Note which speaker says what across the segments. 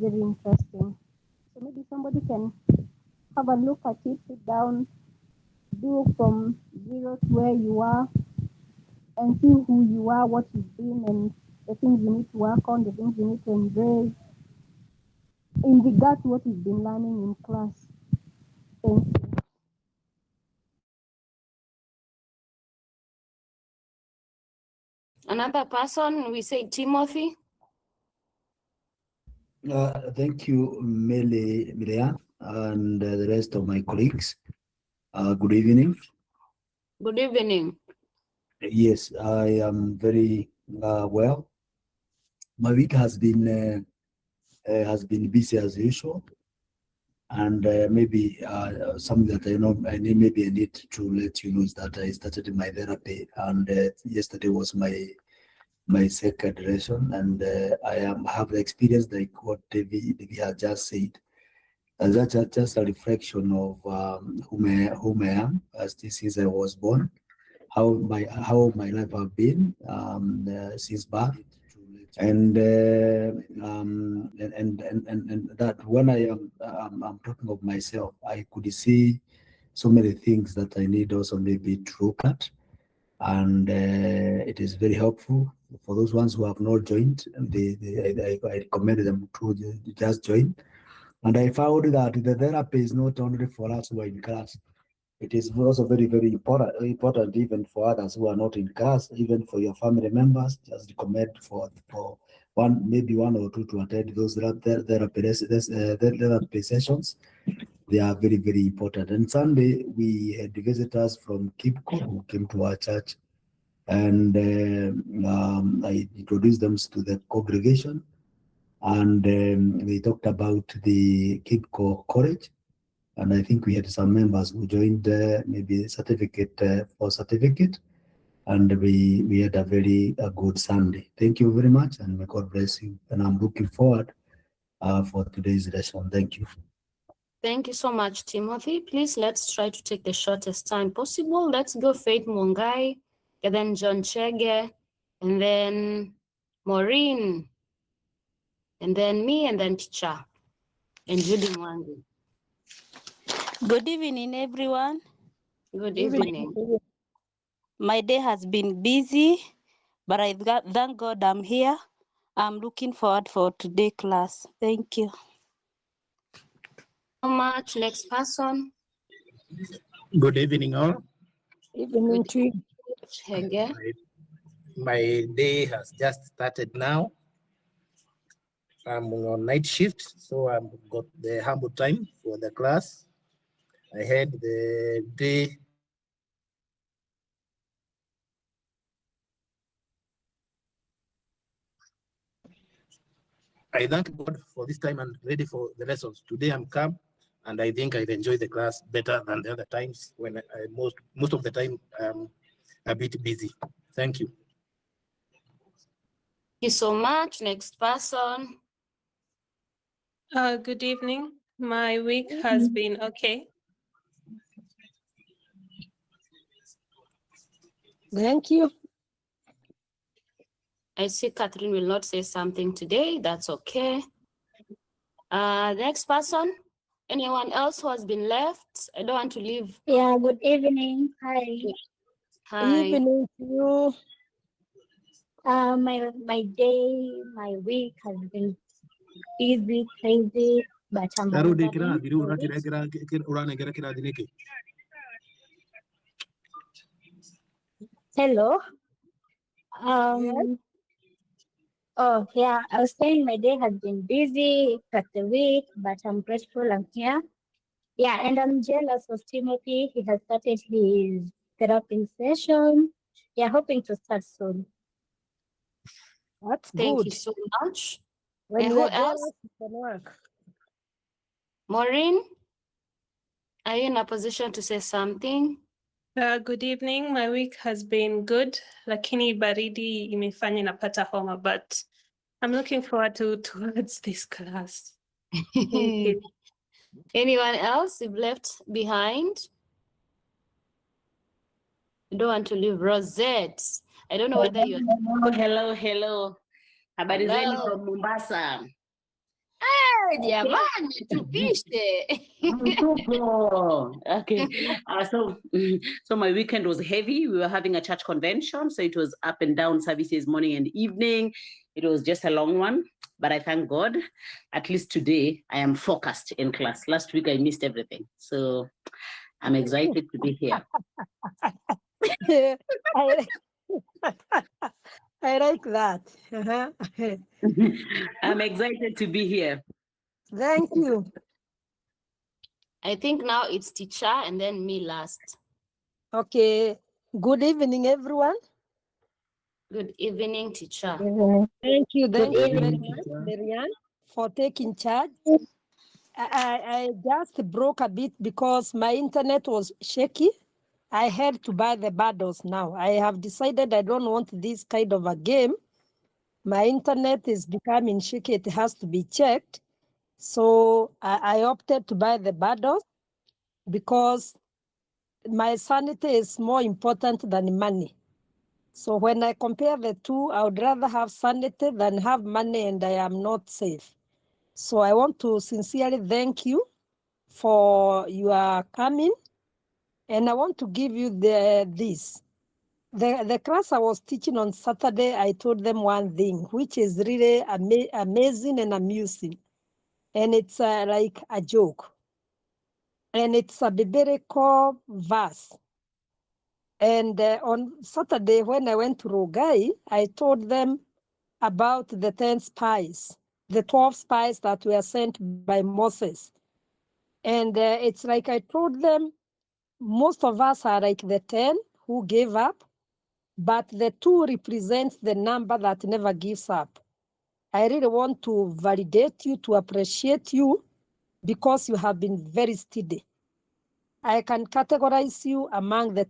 Speaker 1: very interesting. So maybe somebody can have a look at it, sit down, do from zero to where you are, and see who you are, what you've been, and the things you need to work on, the things you need to embrace in regard to what you've been learning in class. Thank you.
Speaker 2: Another person, we say Timothy.
Speaker 3: Thank you, Milian, and the rest of my colleagues. Good evening.
Speaker 2: Good evening.
Speaker 3: Yes, I am very well. My week has been busy as usual, and maybe something that I need to let you know is that I started my therapy, and yesterday was my second lesson, and I have experienced like what Devi has just said. That's just a reflection of whom I am since I was born, how my life have been since birth, and that when I'm talking of myself, I could see so many things that I need also maybe to look at, and it is very helpful for those ones who have not joined. I recommend them to just join. And I found that the therapy is not only for us who are in class. It is also very, very important even for others who are not in class, even for your family members. Just recommend for maybe one or two to attend those therapy sessions. They are very, very important. And Sunday, we had visitors from Kipko who came to our church, and I introduced them to the congregation, and they talked about the Kipko College. And I think we had some members who joined maybe certificate, and we had a very good Sunday. Thank you very much, and may God bless you. And I'm looking forward for today's lesson. Thank you.
Speaker 2: Thank you so much, Timothy. Please, let's try to take the shortest time possible. Let's go Faith Mungai, and then John Chege, and then Maureen, and then me, and then Teacher, and Judy Mwangi.
Speaker 4: Good evening, everyone.
Speaker 2: Good evening.
Speaker 4: My day has been busy, but thank God I'm here. I'm looking forward for today's class. Thank you.
Speaker 2: So much. Next person.
Speaker 5: Good evening, all.
Speaker 1: Evening to you.
Speaker 2: Chege.
Speaker 5: My day has just started now. I'm on night shift, so I've got the humble time for the class. I had the day. I thank God for this time and ready for the lessons. Today I'm calm, and I think I've enjoyed the class better than the other times when most of the time I'm a bit busy. Thank you.
Speaker 2: Thank you so much. Next person.
Speaker 6: Good evening. My week has been okay.
Speaker 1: Thank you.
Speaker 2: I see Catherine will not say something today. That's okay. Next person. Anyone else who has been left? I don't want to leave.
Speaker 7: Yeah, good evening. Hi.
Speaker 2: Hi.
Speaker 1: Evening to you.
Speaker 7: My day, my week has been busy, crazy, but I'm Hello. Oh yeah, I was saying my day has been busy for the week, but I'm grateful I'm here. Yeah, and I'm jealous of Timothy. He has started his therapy session. Yeah, hoping to start soon.
Speaker 1: That's
Speaker 2: Thank
Speaker 1: good.
Speaker 2: you so much.
Speaker 1: When
Speaker 2: And
Speaker 1: you
Speaker 2: who
Speaker 1: are jealous,
Speaker 2: else?
Speaker 1: it can work.
Speaker 2: Maureen, are you in a position to say something?
Speaker 6: Good evening. My week has been good, lakini baridi imefanya napata homa, but I'm looking forward towards this class. Thank you.
Speaker 2: Anyone else you've left behind? You don't want to leave Rosette. I don't know whether you're...
Speaker 8: Hello. Habari zenu from Mombasa.
Speaker 2: jamani, tupishe.
Speaker 8: Okay. So my weekend was heavy. We were having a church convention, so it was up and down services morning and evening. It was just a long one, but I thank God. At least today I am focused in class. Last week I missed everything, so I'm excited to be here.
Speaker 9: I, I like that.
Speaker 8: I'm excited to be here.
Speaker 9: Thank you.
Speaker 2: I think now it's teacher and then me last.
Speaker 9: Okay. Good evening, everyone.
Speaker 2: Good evening, teacher.
Speaker 9: Thank you very
Speaker 3: evening,
Speaker 9: much,
Speaker 3: teacher.
Speaker 9: Marianne, for taking charge. I just broke a bit because my internet was shaky. I had to buy the bundles now. I have decided I don't want this kind of a game. My internet is becoming shaky. It has to be checked. So I opted to buy the bundles because my sanity is more important than money. So when I compare the two, I would rather have sanity than have money and I am not safe. So I want to sincerely thank you for your coming. And I want to give you this. The class I was teaching on Saturday, I told them one thing, which is really amazing and amusing. And it's like a joke. And it's a biblical verse. And on Saturday, when I went to Rogai, I told them about the 10 spies, the 12 spies that were sent by Moses. And it's like I told them, most of us are like the 10 who gave up, but the 2 represents the number that never gives up. I really want to validate you, to appreciate you, because you have been very steady. I can categorize you among the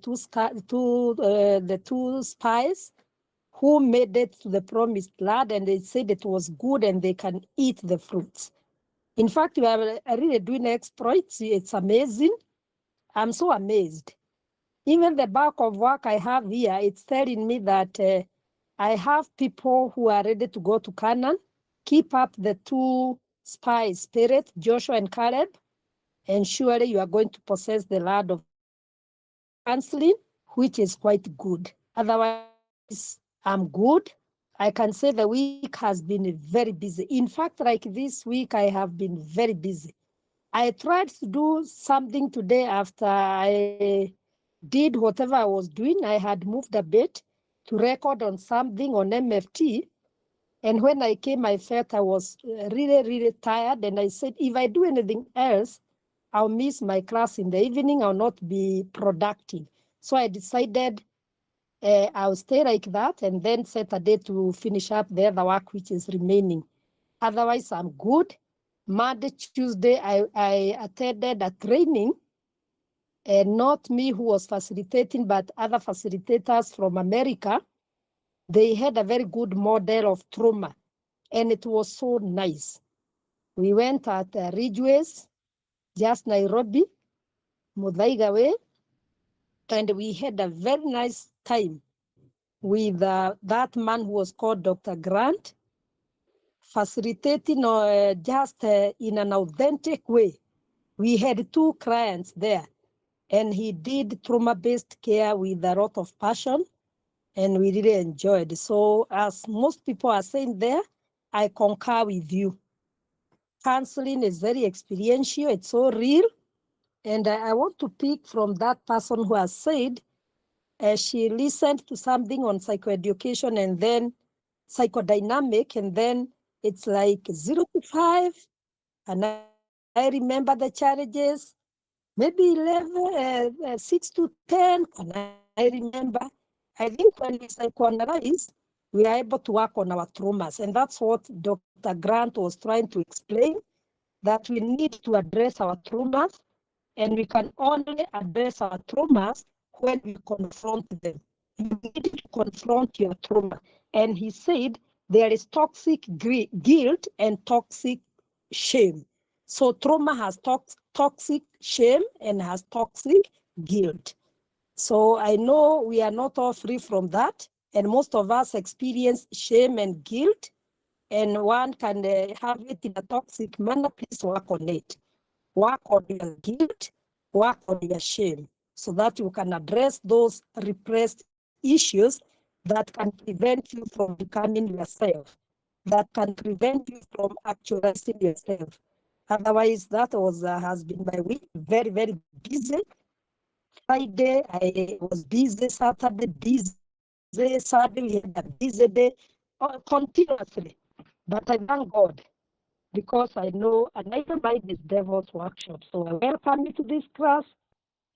Speaker 9: two spies who made it to the promised land, and they said it was good and they can eat the fruits. In fact, you are really doing exploits. It's amazing. I'm so amazed. Even the bulk of work I have here, it's telling me that I have people who are ready to go to Canaan. Keep up the 2 spies spirit, Joshua and Caleb, and surely you are going to possess the land of counseling, which is quite good. Otherwise, I'm good. I can say the week has been very busy. In fact, like this week, I have been very busy. I tried to do something today after I did whatever I was doing. I had moved a bit to record on something on MFT. And when I came, I felt I was really, really tired. And I said, if I do anything else, I'll miss my class in the evening. I'll not be productive. So I decided I'll stay like that and then Saturday to finish up the other work which is remaining. Otherwise, I'm good. Monday, Tuesday, I attended a training, not me who was facilitating, but other facilitators from America. They had a very good model of trauma, and it was so nice. We went at Ridgeways, just Nairobi, Muthaiga Way, and we had a very nice time with that man who was called Dr. Grant, facilitating just in an authentic way. We had 2 clients there, and he did trauma-based care with a lot of passion, and we really enjoyed. So as most people are saying there, I concur with you. Counseling is very experiential, it's so real, and I want to pick from that person who has said she listened to something on psychoeducation and then psychodynamic, and then it's like 0 to 5, and I remember the challenges, maybe 11, 6 to 10, and I remember. I think when we psychoanalyze, we are able to work on our traumas, and that's what Dr. Grant was trying to explain, that we need to address our traumas, and we can only address our traumas when we confront them. You need to confront your trauma. And he said there is toxic guilt and toxic shame. So trauma has toxic shame and has toxic guilt. So I know we are not all free from that. And most of us experience shame and guilt. and one can have it in a toxic manner, please work on it. Work on your guilt, work on your shame, so that you can address those repressed issues that can prevent you from becoming yourself, that can prevent you from actualizing yourself. Otherwise, that has been my week, very, very busy. Friday, I was busy, Saturday, busy, Sunday, we had a busy day, continuously. But I thank God, because I know an idle mind is devil's workshop. So I welcome you to this class,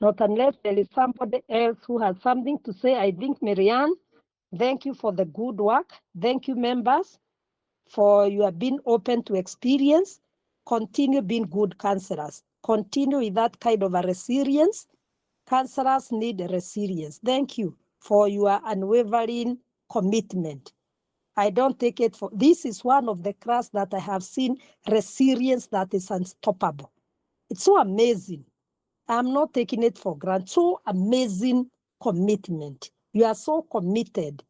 Speaker 9: not unless there is somebody else who has something to say. I think, Marianne, thank you for the good work. Thank you, members, for you have been open to experience. Continue being good counselors. Continue with that kind of a resilience. Counselors need resilience. Thank you for your unwavering commitment. I don't take it for, this is one of the class that I have seen resilience that is unstoppable. It's so amazing. I'm not taking it for granted. So amazing commitment. You are so committed.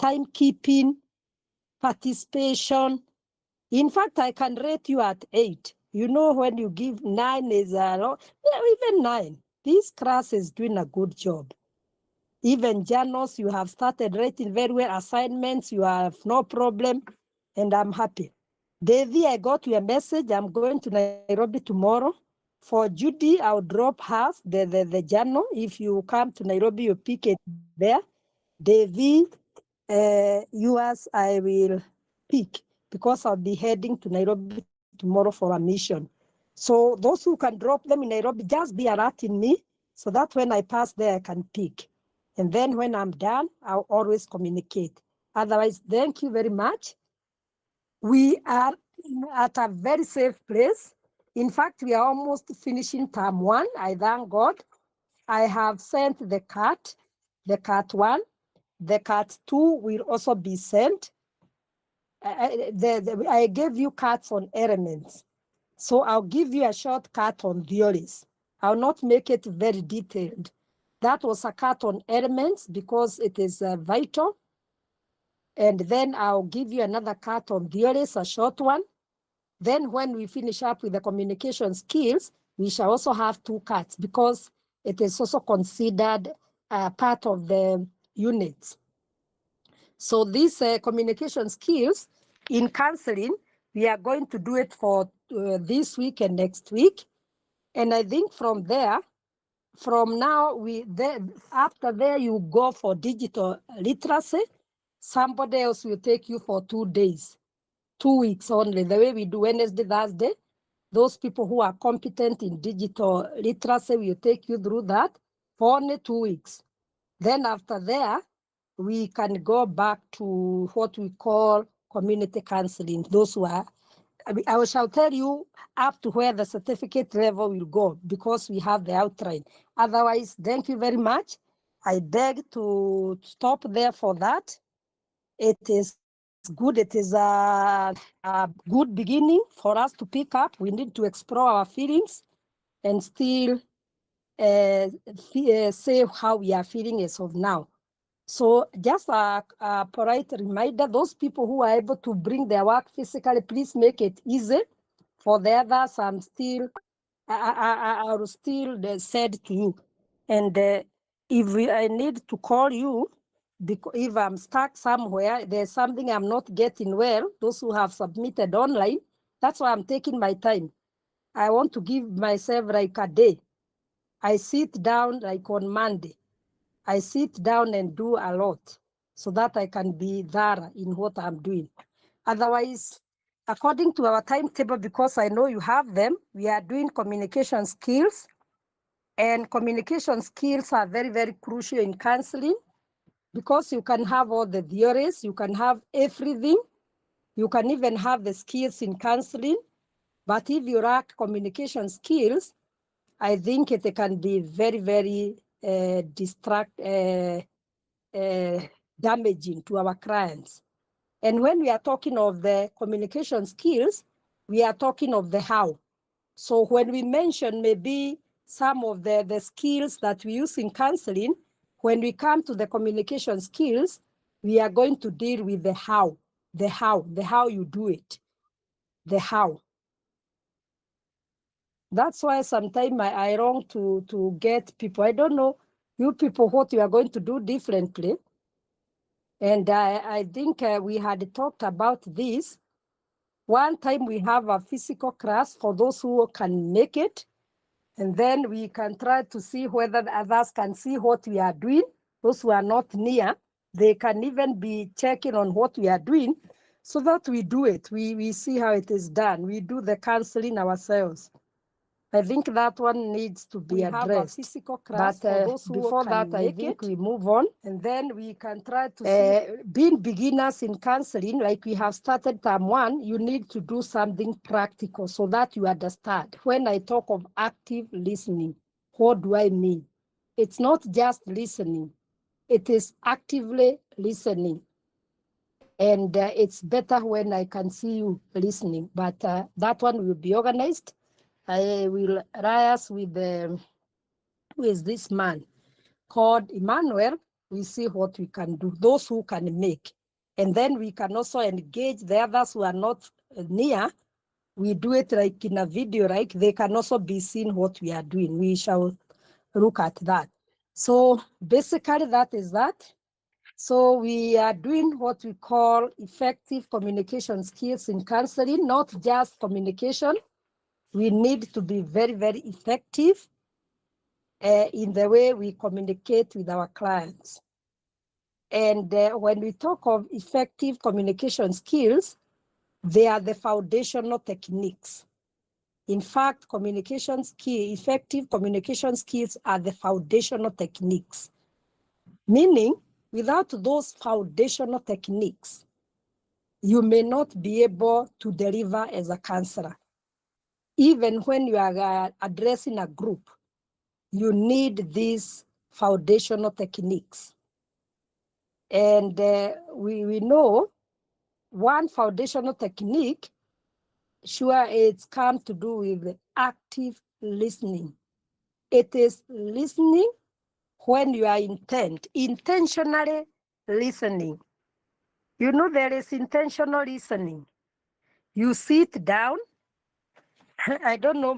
Speaker 9: Timekeeping, participation. In fact, I can rate you at 8. You know, when you give 9 is even 9. This class is doing a good job. Even journals, you have started writing very well. Assignments, you have no problem, and I'm happy. Davy, I got your message. I'm going to Nairobi tomorrow. For Judy, I'll drop hers, the journal. If you come to Nairobi, you pick it there. Davy, yours I will pick, because I'll be heading to Nairobi tomorrow for a mission. So those who can drop them in Nairobi, just be alerting me, so that when I pass there, I can pick. And then when I'm done, I'll always communicate. Otherwise, thank you very much. We are at a very safe place. In fact, we are almost finishing term 1. I thank God. I have sent the cat 1. The cat 2 will also be sent. I gave you cards on elements. So I'll give you a short cut on theories. I'll not make it very detailed. That was a cut on elements because it is vital. And then I'll give you another cut on theories, a short one. Then when we finish up with the communication skills, we shall also have 2 cuts because it is also considered part of the units. So these communication skills in counseling, we are going to do it for this week and next week. And I think from there, from now, after there, you go for digital literacy. Somebody else will take you for 2 days, 2 weeks only, the way we do Wednesday, Thursday. Those people who are competent in digital literacy will take you through that for only 2 weeks. Then after there, we can go back to what we call community counseling. Those who are, I shall tell you up to where the certificate level will go because we have the outline. Otherwise, thank you very much. I beg to stop there for that. It is good. It is a good beginning for us to pick up. We need to explore our feelings and still say how we are feeling as of now. So just a polite reminder, those people who are able to bring their work physically, please make it easy. For the others, I will still said to you. And if I need to call you, because if I'm stuck somewhere, there's something I'm not getting well, those who have submitted online, that's why I'm taking my time. I want to give myself like a day. I sit down like on Monday. I sit down and do a lot so that I can be thorough in what I'm doing. Otherwise, according to our timetable, because I know you have them, we are doing communication skills. And communication skills are very, very crucial in counseling because you can have all the theories, you can have everything, you can even have the skills in counseling. But if you lack communication skills, I think it can be very, very damaging to our clients. And when we are talking of the communication skills, we are talking of the how. So when we mention maybe some of the skills that we use in counseling, when we come to the communication skills, we are going to deal with the how. the how you do it, the how. That's why sometimes I long to get people. I don't know, you people, what you are going to do differently. And I think we had talked about this. One time we have a physical class for those who can make it. And then we can try to see whether the others can see what we are doing. Those who are not near, they can even be checking on what we are doing so that we do it. We see how it is done. We do the counseling ourselves. I think that one needs to be addressed. Have a physical class but for those who before that, I think we move on, and then we can try to see. Being beginners in counseling, like we have started term 1, you need to do something practical so that you understand. When I talk of active listening, what do I mean? It's not just listening. It is actively listening. And it's better when I can see you listening, but that one will be organized. I will liaise with who is this man called Emmanuel. We see what we can do, those who can make. And then we can also engage the others who are not near. We do it like in a video, right? They can also be seen what we are doing. We shall look at that. So basically that is that. So we are doing what we call effective communication skills in counseling, not just communication. We need to be very, very effective in the way we communicate with our clients. And when we talk of effective communication skills, they are the foundational techniques. In fact, effective communication skills are the foundational techniques. Meaning, without those foundational techniques, you may not be able to deliver as a counselor. Even when you are addressing a group, you need these foundational techniques. And we know one foundational technique, sure, it's come to do with active listening. It is listening when you are intentionally listening. You know, there is intentional listening. You sit down. I don't know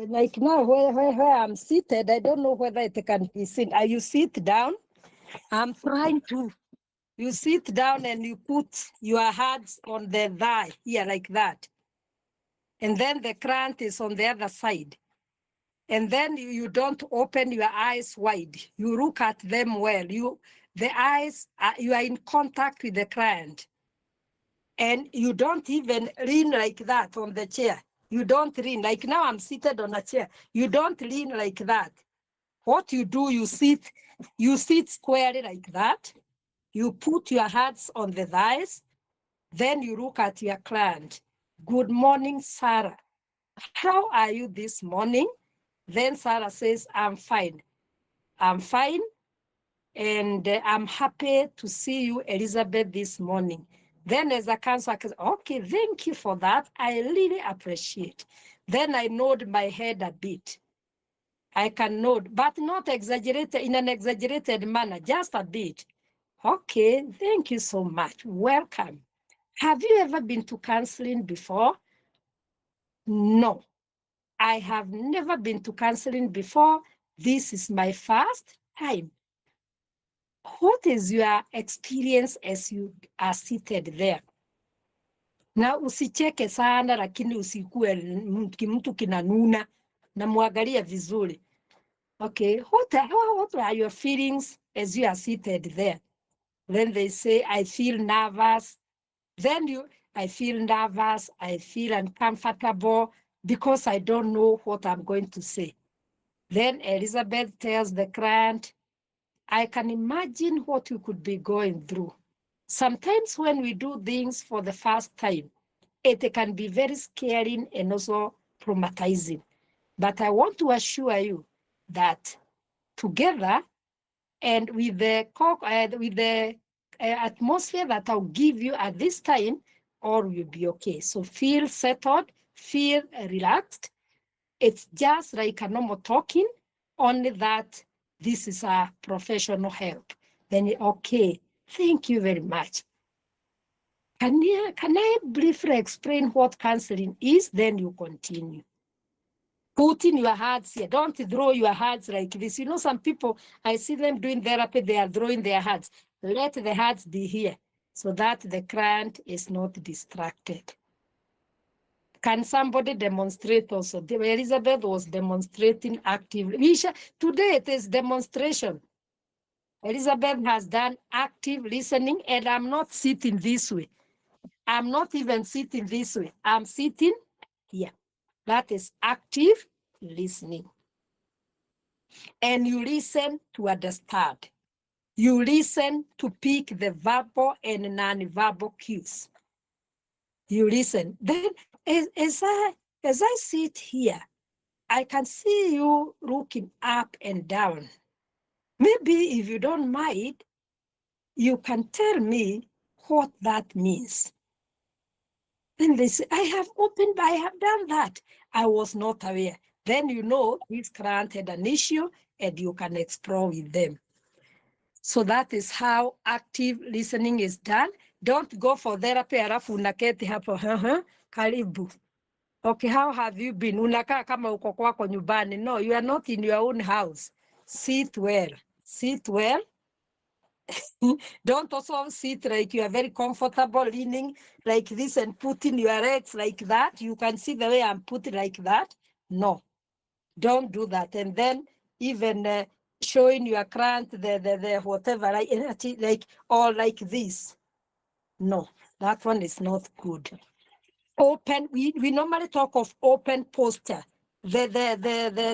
Speaker 9: like now where I'm seated, I don't know whether it can be seen. You sit down. I'm trying to. You sit down and you put your hands on the thigh here like that. And then the client is on the other side. And then you don't open your eyes wide. You look at them well. You are in contact with the client. And you don't even lean like that on the chair. You don't lean. Like now I'm seated on a chair. You don't lean like that. What you do, you sit squarely like that. You put your hands on the thighs. Then you look at your client. Good morning, Sarah. How are you this morning? Then Sarah says, I'm fine. I'm fine. And I'm happy to see you, Elizabeth, this morning. Then as a counselor, okay, thank you for that. I really appreciate. Then I nod my head a bit. I can nod, but not exaggerated in an exaggerated manner, just a bit. Okay, thank you so much. Welcome. Have you ever been to counseling before? No, I have never been to counseling before. This is my first time. What is your experience as you are seated there? Na usicheke sana, lakini usikue mtu kinanuna na muangalie vizuri. Okay, what are your feelings as you are seated there? Then they say, I feel nervous. Then I feel nervous, I feel uncomfortable because I don't know what I'm going to say. Then Elizabeth tells the client, I can imagine what you could be going through. Sometimes when we do things for the first time, it can be very scary and also traumatizing. But I want to assure you that together and with the atmosphere that I'll give you at this time, all will be okay. So feel settled, feel relaxed. It's just like a normal talking, only that this is a professional help. Then, okay, thank you very much. Can I briefly explain what counseling is? Then you continue. Put in your hands here. Don't draw your hands like this. You know, some people, I see them doing therapy, they are drawing their hands. Let the hands be here so that the client is not distracted. Can somebody demonstrate also? Elizabeth was demonstrating actively. Today it is demonstration. Elizabeth has done active listening, and I'm not sitting this way. I'm not even sitting this way. I'm sitting here. That is active listening. And you listen to understand. You listen to pick the verbal and non-verbal cues. You listen. Then as I sit here, I can see you looking up and down. Maybe if you don't mind, you can tell me what that means. Then they say, I have done that. I was not aware. Then you know this client had an issue and you can explore with them. So that is how active listening is done. Don't go for therapy halafu unaketi hapo, karibu. Okay, how have you been? Unakaa kama uko kwako nyumbani. No, you are not in your own house. Sit well. Sit well. Don't also sit like you are very comfortable leaning like this and putting your legs like that. You can see the way I'm putting like that. No, don't do that. And then even showing your client the whatever, like or like this. No, that one is not good. Open, we normally talk of open posture. The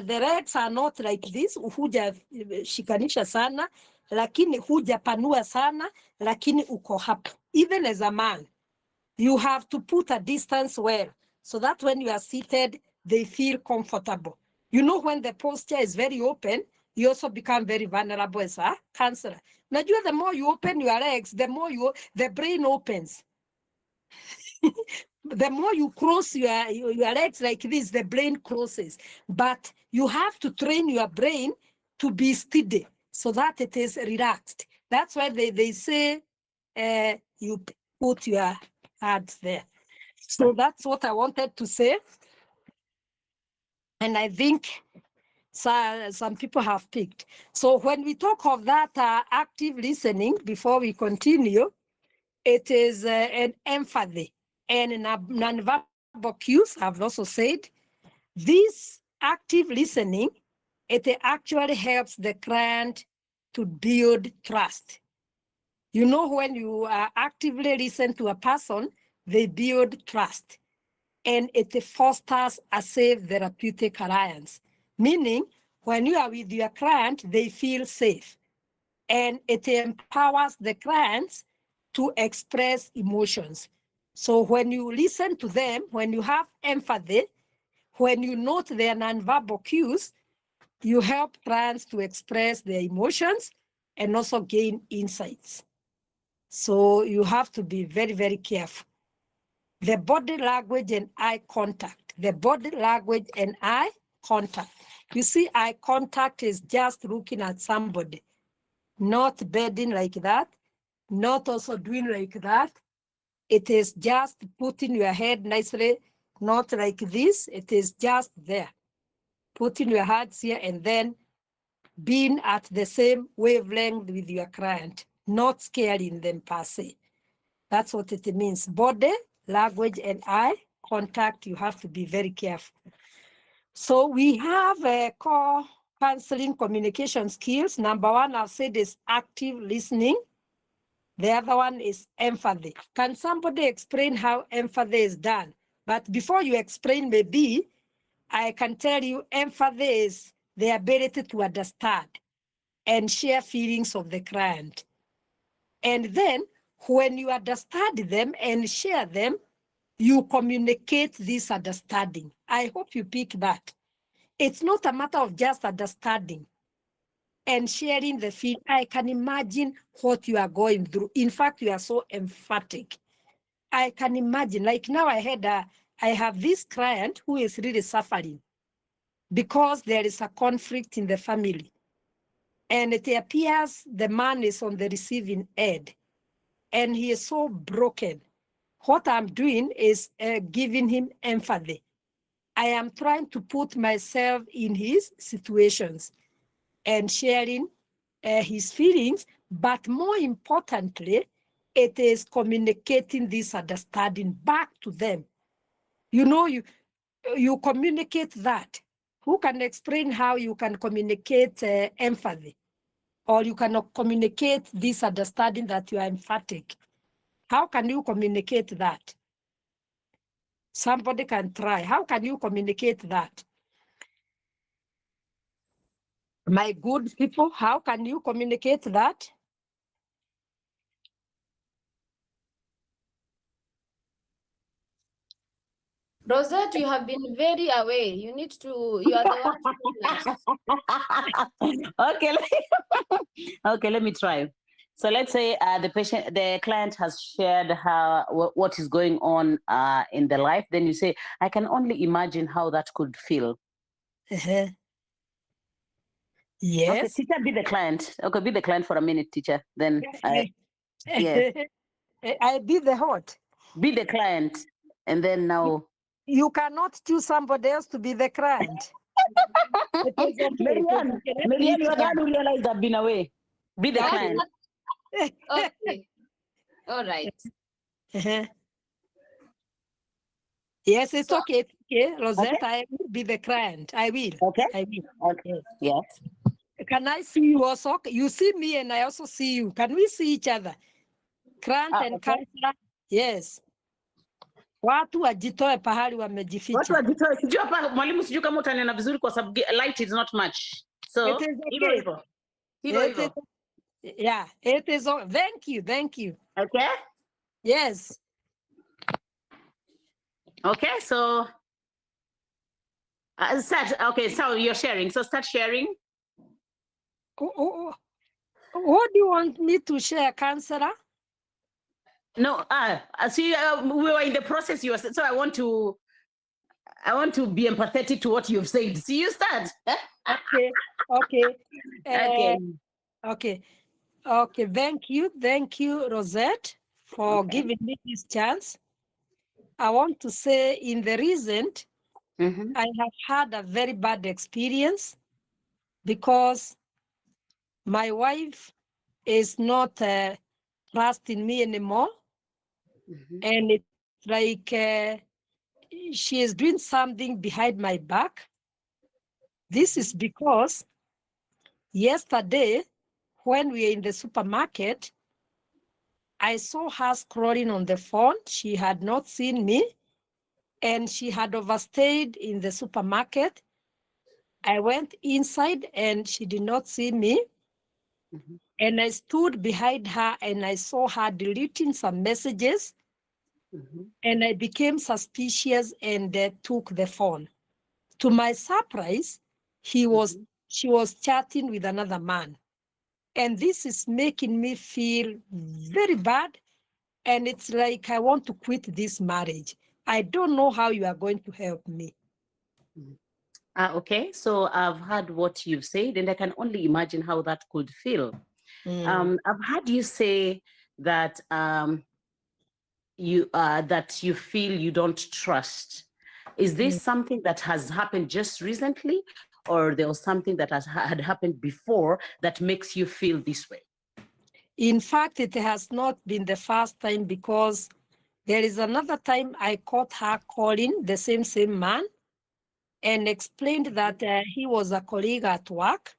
Speaker 9: legs are not like this, huja shikanisha sana, lakini huja panua sana, lakini uko hapa. Even as a man, you have to put a distance well, so that when you are seated, they feel comfortable. You know, when the posture is very open, you also become very vulnerable as a counselor. Najua the more you open your legs, the more the brain opens. The more you cross your legs like this, the brain crosses. But you have to train your brain to be steady so that it is relaxed. That's why they say you put your hands there. So that's what I wanted to say. And I think some people have picked. So when we talk of that active listening, before we continue, it is an empathy and non-verbal cues. I've also said this active listening, it actually helps the client to build trust. You know, when you actively listen to a person, they build trust, and it fosters a safe therapeutic alliance. Meaning, when you are with your client, they feel safe, and it empowers the clients to express emotions. So when you listen to them, when you have empathy, when you note their nonverbal cues, you help clients to express their emotions and also gain insights. So you have to be very, very careful. The body language and eye contact. The body language and eye contact. You see, eye contact is just looking at somebody, not bending like that, not also doing like that. It is just putting your head nicely, not like this. It is just there. Putting your hands here and then being at the same wavelength with your client, not scaring them per se. That's what it means. Body, language, and eye contact, you have to be very careful. So we have core counseling communication skills. Number one, I've said, is active listening. The other one is empathy. Can somebody explain how empathy is done? But before you explain, maybe I can tell you empathy is the ability to understand and share feelings of the client. And then when you understand them and share them, you communicate this understanding. I hope you pick that. It's not a matter of just understanding and sharing the feel. I can imagine what you are going through. In fact, you are so emphatic. I can imagine, like now I have this client who is really suffering because there is a conflict in the family. And it appears the man is on the receiving end and he is so broken. what I'm doing is giving him empathy. I am trying to put myself in his situations and sharing his feelings, but more importantly, it is communicating this understanding back to them. You know, you communicate that. Who can explain how you can communicate empathy? Or you cannot communicate this understanding that you are emphatic? How can you communicate that? Somebody can try. How can you communicate that? My good people, how can you communicate that?
Speaker 2: Rosette, you have been very away. You need to, you are the one.
Speaker 8: Okay. Okay, let me try. So let's say the client has shared what is going on in the life. Then you say, I can only imagine how that could feel.
Speaker 9: Yes.
Speaker 8: Okay, teacher, be the client. Okay, be the client for a minute, teacher. Then yes.
Speaker 9: I be the what?
Speaker 8: Be the client. And then now.
Speaker 9: You cannot choose somebody else to be the client. It is okay.
Speaker 8: Marianne, you are the one who realized I've been away. Be the client.
Speaker 2: Okay. All right.
Speaker 9: Yes, it's okay. It's okay, Rosette, okay. I will be the client. I will.
Speaker 8: Okay.
Speaker 9: I will.
Speaker 8: Okay. Yes.
Speaker 9: Can I see you also? You see me and I also see you. Can we see each other? Client and counselor? Yes. Watu wajitoe pahali wamejificha.
Speaker 8: Watu wajitoe. Sijui hapa mwalimu, sijui kama utaniona vizuri kwa sababu light is not much. So,
Speaker 9: it is okay.
Speaker 8: Hivyo.
Speaker 9: Yeah, it is. Thank you. Thank you.
Speaker 8: Okay.
Speaker 9: Yes.
Speaker 8: Okay, so start. Okay, so you're sharing. So start sharing.
Speaker 9: What do you want me to share, counselor?
Speaker 8: No, see, we were in the process. So I want to be empathetic to what you've said. See, you start.
Speaker 9: Okay. Okay. Okay. Thank you, Rosette, for giving me this chance. I want to say, in the recent, I have had a very bad experience because my wife is not trusting me anymore, and it's like she is doing something behind my back. This is because yesterday, when we were in the supermarket, I saw her scrolling on the phone. She had not seen me, and she had overstayed in the supermarket. I went inside and she did not see me. And I stood behind her and I saw her deleting some messages. And I became suspicious and took the phone. To my surprise, she was chatting with another man. And this is making me feel very bad. And it's like I want to quit this marriage. I don't know how you are going to help me.
Speaker 8: Okay, so I've heard what you've said, and I can only imagine how that could feel. I've heard you say that you feel you don't trust. Is this something that has happened just recently, or there was something that had happened before that makes you feel this way?
Speaker 9: In fact, it has not been the first time, because there is another time I caught her calling the same man and explained that he was a colleague at work.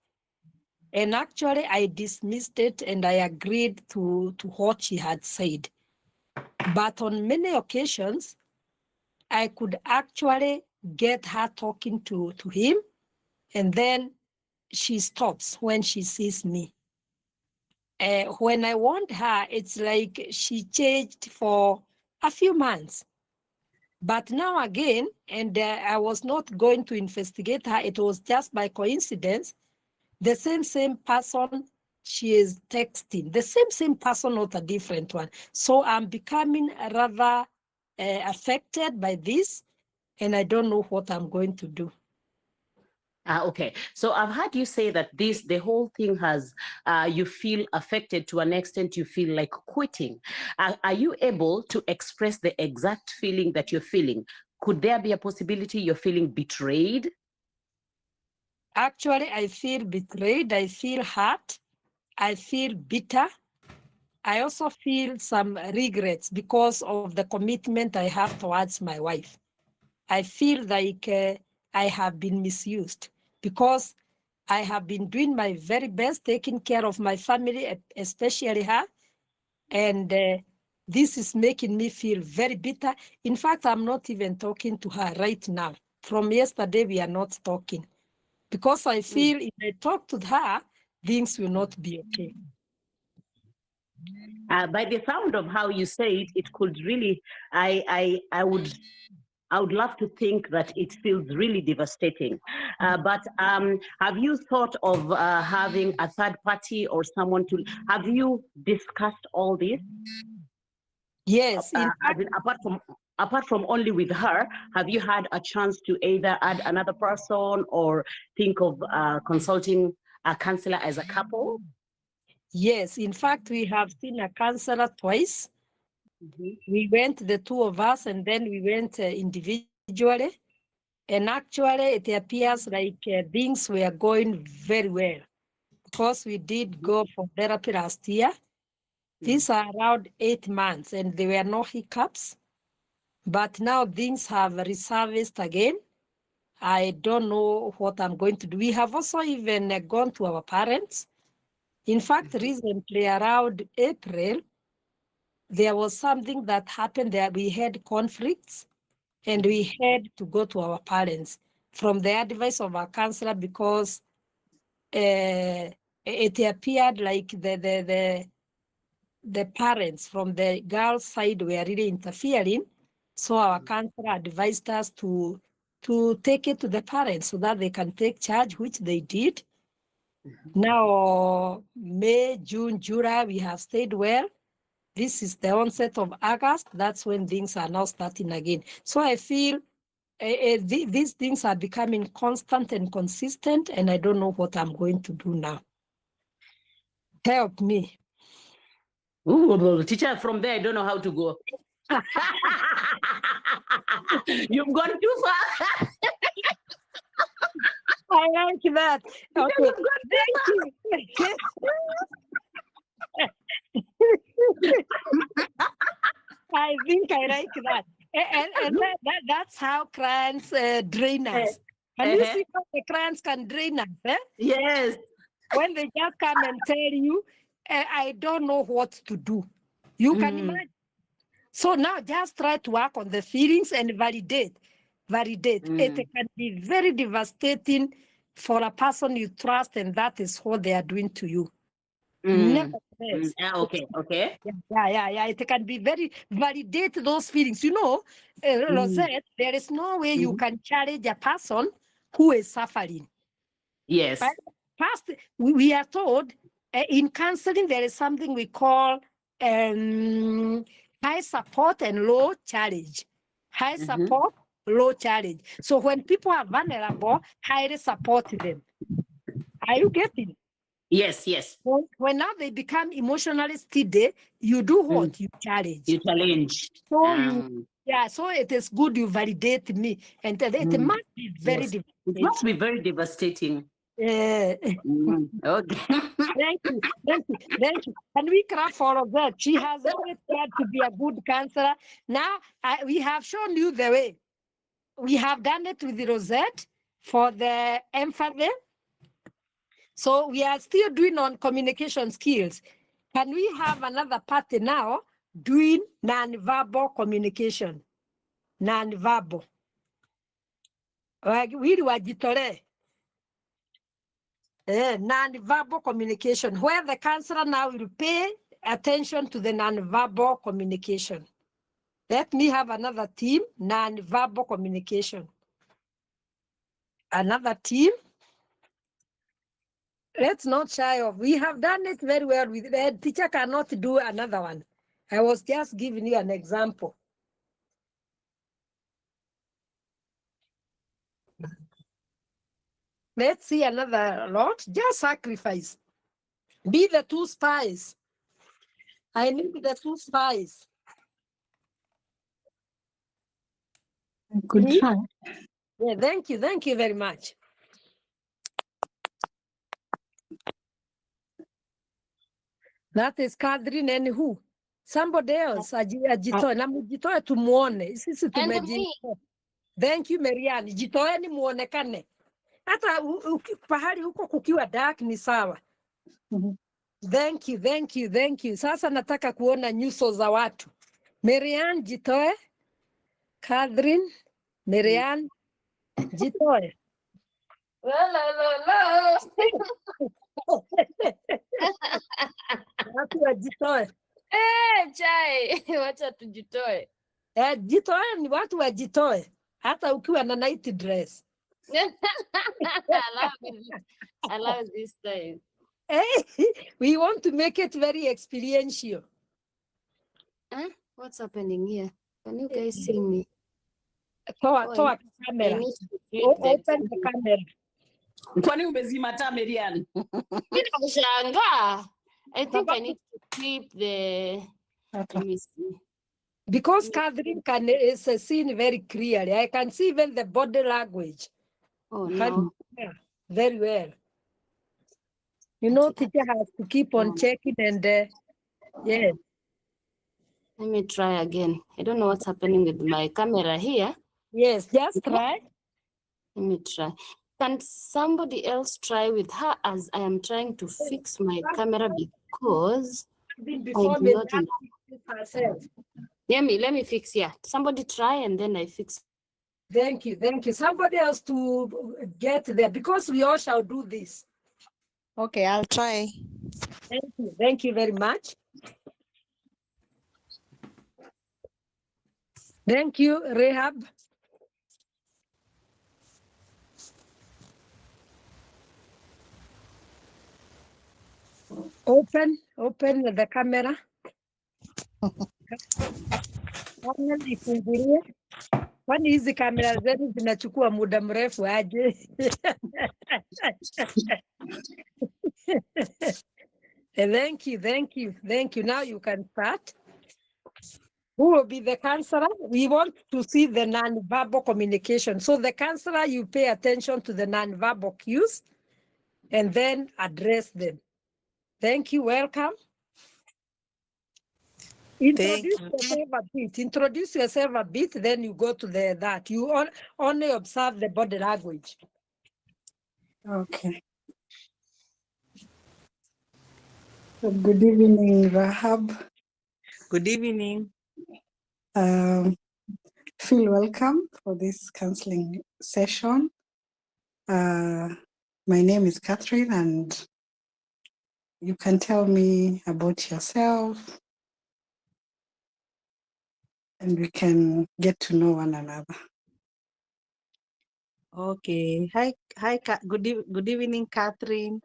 Speaker 9: And actually, I dismissed it and I agreed to what she had said. But on many occasions, I could actually get her talking to him, and then she stops when she sees me. When I warned her, it's like she changed for a few months. But now again, and I was not going to investigate her, it was just by coincidence, the same person she is texting, the same person, not a different one. So I'm becoming rather affected by this, and I don't know what I'm going to do.
Speaker 8: Okay, so I've heard you say that the whole thing has, you feel affected to an extent, you feel like quitting. Are you able to express the exact feeling that you're feeling? Could there be a possibility you're feeling betrayed?
Speaker 9: Actually, I feel betrayed. I feel hurt. I feel bitter. I also feel some regrets because of the commitment I have towards my wife. I feel like I have been misused because I have been doing my very best, taking care of my family, especially her. And this is making me feel very bitter. In fact, I'm not even talking to her right now. From yesterday, we are not talking because I feel if I talk to her, things will not be okay.
Speaker 8: By the sound of how you say it, it could really, I would love to think that it feels really devastating. But have you thought of having a third party or someone to, have you discussed all this?
Speaker 9: Yes, in
Speaker 8: As
Speaker 9: fact,
Speaker 8: in, apart from only with her, have you had a chance to either add another person or think of consulting a counselor as a couple?
Speaker 9: yes, in fact, we have seen a counselor twice.
Speaker 8: Mhm.
Speaker 9: We went, the two of us, and then we went individually. And actually, it appears like things were going very well because we did go for therapy last year. These are around 8 months, and there were no hiccups. But now things have resurfaced again. I don't know what I'm going to do. We have also even gone to our parents. In fact, recently around April, there was something that happened there. We had conflicts and we had to go to our parents from the advice of our counselor because it appeared like the parents from the girl's side were really interfering. So our counselor advised us to take it to the parents so that they can take charge, which they did. Now, May, June, July, we have stayed well. This is the onset of August. That's when things are now starting again. So I feel these things are becoming constant and consistent, and I don't know what I'm going to do now. Help me.
Speaker 8: Ooh, teacher, from there, I don't know how to go. You've gone too far.
Speaker 9: I like that. Okay, thank you. I think I like that. And that's how clients drain us. And you see how the clients can drain us, eh?
Speaker 8: Yes.
Speaker 9: When they just come and tell you, I don't know what to do. You can imagine. So now just try to work on the feelings and validate. It can be very devastating for a person you trust, and that is what they are doing to you. Nevertheless,
Speaker 8: Okay.
Speaker 9: yeah. It can be very validate those feelings. You know, Rosette, there is no way you can challenge a person who is suffering.
Speaker 8: Yes.
Speaker 9: Right? First, we are told in counseling there is something we call high support and low challenge. High support, low challenge. So when people are vulnerable, highly support them. Are you getting?
Speaker 8: Yes.
Speaker 9: When now they become emotionally steady, you do what? You challenge.
Speaker 8: You challenge.
Speaker 9: So it is good you validate me. And it must be very
Speaker 8: Yes. It must be very devastating.
Speaker 9: Okay.
Speaker 8: Okay.
Speaker 9: Thank you. Can we clap for that? She has always tried to be a good counselor. Now we have shown you the way. We have done it with the Rosette for the empathy. So we are still doing on communication skills. Can we have another party now doing non-verbal communication? Non-verbal. Wili wajitole. Non-verbal communication, where the counselor now will pay attention to the non-verbal communication. Let me have another team, non-verbal communication. Another team. Let's not shy off. We have done it very well. The teacher cannot do another one. I was just giving you an example. Let's see another lot. Just sacrifice. Be the 2 spies. I need the 2 spies.
Speaker 10: Good
Speaker 9: Me?
Speaker 10: try.
Speaker 9: Yeah, thank you very much. That is Catherine and who? Somebody else ajitoe na mjitoe tumuone. Sisi
Speaker 2: And
Speaker 9: tumeji.
Speaker 2: me.
Speaker 9: Thank you Mariani. Jitoeni muonekane. Hata pahali huko kukiwa dark ni sawa. Thank you. Sasa nataka kuona nyuso za watu. Marian jitoe. Catherine, Marian jitoe. Watu wajitoe.
Speaker 2: Chai, wacha tujitoe.
Speaker 9: Jitoe ni watu wajitoe. Hata ukiwa na night dress.
Speaker 2: I love this time.
Speaker 9: We want to make it very experiential.
Speaker 2: What's happening here? Can you guys see me?
Speaker 9: Toa camera.
Speaker 2: I need to flip
Speaker 9: Open the camera.
Speaker 8: Kwani umezima taa Marian?
Speaker 2: Nimeshangaa. I think I need to flip the. Let me see.
Speaker 9: Because Catherine is seen very clearly. I can see even the body language.
Speaker 2: Oh no.
Speaker 9: Very well. You know, teacher has to keep on checking and yes.
Speaker 2: Let me try again. I don't know what's happening with my camera here.
Speaker 9: Yes, just try.
Speaker 2: Let me try. Can somebody else try with her as I am trying to fix my camera because I do not
Speaker 9: herself.
Speaker 2: Let me fix here. Somebody try and then I fix.
Speaker 9: Thank you. Somebody else to get there because we all shall do this.
Speaker 10: Okay, I'll try.
Speaker 9: Thank you very much. Thank you, Rehab. Open the camera. Ifungulie. Kwani hizi kamera zenu zinachukua muda mrefu aje? Thank you. Now you can start. Who will be the counselor? We want to see the non-verbal communication. So the counselor, you pay attention to the non-verbal cues and then address them. Thank you. Welcome. Introduce yourself a bit, then you go to that. You only observe the body language.
Speaker 10: Okay. So good evening, Rahab.
Speaker 11: Good evening.
Speaker 10: Feel welcome for this counseling session. My name is Catherine, and you can tell me about yourself, and we can get to know one another.
Speaker 11: Okay. Hi. Good evening, Catherine.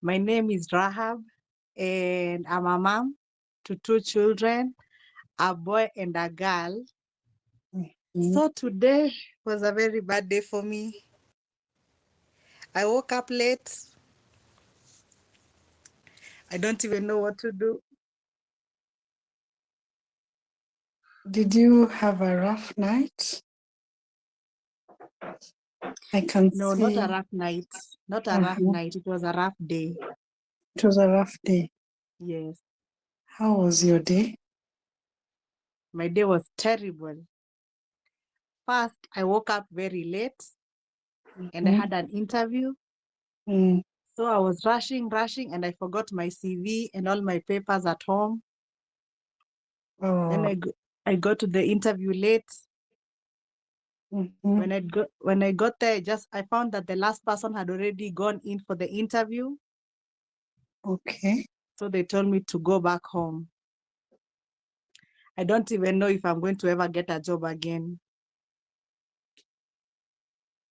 Speaker 11: My name is Rahab, and I'm a mom to 2 children, a boy and a girl. So today was a very bad day for me. I woke up late. I don't even know what to do.
Speaker 10: Did you have a rough night? I can
Speaker 11: No,
Speaker 10: see.
Speaker 11: not a rough night. Not a rough night. It was a rough day.
Speaker 10: It was a rough day.
Speaker 11: Yes.
Speaker 10: How was your day?
Speaker 11: My day was terrible. First, I woke up very late and I had an interview. So I was rushing, and I forgot my CV and all my papers at home. Then I got to the interview late. When I got there, I found that the last person had already gone in for the interview.
Speaker 10: Okay.
Speaker 11: So they told me to go back home. I don't even know if I'm going to ever get a job again.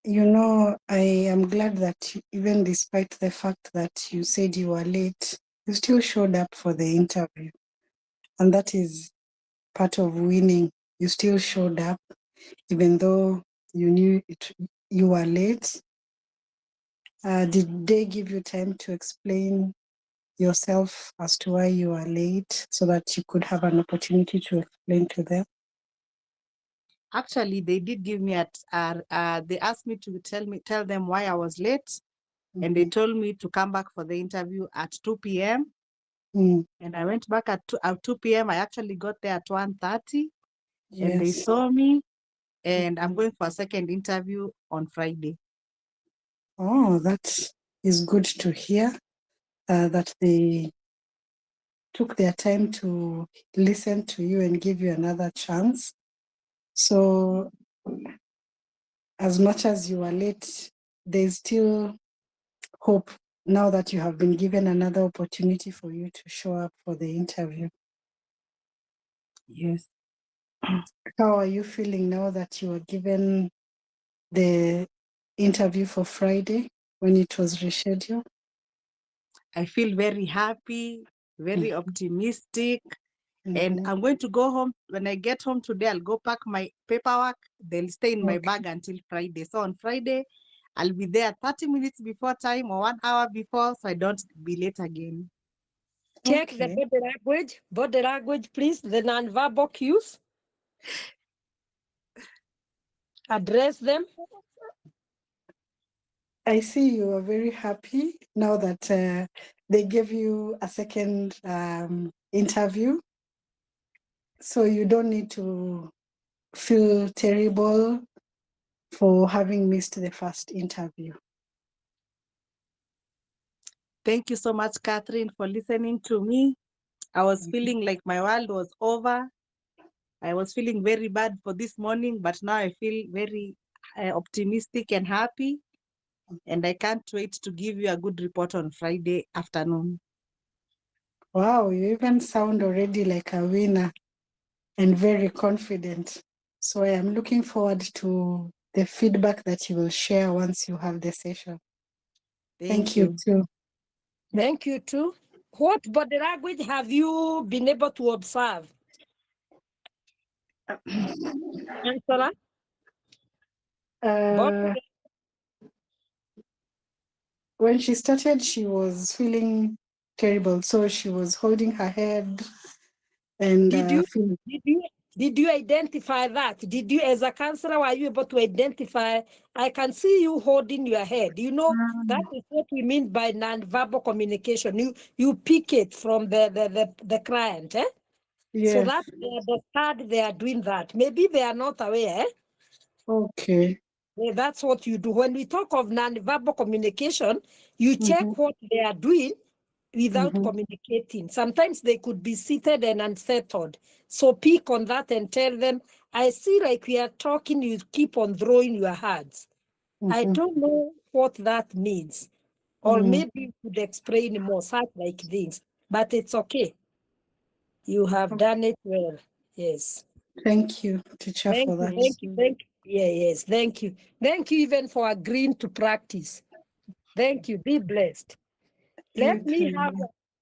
Speaker 10: You know, I am glad that even despite the fact that you said you were late, you still showed up for the interview. And that is part of winning. You still showed up, even though you knew you were late. Did they give you time to explain yourself as to why you are late so that you could have an opportunity to explain to them?
Speaker 11: Actually, they did give me they asked me to tell them why I was late, and they told me to come back for the interview at 2 p.m.
Speaker 10: Mm.
Speaker 11: And I went back at 2 p.m. I actually got there at 1:30, and they
Speaker 10: Yes.
Speaker 11: saw me, and I'm going for a second interview on Friday.
Speaker 10: Oh, that is good to hear, that they took their time to listen to you and give you another chance. So as much as you are late, there's still hope now that you have been given another opportunity for you to show up for the interview.
Speaker 11: Yes.
Speaker 10: How are you feeling now that you were given the interview for Friday when it was rescheduled?
Speaker 11: I feel very happy, very optimistic, and
Speaker 10: Mhm.
Speaker 11: I'm going to go home. When I get home today, I'll go pack my paperwork. They'll stay in my
Speaker 10: Okay.
Speaker 11: bag until Friday. So on Friday, I'll be there 30 minutes before time or 1 hour before, so I don't be late again.
Speaker 9: Check the
Speaker 10: Okay.
Speaker 9: body language, please, the non-verbal cues. Address them.
Speaker 10: I see you are very happy now that they gave you a second interview. So you don't need to feel terrible for having missed the first interview.
Speaker 11: Thank you so much, Catherine, for listening to me. I was feeling like my world was over. I was feeling very bad for this morning, but now I feel very optimistic and happy. And I can't wait to give you a good report on Friday afternoon.
Speaker 10: Wow, you even sound already like a winner and very confident. So I am looking forward to the feedback that you will share once you have the session. Thank you too.
Speaker 9: Thank you too. What body language have you been able to observe? Angela?
Speaker 10: When she started, she was feeling terrible. So she was holding her head and
Speaker 9: Did you identify that? Did you, as a counselor, were you able to identify? I can see you holding your head. You know, that is what we mean by non-verbal communication. You pick it from the client. Eh?
Speaker 10: Yes.
Speaker 9: So that the start they are doing that. Maybe they are not aware.
Speaker 10: Okay.
Speaker 9: Yeah, that's what you do. When we talk of non-verbal communication, you check what they are doing without communicating. Sometimes they could be seated and unsettled. So pick on that and tell them, I see like we are talking, you keep on throwing your hands. I don't know what that means. Or maybe you could explain more, such like things. But it's okay. You have done it well. Yes.
Speaker 10: Thank you, teacher, for that.
Speaker 9: Thank you. Yeah, yes, thank you. Thank you even for agreeing to practice. Thank you. Be blessed. Let me have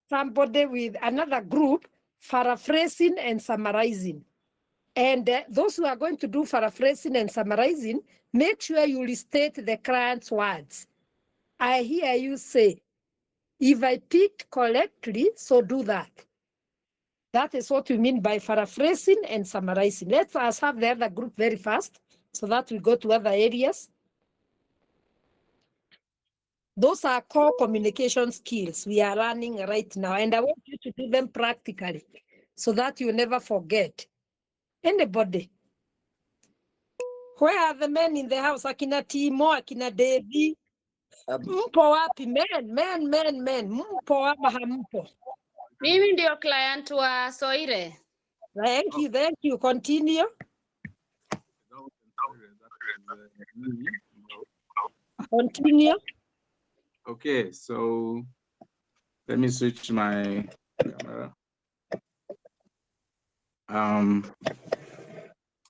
Speaker 9: somebody with another group, paraphrasing and summarizing. And those who are going to do paraphrasing and summarizing, make sure you restate the client's words. I hear you say, if I picked correctly, so do that. That is what we mean by paraphrasing and summarizing. Let us have the other group very fast so that we go to other areas. Those are core communication skills we are learning right now, and I want you to do them practically so that you never forget. Anybody? Where are the men in the house? Akina Timo, Akina Devi. Mpo wapi? Men. Mpo ama hampo?
Speaker 2: Mimi ndio client wa Soire.
Speaker 9: Thank you. Continue. Continue.
Speaker 12: Okay, so let me switch my camera.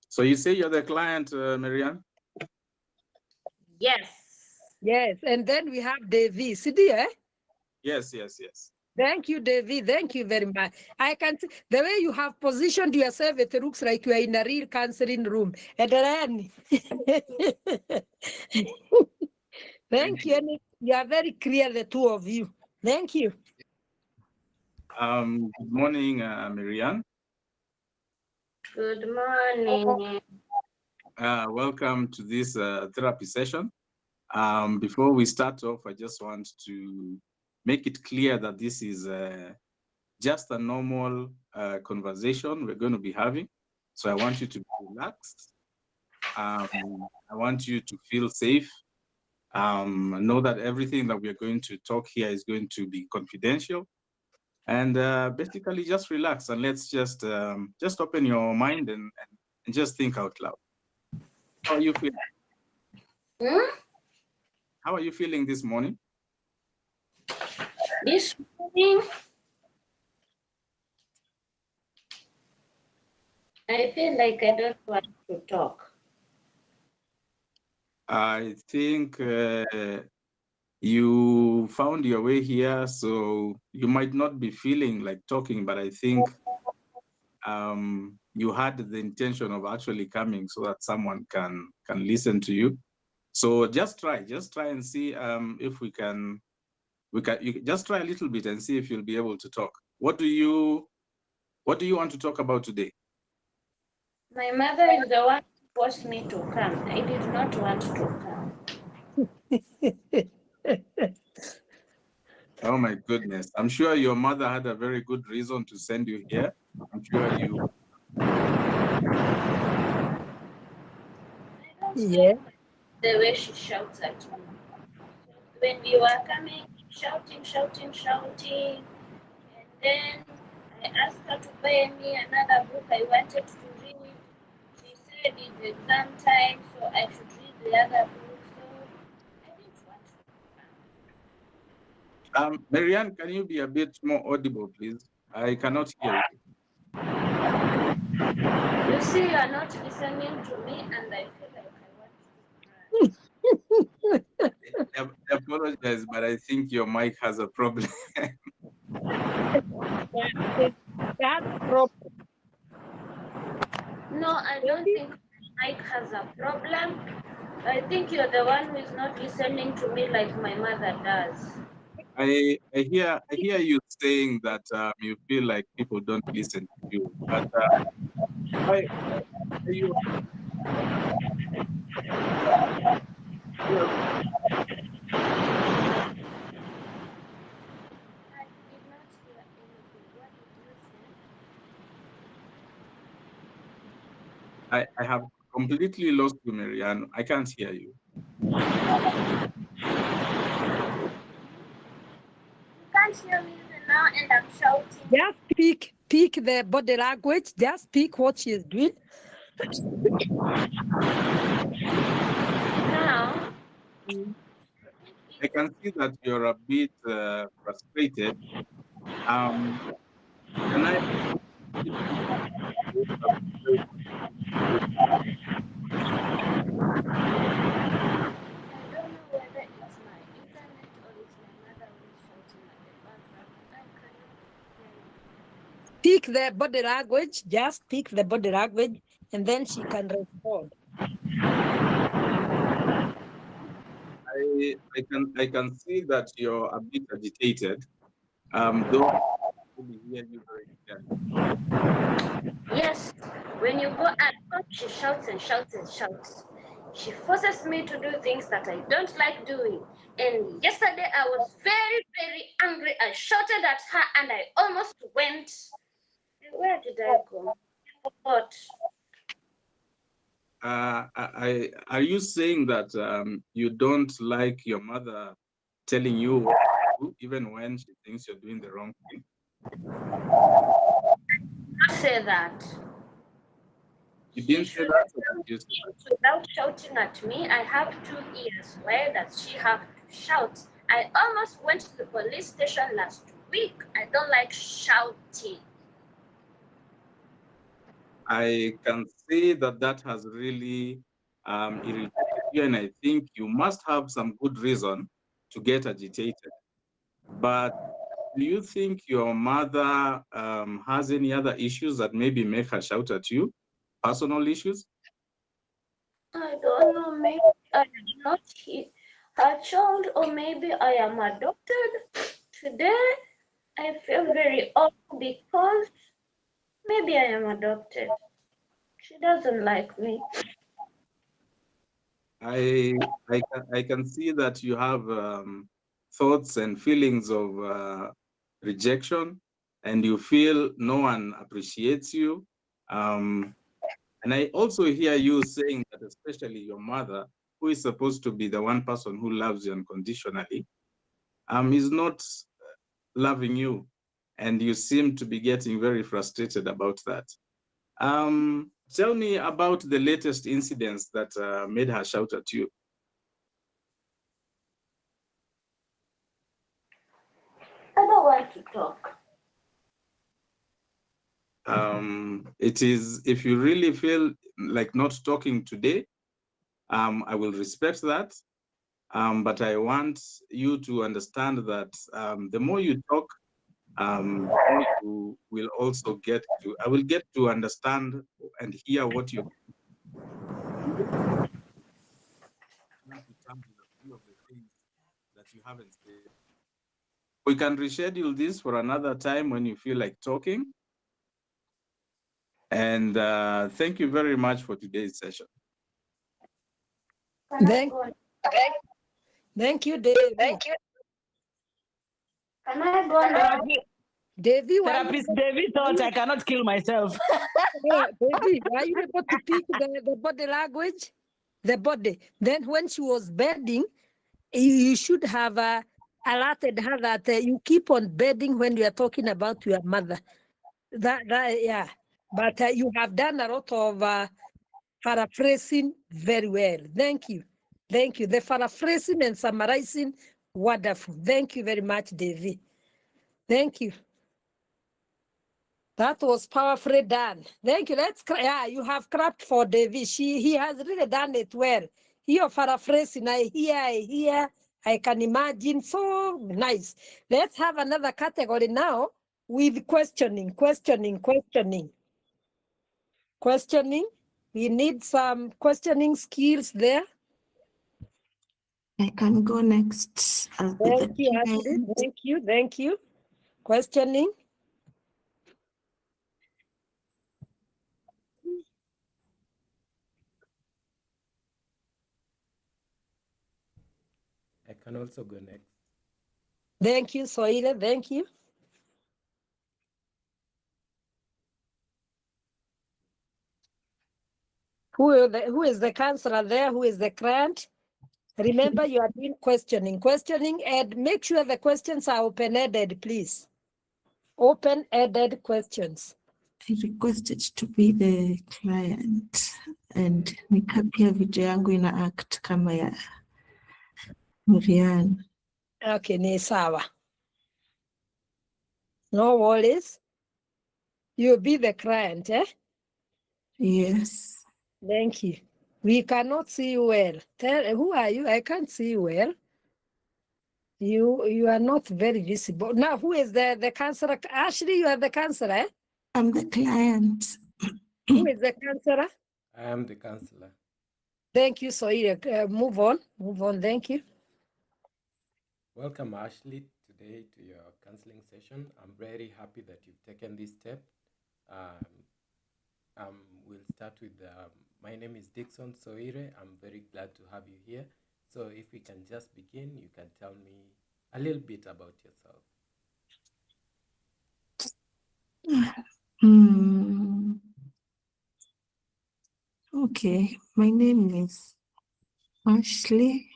Speaker 12: So you say you're the client, Marianne?
Speaker 9: Yes, and then we have Devi. Sidi, eh?
Speaker 12: Yes.
Speaker 9: Thank you, Devi. Thank you very much. I can see the way you have positioned yourself, it looks like you are in a real counseling room. And then Thank you. And you are very clear, the two of you. Thank you.
Speaker 12: Good morning, Marianne.
Speaker 2: Good morning.
Speaker 12: Welcome to this therapy session. Before we start off, I just want to make it clear that this is just a normal conversation we're going to be having. So I want you to be relaxed. I want you to feel safe. Know that everything that we're going to talk here is going to be confidential. And basically just relax and let's just open your mind and just think out loud. How are you feeling? How are you feeling this morning?
Speaker 2: This morning, I feel like I don't want to talk.
Speaker 12: I think you found your way here, so you might not be feeling like talking, but I think you had the intention of actually coming so that someone can listen to you. So just try and see if you just try a little bit and see if you'll be able to talk. What do you want to talk about today?
Speaker 2: My mother is the one who forced me to come. I did not want to come.
Speaker 12: Oh my goodness. I'm sure your mother had a very good reason to send you here. I'm sure you.
Speaker 9: Yeah.
Speaker 2: The way she shouts at me. When we were coming, shouting. And then I asked her to buy me another book I wanted to read. She said it's exam time, so I should read the other book. So I didn't want to.
Speaker 12: Marianne, can you be a bit more audible, please? I cannot hear you.
Speaker 2: You see, you are not listening to me, and I feel like
Speaker 12: I apologize, but I think your mic has a problem.
Speaker 9: That's problem.
Speaker 2: No, I don't think Mike has a problem. I think you're the one who is not listening to me like my mother does.
Speaker 12: I hear you saying that you feel like people don't listen to you, but why are you? I have completely lost you, Marianne. I can't hear you.
Speaker 2: You can't hear me now, and I'm shouting.
Speaker 9: Just speak the body language. Just speak what she is doing.
Speaker 2: Now,
Speaker 12: I can see that you're a bit frustrated. Can I?
Speaker 9: Speak the body language. Just speak the body language, and then she can respond.
Speaker 12: I can see that you're a bit agitated. Though I can hear you very clearly.
Speaker 2: Yes, when you go at her, she shouts and shouts and shouts. She forces me to do things that I don't like doing. And yesterday I was very, very angry. I shouted at her and I almost went. Where did I go? What?
Speaker 12: Are you saying that you don't like your mother telling you what to do, even when she thinks you're doing the wrong thing?
Speaker 2: Not say that.
Speaker 12: You didn't say that.
Speaker 2: Without shouting at me, I have 2 ears. Why does she have to shout? I almost went to the police station last week. I don't like shouting.
Speaker 12: I can say that has really irritated you, and I think you must have some good reason to get agitated. But do you think your mother has any other issues that maybe make her shout at you? Personal issues?
Speaker 2: I don't know, maybe I did not hear.
Speaker 13: her child, or maybe I am adopted. Today, I feel very off because maybe I am adopted. She doesn't like me.
Speaker 12: I can see that you have thoughts and feelings of rejection, and you feel no one appreciates you. And I also hear you saying that, especially your mother, who is supposed to be the one person who loves you unconditionally, is not loving you, and you seem to be getting very frustrated about that. Tell me about the latest incidents that made her shout at you.
Speaker 13: I don't want to talk.
Speaker 12: It is, if you really feel like not talking today, I will respect that. But I want you to understand that the more you talk, the more you will also I will get to understand and hear what you come to terms with a few of the things that you haven't said. We can reschedule this for another time when you feel like talking. And thank you very much for today's session.
Speaker 9: Thank you, Davy.
Speaker 13: Can I go now?
Speaker 9: Davy,
Speaker 8: Therapist Davy thought I cannot kill myself.
Speaker 9: Davy, are you able to pick the body language? The body. Then when she was bedding, you should have alerted her that you keep on bedding when you are talking about your mother. Yeah. But you have done a lot of paraphrasing very well. Thank you. Thank you. The paraphrasing and summarizing, wonderful. Thank you very much, Davy. Thank you. That was powerfully done. Thank you. Yeah, you have clapped for Davy. He has really done it well. Your paraphrasing, I hear, I can imagine. So nice. Let's have another category now with questioning. We need some questioning skills there.
Speaker 14: I can go next.
Speaker 9: Thank you, Ashley. Thank you. Questioning.
Speaker 15: I can also go next.
Speaker 9: Thank you, Soile. Thank you. Who is the counselor there? Who is the client? Remember, you are doing questioning, and make sure the questions are open-ended, please. Open-ended questions.
Speaker 14: I requested to be the client and nikapia video yangu ina act kama ya Murian.
Speaker 9: Okay, ni sawa. No worries. You'll be the client, eh?
Speaker 14: Yes.
Speaker 9: Thank you. We cannot see you well. Who are you? I can't see you well. You are not very visible. Now, who is the counselor? Ashley, you are the counselor, eh?
Speaker 14: I'm the client.
Speaker 9: Who is the counselor?
Speaker 15: I am the counselor.
Speaker 9: Thank you, Soile. Move on. Thank you.
Speaker 15: Welcome, Ashley, today to your counseling session. I'm very happy that you've taken this step. We'll start with, my name is Dixon Soire. I'm very glad to have you here. So if we can just begin, you can tell me a little bit about yourself.
Speaker 14: Okay, my name is Ashley.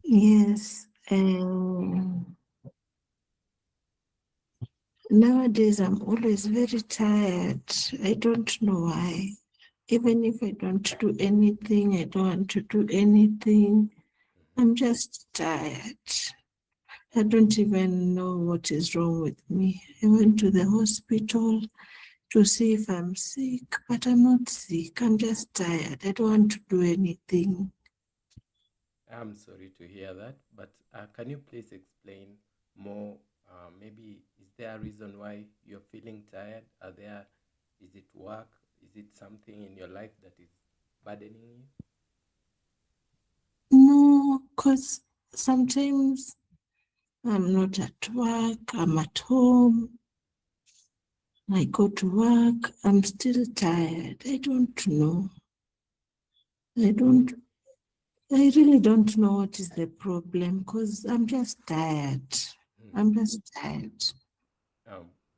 Speaker 14: Yes. Nowadays, I'm always very tired. I don't know why. Even if I don't do anything, I don't want to do anything. I'm just tired. I don't even know what is wrong with me. I went to the hospital to see if I'm sick, but I'm not sick. I'm just tired. I don't want to do anything.
Speaker 15: I'm sorry to hear that, but can you please explain more? Maybe is there a reason why you're feeling tired? Is it work? Is it something in your life that is burdening you?
Speaker 14: Because sometimes I'm not at work, I'm at home. I go to work, I'm still tired. I don't know. I don't, I really don't know what is the problem because I'm just tired. I'm just tired.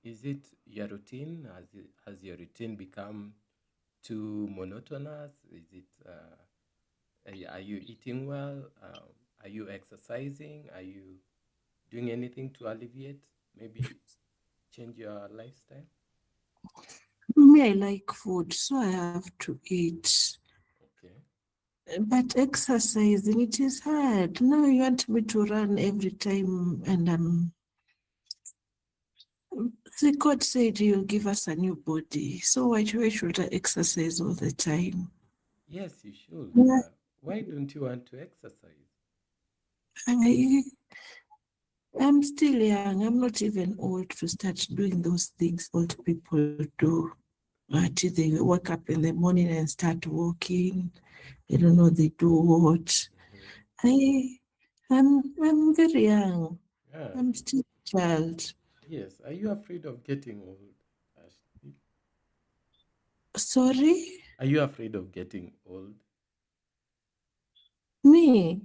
Speaker 15: Is it your routine? Has your routine become too monotonous? Is it, are you eating well? Are you exercising? Are you doing anything to alleviate, maybe change your lifestyle?
Speaker 14: Me, I like food, so I have to eat.
Speaker 15: Okay.
Speaker 14: But exercising, it is hard. Now you want me to run every time, and see, God said He'll give us a new body. So why should I exercise all the time?
Speaker 15: Yes, you should.
Speaker 14: Yeah.
Speaker 15: Why don't you want to exercise?
Speaker 14: I'm still young. I'm not even old to start doing those things old people do. Until they wake up in the morning and start walking. I don't know they do what. I'm very young.
Speaker 15: Yeah.
Speaker 14: I'm still a child.
Speaker 15: Yes. Are you afraid of getting old, Ashley?
Speaker 14: Sorry?
Speaker 15: Are you afraid of getting old?
Speaker 14: Me?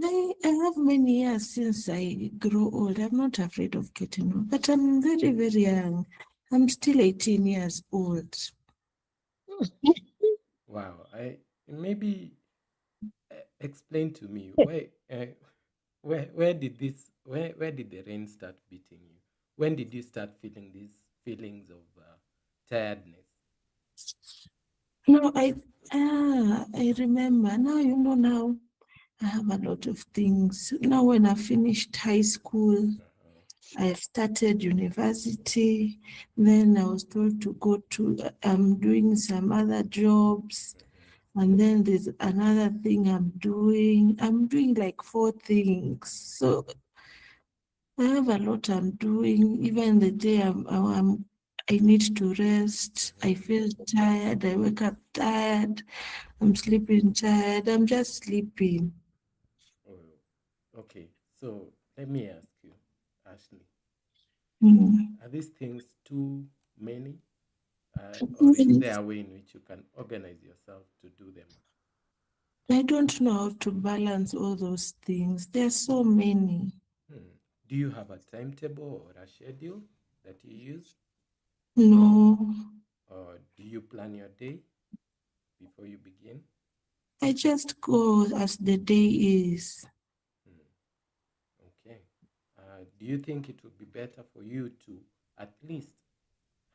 Speaker 14: I have many years since I grew old. I'm not afraid of getting old, but I'm very, very young. I'm still 18 years old.
Speaker 15: Wow. Maybe explain to me where did the rain start beating you? When did you start feeling these feelings of tiredness?
Speaker 14: No, I remember. Now I have a lot of things. Now when I finished high school, I started university. Then I was told to go to, I'm doing some other jobs. And then there's another thing I'm doing. I'm doing like 4 things. So I have a lot I'm doing. Even the day I need to rest. I feel tired. I wake up tired. I'm sleeping tired. I'm just sleeping.
Speaker 15: Oh, okay. So let me ask you, Ashley, are these things too many? Or is there a way in which you can organize yourself to do them?
Speaker 14: I don't know how to balance all those things. There are so many.
Speaker 15: Do you have a timetable or a schedule that you use?
Speaker 14: No,
Speaker 15: Or do you plan your day before you begin?
Speaker 14: I just go as the day is.
Speaker 15: Okay. Do you think it would be better for you to at least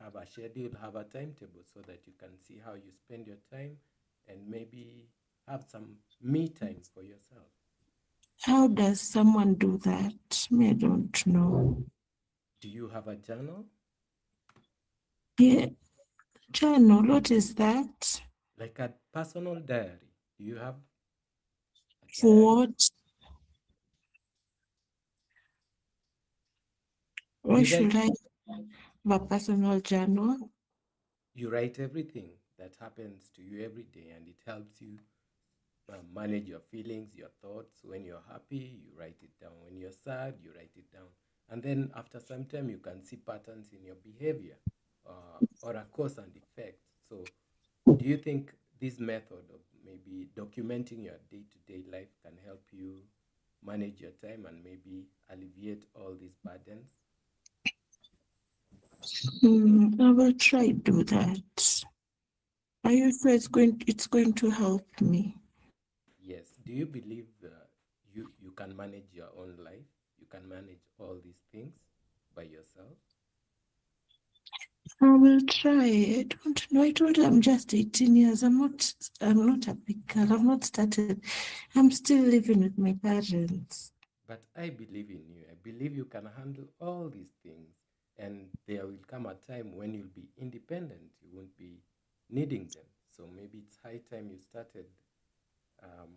Speaker 15: have a schedule, have a timetable so that you can see how you spend your time and maybe have some me time for yourself?
Speaker 14: How does someone do that? Me, I don't know.
Speaker 15: Do you have a journal?
Speaker 14: Yeah, journal, what is that?
Speaker 15: Like a personal diary. Do you have a
Speaker 14: For
Speaker 15: diary?
Speaker 14: what? Why should I have a personal journal?
Speaker 15: You write everything that happens to you every day, and it helps you manage your feelings, your thoughts. When you're happy, you write it down. When you're sad, you write it down. And then after some time, you can see patterns in your behavior or a cause and effect. So, do you think this method of maybe documenting your day to day life can help you manage your time and maybe alleviate all these burdens?
Speaker 14: I will try do that. Are you sure it's going to help me?
Speaker 15: Yes. Do you believe you can manage your own life? You can manage all these things by yourself?
Speaker 14: I will try. I don't know. I told you I'm just 18 years. I'm not a big girl. I've not started. I'm still living with my parents.
Speaker 15: But I believe in you. I believe you can handle all these things. And there will come a time when you'll be independent. You won't be needing them. So maybe it's high time you started um,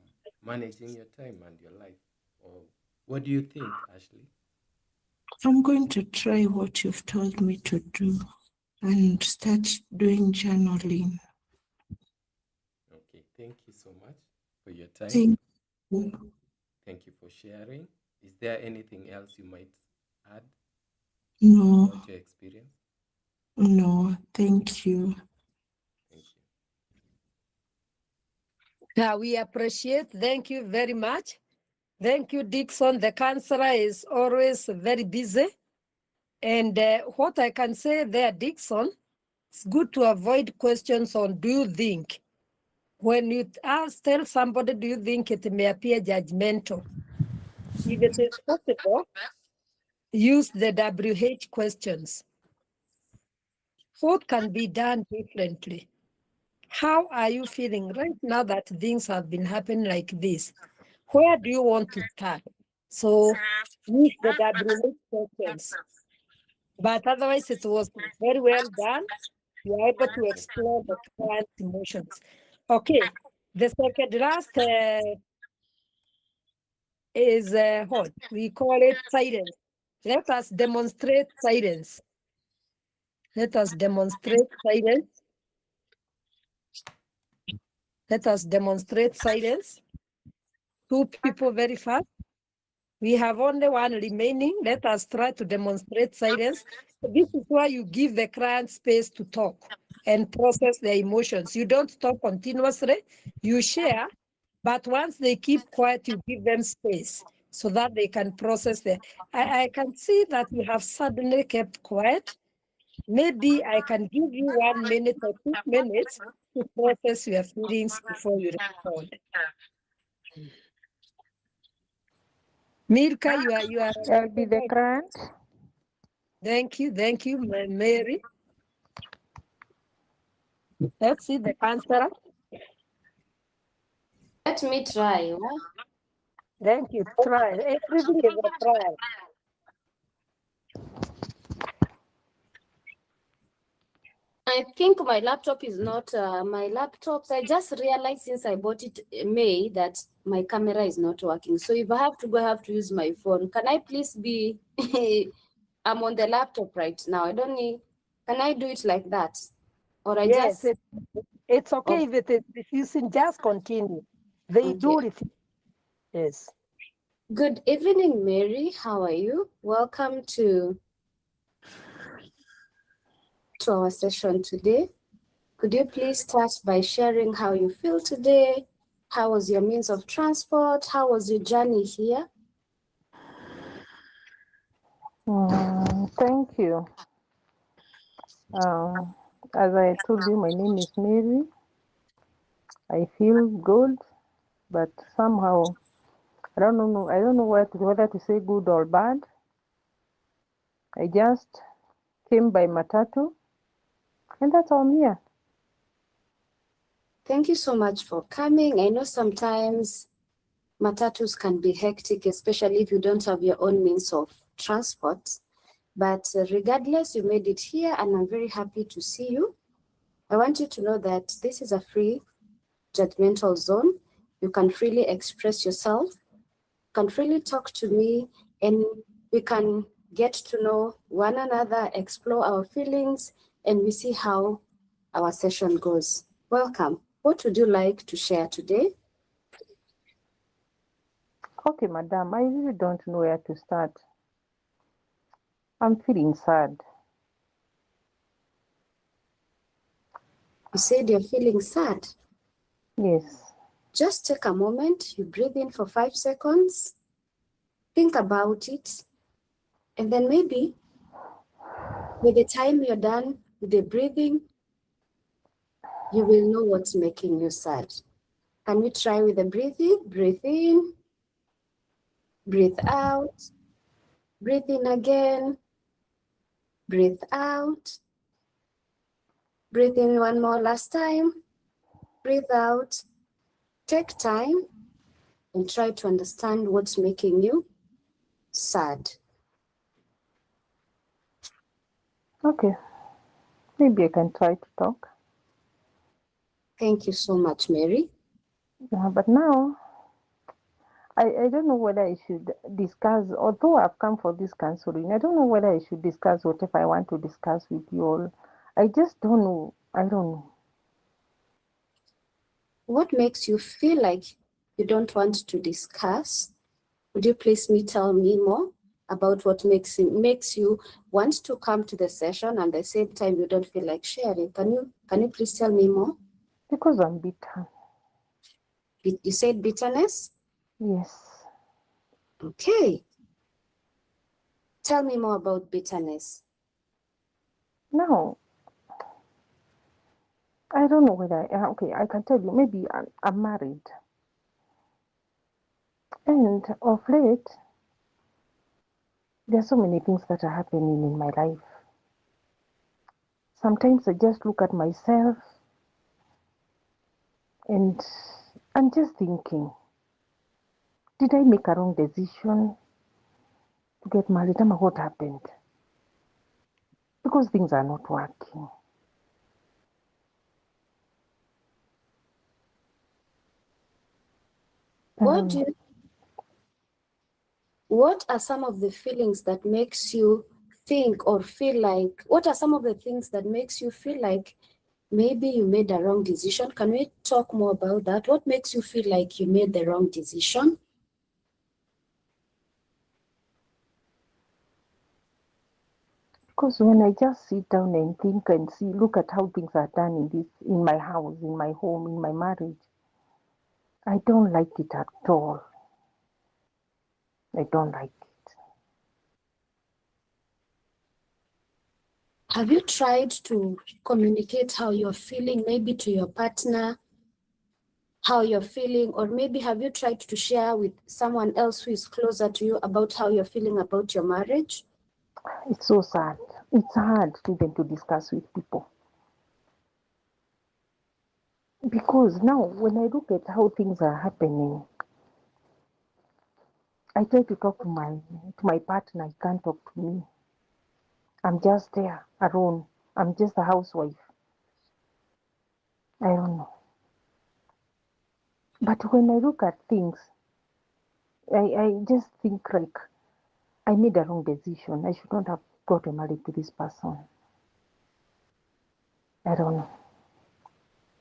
Speaker 15: managing your time and your life. Or what do you think, Ashley?
Speaker 14: I'm going to try what you've told me to do and start doing journaling.
Speaker 15: Okay, thank you so much for your time.
Speaker 14: Thank you.
Speaker 15: Thank you for sharing. Is there anything else you might add
Speaker 14: No,
Speaker 15: about your experience?
Speaker 14: no, thank you.
Speaker 15: Thank you.
Speaker 9: Yeah, we appreciate. Thank you very much. Thank you, Dixon. The counselor is always very busy. And what I can say there, Dixon, it's good to avoid questions on do you think. When you tell somebody, do you think, it may appear judgmental. If it is possible, use the WH questions. What can be done differently? How are you feeling right now that things have been happening like this? Where do you want to start? So use the WH questions. But otherwise, it was very well done. You are able to explore the client's emotions. Okay, the second last is what? We call it silence. Let us demonstrate silence. Let us demonstrate silence. Let us demonstrate silence. Two people very fast. We have only one remaining. Let us try to demonstrate silence. This is why you give the client space to talk and process their emotions. You don't talk continuously, you share, but once they keep quiet, you give them space so that they can process their. I can see that you have suddenly kept quiet. Maybe I can give you 1 minute or 2 minutes to process your feelings before you respond. Milka, you are.
Speaker 16: I'll be the client.
Speaker 9: Thank you, Mary. Let's see the answer.
Speaker 2: Let me try. Huh?
Speaker 9: Thank you. Try. Everybody is a try.
Speaker 2: I think my laptop is not my laptops. I just realized since I bought it in May that my camera is not working. So if I have to go, I have to use my phone. Can I please be? I'm on the laptop right now. I don't need. Can I do it like that, or I
Speaker 9: Yes,
Speaker 2: just?
Speaker 9: it's okay if it is refusing. Just continue. They do refuse. Yes.
Speaker 2: Good evening, Mary. How are you? Welcome to our session today. Could you please start by sharing how you feel today? How was your means of transport? How was your journey here?
Speaker 16: Thank you. As I told you, my name is Mary. I feel good, but somehow I don't know. I don't know whether to say good or bad. I just came by matatu, and that's all I'm here.
Speaker 2: Thank you so much for coming. I know sometimes matatus can be hectic, especially if you don't have your own means of transport. But regardless, you made it here, and I'm very happy to see you. I want you to know that this is a free judgmental zone. You can freely express yourself, you can freely talk to me, and we can get to know one another, explore our feelings, and we see how our session goes. Welcome. What would you like to share today?
Speaker 16: Okay, madam, I really don't know where to start. I'm feeling sad.
Speaker 2: You said you're feeling sad.
Speaker 16: Yes.
Speaker 2: Just take a moment, you breathe in for 5 seconds, think about it, and then maybe by the time you're done with the breathing, you will know what's making you sad. Can we try with the breathing? Breathe in, breathe out, breathe in again, breathe out, breathe in one more last time, breathe out. Take time and try to understand what's making you sad.
Speaker 16: Okay. Maybe I can try to talk.
Speaker 2: Thank you so much, Mary.
Speaker 16: Yeah, but now I don't know whether I should discuss, although I've come for this counseling, I don't know whether I should discuss whatever I want to discuss with you all. I just don't know. I don't know.
Speaker 2: What makes you feel like you don't want to discuss? Would you please tell me more about what makes you want to come to the session and at the same time you don't feel like sharing? Can you please tell me more?
Speaker 16: Because I'm bitter.
Speaker 2: You said bitterness?
Speaker 16: Yes.
Speaker 2: Okay. Tell me more about bitterness.
Speaker 16: No, I don't know whether, okay, I can tell you, maybe I'm married. And of late, there are so many things that are happening in my life. Sometimes I just look at myself and I'm just thinking, did I make a wrong decision to get married? What happened? Because things are not working.
Speaker 2: What are some of the feelings that makes you think or feel like, what are some of the things that makes you feel like maybe you made a wrong decision? Can we talk more about that? What makes you feel like you made the wrong decision?
Speaker 16: Because when I just sit down and think and look at how things are done in my house, in my home, in my marriage, I don't like it at all. I don't like it.
Speaker 2: Have you tried to communicate how you're feeling, maybe to your partner, how you're feeling, or maybe have you tried to share with someone else who is closer to you about how you're feeling about your marriage?
Speaker 16: It's so sad. It's hard even to discuss with people. Because now when I look at how things are happening, I try to talk to my partner. He can't talk to me. I'm just there alone. I'm just a housewife. I don't know. But when I look at things, I just think like I made a wrong decision. I should not have gotten married to this person. I don't know.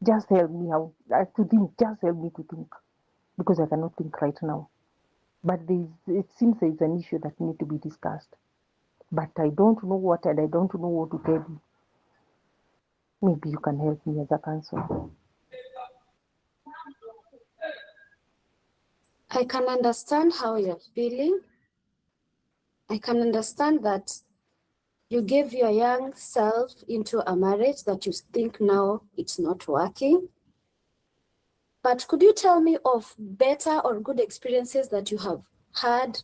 Speaker 16: Just help me out to think. Just help me to think, because I cannot think right now. But it seems there is an issue that needs to be discussed. But I don't know what, and I don't know what to tell you. Maybe you can help me as a counselor.
Speaker 2: I can understand how you're feeling. I can understand that you gave your young self into a marriage that you think now it's not working. But could you tell me of better or good experiences that you have had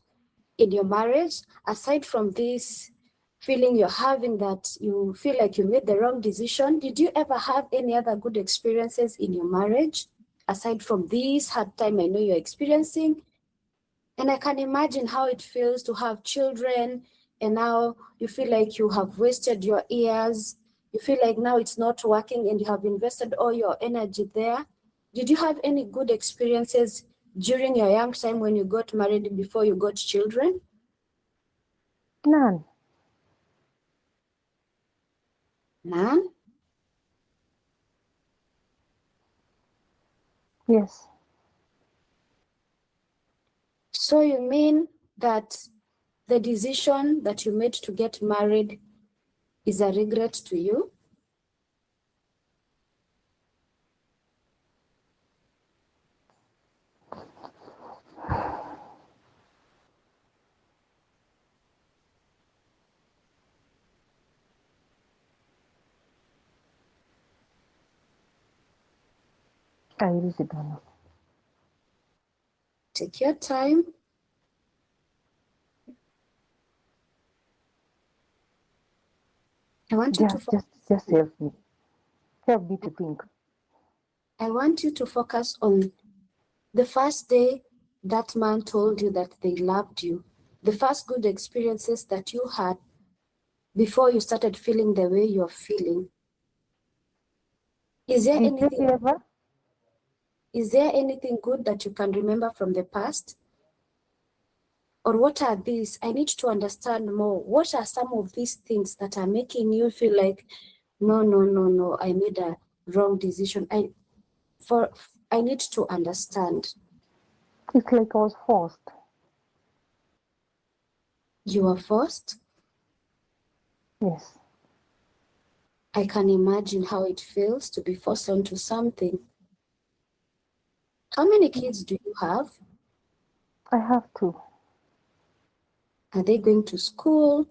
Speaker 2: in your marriage, aside from this feeling you're having that you feel like you made the wrong decision? Did you ever have any other good experiences in your marriage, aside from this hard time I know you're experiencing? And I can imagine how it feels to have children, and now you feel like you have wasted your years. You feel like now it's not working and you have invested all your energy there. Did you have any good experiences during your young time when you got married before you got children?
Speaker 16: None.
Speaker 2: None?
Speaker 16: Yes.
Speaker 2: So you mean that the decision that you made to get married is a regret to you?
Speaker 16: I really don't know.
Speaker 2: Take your time. I want you to
Speaker 16: just help me. Help me to think.
Speaker 2: I want you to focus on the first day that man told you that they loved you, the first good experiences that you had before you started feeling the way you're feeling. Is there anything good that you can remember from the past? Or what are these? I need to understand more. What are some of these things that are making you feel like, no, I made a wrong decision? I need to understand.
Speaker 16: It's like I was forced.
Speaker 2: You are forced?
Speaker 16: Yes.
Speaker 2: I can imagine how it feels to be forced onto something. How many kids do you have?
Speaker 16: I have two.
Speaker 2: Are they going to school?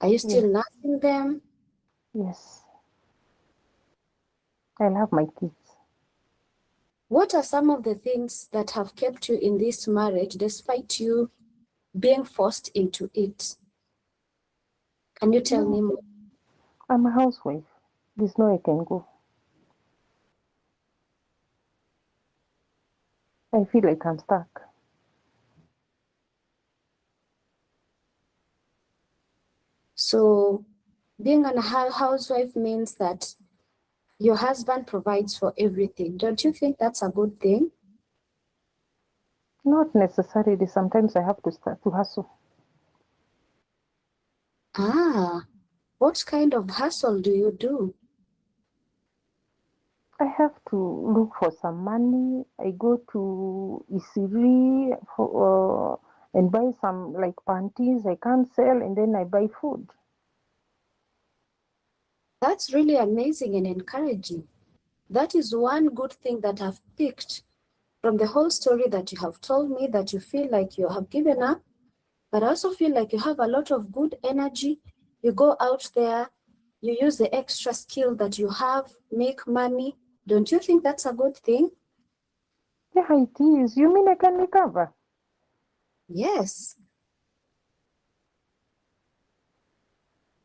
Speaker 2: Are you still
Speaker 16: Yes.
Speaker 2: nursing them?
Speaker 16: Yes. I love my kids.
Speaker 2: What are some of the things that have kept you in this marriage despite you being forced into it? Can you tell me more?
Speaker 16: I'm a housewife. There's no way I can go. I feel like I'm stuck.
Speaker 2: So being a housewife means that your husband provides for everything. Don't you think that's a good thing?
Speaker 16: Not necessarily. Sometimes I have to start to hustle.
Speaker 2: Ah, what kind of hustle do you do?
Speaker 16: I have to look for some money. I go to Isiri and buy some like panties I can't sell, and then I buy food.
Speaker 2: That's really amazing and encouraging. That is one good thing that I've picked from the whole story that you have told me, that you feel like you have given up, but I also feel like you have a lot of good energy. You go out there, you use the extra skill that you have, make money. Don't you think that's a good thing?
Speaker 16: Yeah, it is. You mean I can recover?
Speaker 2: Yes.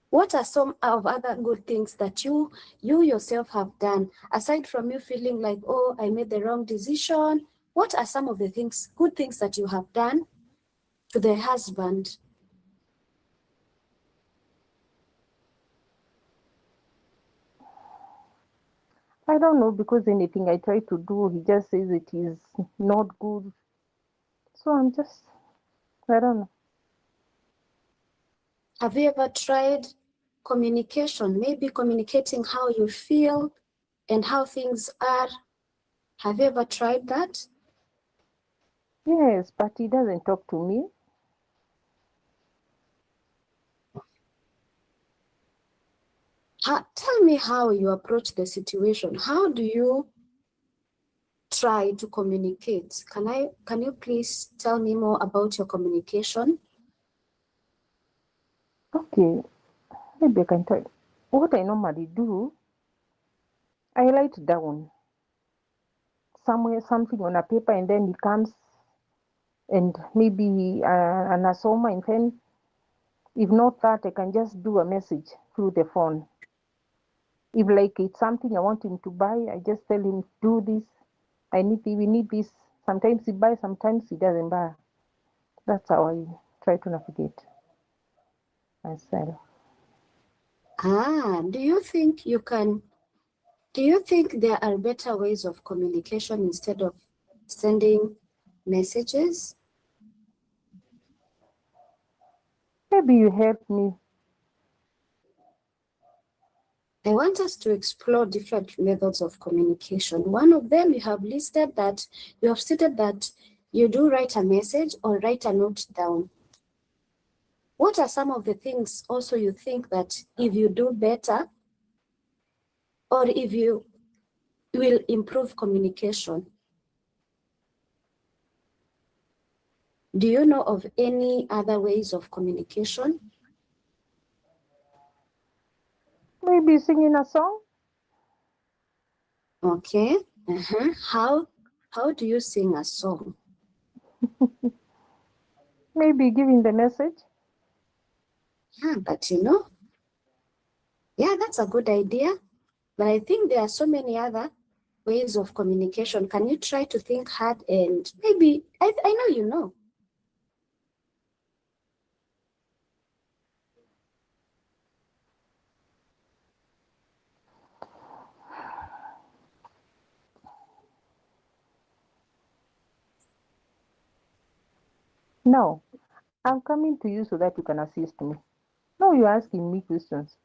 Speaker 2: What are some of other good things that you yourself have done, aside from you feeling like, oh, I made the wrong decision? What are some of the good things that you have done to the husband?
Speaker 16: I don't know, because anything I try to do, he just says it is not good. So I don't know.
Speaker 2: Have you ever tried communication, maybe communicating how you feel and how things are? Have you ever tried that?
Speaker 16: Yes, but he doesn't talk to me.
Speaker 2: Tell me how you approach the situation. How do you try to communicate? Can you please tell me more about your communication?
Speaker 16: Okay, maybe I can tell. What I normally do, I write down something on a paper, and then he comes and maybe an assignment. And then if not that, I can just do a message through the phone. If like it's something I want him to buy, I just tell him, do this. We need this. Sometimes he buys, sometimes he doesn't buy. That's how I try to navigate myself.
Speaker 2: Do you think there are better ways of communication instead of sending messages?
Speaker 16: Maybe you help me.
Speaker 2: I want us to explore different methods of communication. One of them you have stated that you do write a message or write a note down. What are some of the things also you think that if you do better or if you will improve communication? Do you know of any other ways of communication?
Speaker 16: Maybe singing a song.
Speaker 2: Okay. How do you sing a song?
Speaker 16: Maybe giving the message.
Speaker 2: Yeah, but that's a good idea. But I think there are so many other ways of communication. Can you try to think hard and maybe, I know you know.
Speaker 16: No, I'm coming to you so that you can assist me. No, you're asking me questions.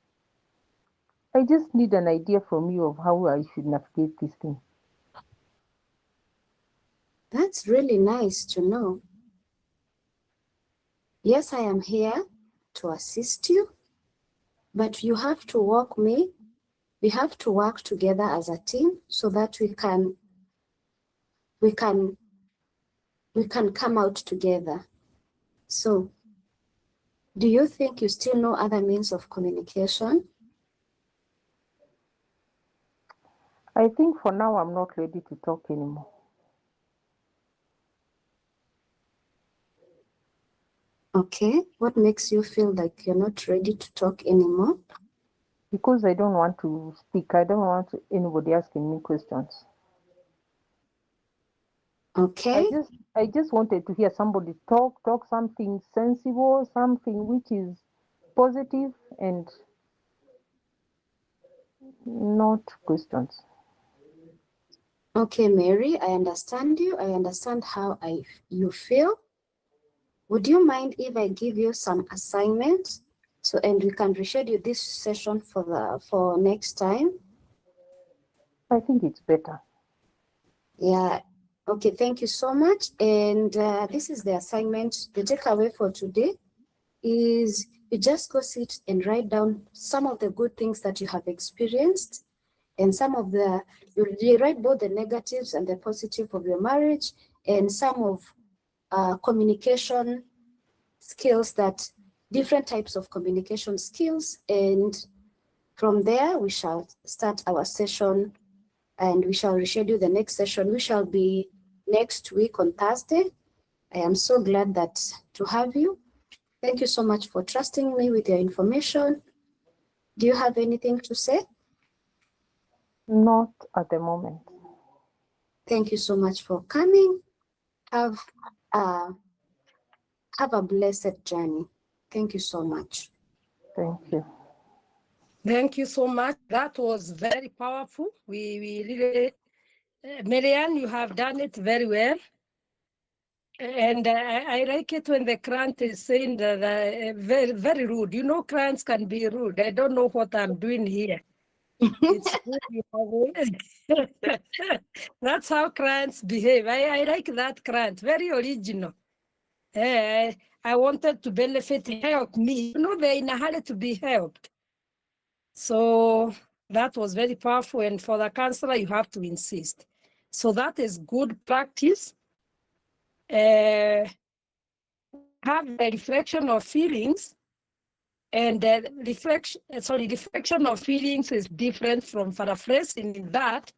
Speaker 16: I just need an idea from you of how I should navigate this thing.
Speaker 2: That's really nice to know. Yes, I am here to assist you, but you have to we have to work together as a team so that we can come out together. So, do you think you still know other means of communication?
Speaker 16: I think for now I'm not ready to talk anymore.
Speaker 2: Okay, what makes you feel like you're not ready to talk anymore?
Speaker 16: Because I don't want to speak. I don't want anybody asking me questions.
Speaker 2: Okay.
Speaker 16: I just wanted to hear somebody talk something sensible, something which is positive and not questions.
Speaker 2: Okay, Mary, I understand you. I understand how you feel. Would you mind if I give you some assignments and we can reschedule this session for next time?
Speaker 16: I think it's better.
Speaker 2: Yeah. Okay, thank you so much. And this is the assignment. The takeaway for today is you just go sit and write down some of the good things that you have experienced and you write both the negatives and the positive of your marriage and some of communication skills, that different types of communication skills. And from there, we shall start our session and we shall reschedule the next session. We shall be next week on Thursday. I am so glad to have you. Thank you so much for trusting me with your information. Do you have anything to say?
Speaker 16: Not at the moment.
Speaker 2: Thank you so much for coming. Have a blessed journey. Thank you so much.
Speaker 16: Thank you.
Speaker 9: Thank you so much. That was very powerful. We really, Marianne, you have done it very well. And I like it when the client is saying that very, very rude. You know, clients can be rude. I don't know what I'm doing here. It's good you have That's how clients behave. I like that client, very original. I wanted to benefit, help me. You know, they're in a hurry to be helped. So that was very powerful. And for the counselor, you have to insist. So that is good practice. Have the reflection of feelings, and reflection of feelings is different from paraphrasing in that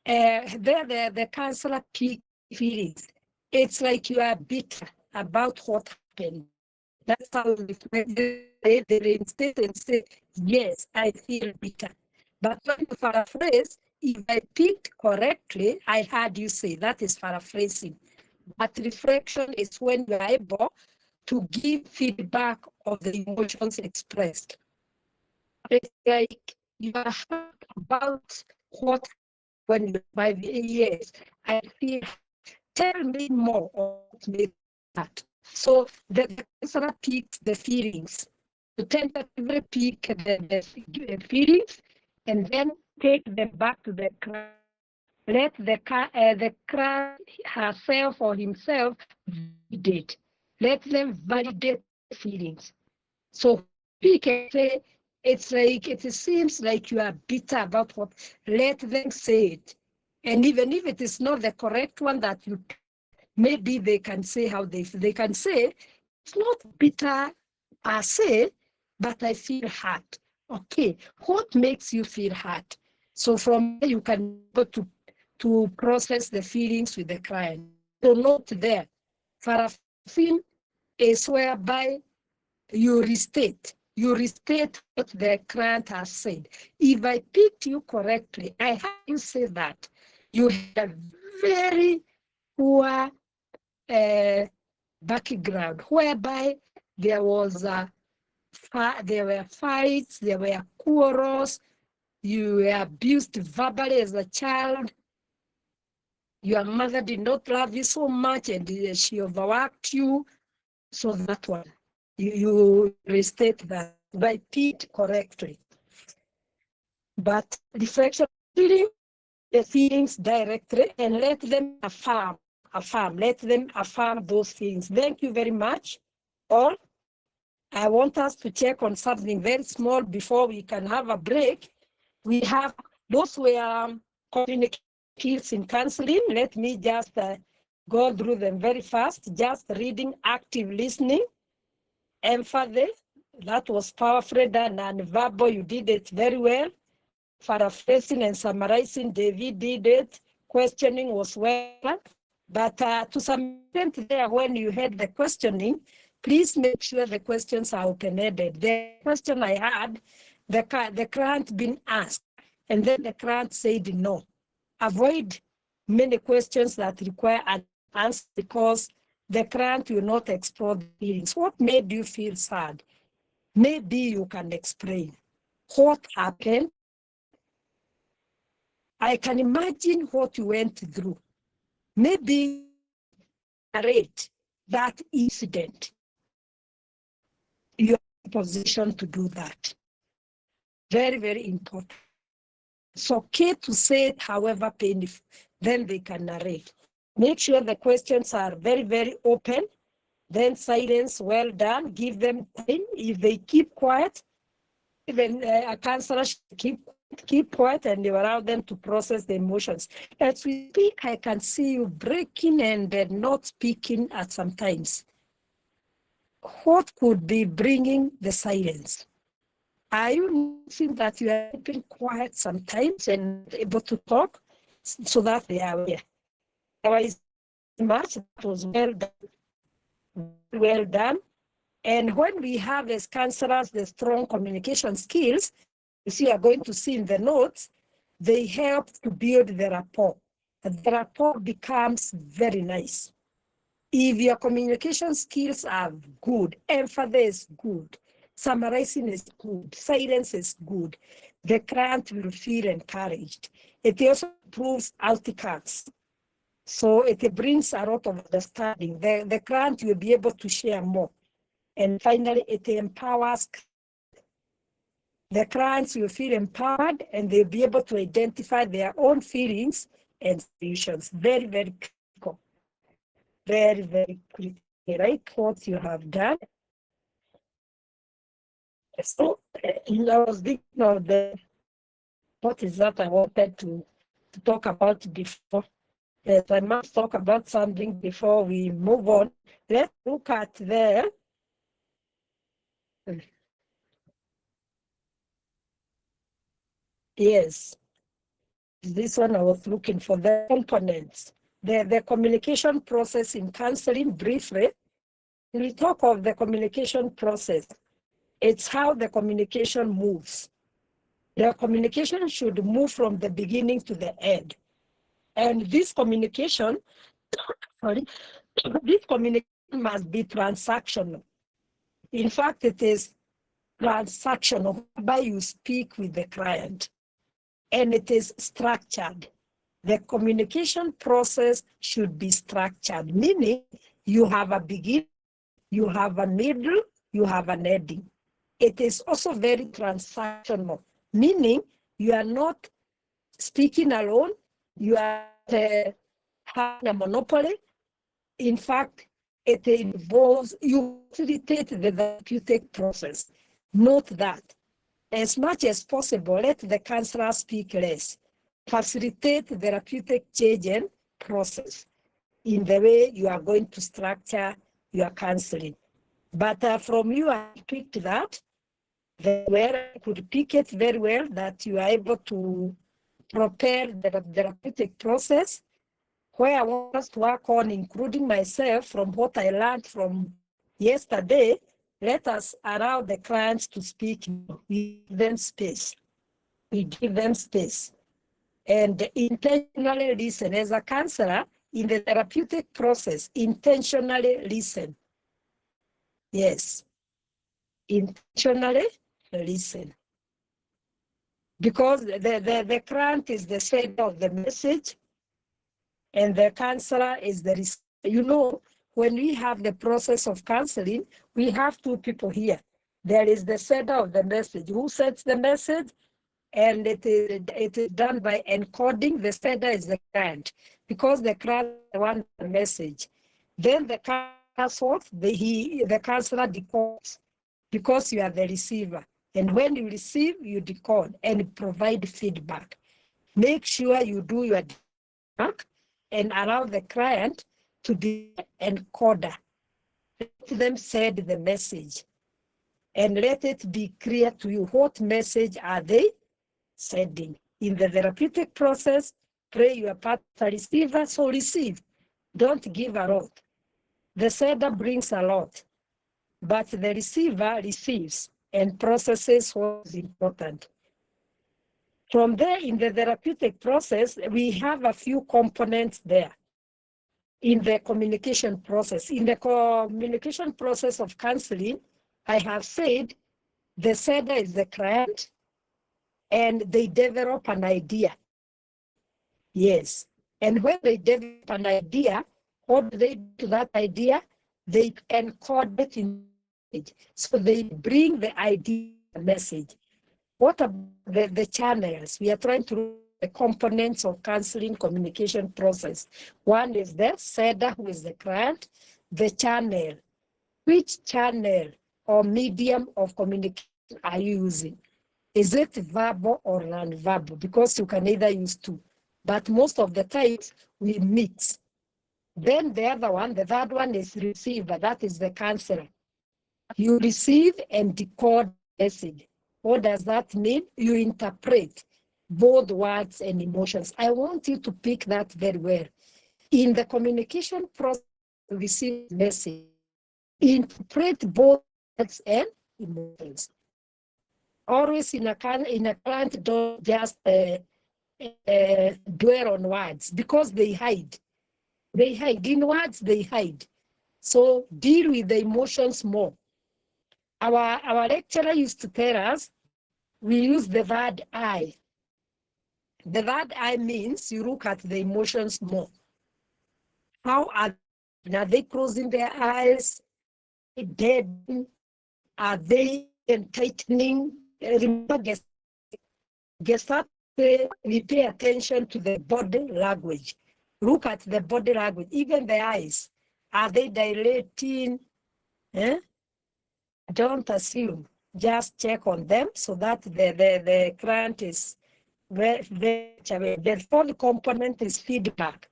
Speaker 9: the counselor pick feelings. It's like you are bitter about what happened. That's how they reinstate and say, yes, I feel bitter. But when you paraphrase, if I picked correctly, I heard you say, that is paraphrasing. But reflection is when you are able to give feedback of the emotions expressed. It's like you are hurt about what when you buy the yes, I feel, tell me more of what makes that. So the counselor picks the feelings. You tentatively pick the feelings and then take them back to the client. Let the client herself or himself validate. Let them validate the feelings. So we can say, it's like, it seems like you are bitter about what, let them say it. And even if it is not the correct one that you, maybe they can say how they can say, it's not bitter per se, but I feel hurt. Okay, what makes you feel hurt? So from there you can be able to process the feelings with the client. So note there, paraphrasing is whereby you restate what the client has said. If I picked you correctly, I heard you say that you had a very poor background, whereby there was there were fights, there were quarrels, you were abused verbally as a child, your mother did not love you so much and she overworked you. So that one, you restate that by Pete correctly. But reflection, feeling the feelings directly and let them affirm, let them affirm those feelings. Thank you very much. All I want us to check on something very small before we can have a break. We have those were communication skills in counseling. Let me just go through them very fast. Just reading, active listening, empathy. That was powerful done, and verbal. You did it very well. Paraphrasing and summarizing, David did it. Questioning was well done. But to some extent there, when you had the questioning, please make sure the questions are open-ended. The question I had, the client been asked, and then the client said no. Avoid many questions that require an answer because the client will not explore the feelings. What made you feel sad? Maybe you can explain. What happened? I can imagine what you went through. Maybe narrate that incident. You're in position to do that. Very, very important. It's okay to say it, however painful, then they can narrate. Make sure the questions are very, very open. Then silence, well done. Give them time. If they keep quiet, even a counselor should keep quiet and allow them to process the emotions. As we speak, I can see you breaking and not speaking at some times. What could be bringing the silence? Are you noticing that you are keeping quiet sometimes and able to talk so that they are aware? Otherwise, much that was well done. Well done. And when we have as counselors the strong communication skills, you are going to see in the notes, they help to build the rapport. The rapport becomes very nice. If your communication skills are good, empathy is good, summarizing is good, silence is good, the client will feel encouraged. It also improves outcomes. So it brings a lot of understanding. The client will be able to share more. And finally, it empowers the clients will feel empowered and they'll be able to identify their own feelings and solutions. Very, very critical. Very, very critical. Right? What you have done. So I was thinking of what is that I wanted to talk about before. Yes, I must talk about something before we move on. Let's look at there. Yes, this one I was looking for the components. The communication process in counseling briefly. We talk of the communication process. It's how the communication moves. The communication should move from the beginning to the end. And this communication, this communication must be transactional. In fact, it is transactional, whereby you speak with the client. And it is structured. The communication process should be structured, meaning you have a beginning, you have a middle, you have an ending. It is also very transactional, meaning you are not speaking alone, you are having a monopoly. In fact, it involves, you facilitate the therapeutic process. Note that as much as possible, let the counselor speak less. Facilitate the therapeutic change process in the way you are going to structure your counseling. But from you, I picked that very well. I could pick it very well that you are able to prepare the therapeutic process where I want us to work on, including myself, from what I learned from yesterday. Let us allow the clients to speak. We give them space. We give them space. And intentionally listen. As a counselor, in the therapeutic process, intentionally listen. Yes, intentionally listen. Because the client is the sender of the message, and the counselor is the receiver. You know, when we have the process of counseling, we have two people here. There is the sender of the message who sends the message, and it is done by encoding. The sender is the client, because the client is the one the message. Then the client assault, the counselor decodes because you are the receiver. And when you receive, you decode and provide feedback. Make sure you do your work and allow the client to be an encoder. Let them send the message and let it be clear to you what message are they sending. In the therapeutic process, pray your part as a receiver, so receive. Don't give a lot. The sender brings a lot, but the receiver receives and processes what is important. From there, in the therapeutic process, we have a few components there in the communication process. In the communication process of counseling, I have said the sender is the client and they develop an idea. Yes. And when they develop an idea, what do they do to that idea? They encode it in message. So they bring the idea message. What about the channels? We are trying to look at the components of counseling communication process. One is the sender, who is the client, the channel. Which channel or medium of communication are you using? Is it verbal or non-verbal? Because you can either use two. But most of the times we mix. Then the other one, the third one is receiver. That is the counselor. You receive and decode message. What does that mean? You interpret both words and emotions. I want you to pick that very well. In the communication process, you receive message. Interpret both words and emotions. Always in a client, don't just dwell on words because they hide. They hide. In words, they hide. So deal with the emotions more. Our lecturer used to tell us, we use the word I. The word I means you look at the emotions more. How are they closing their eyes? Are they dead? Are they tightening? Remember, we pay attention to the body language. Look at the body language, even the eyes. Are they dilating? Eh? Don't assume. Just check on them so that the client is very aware. The fourth component is feedback.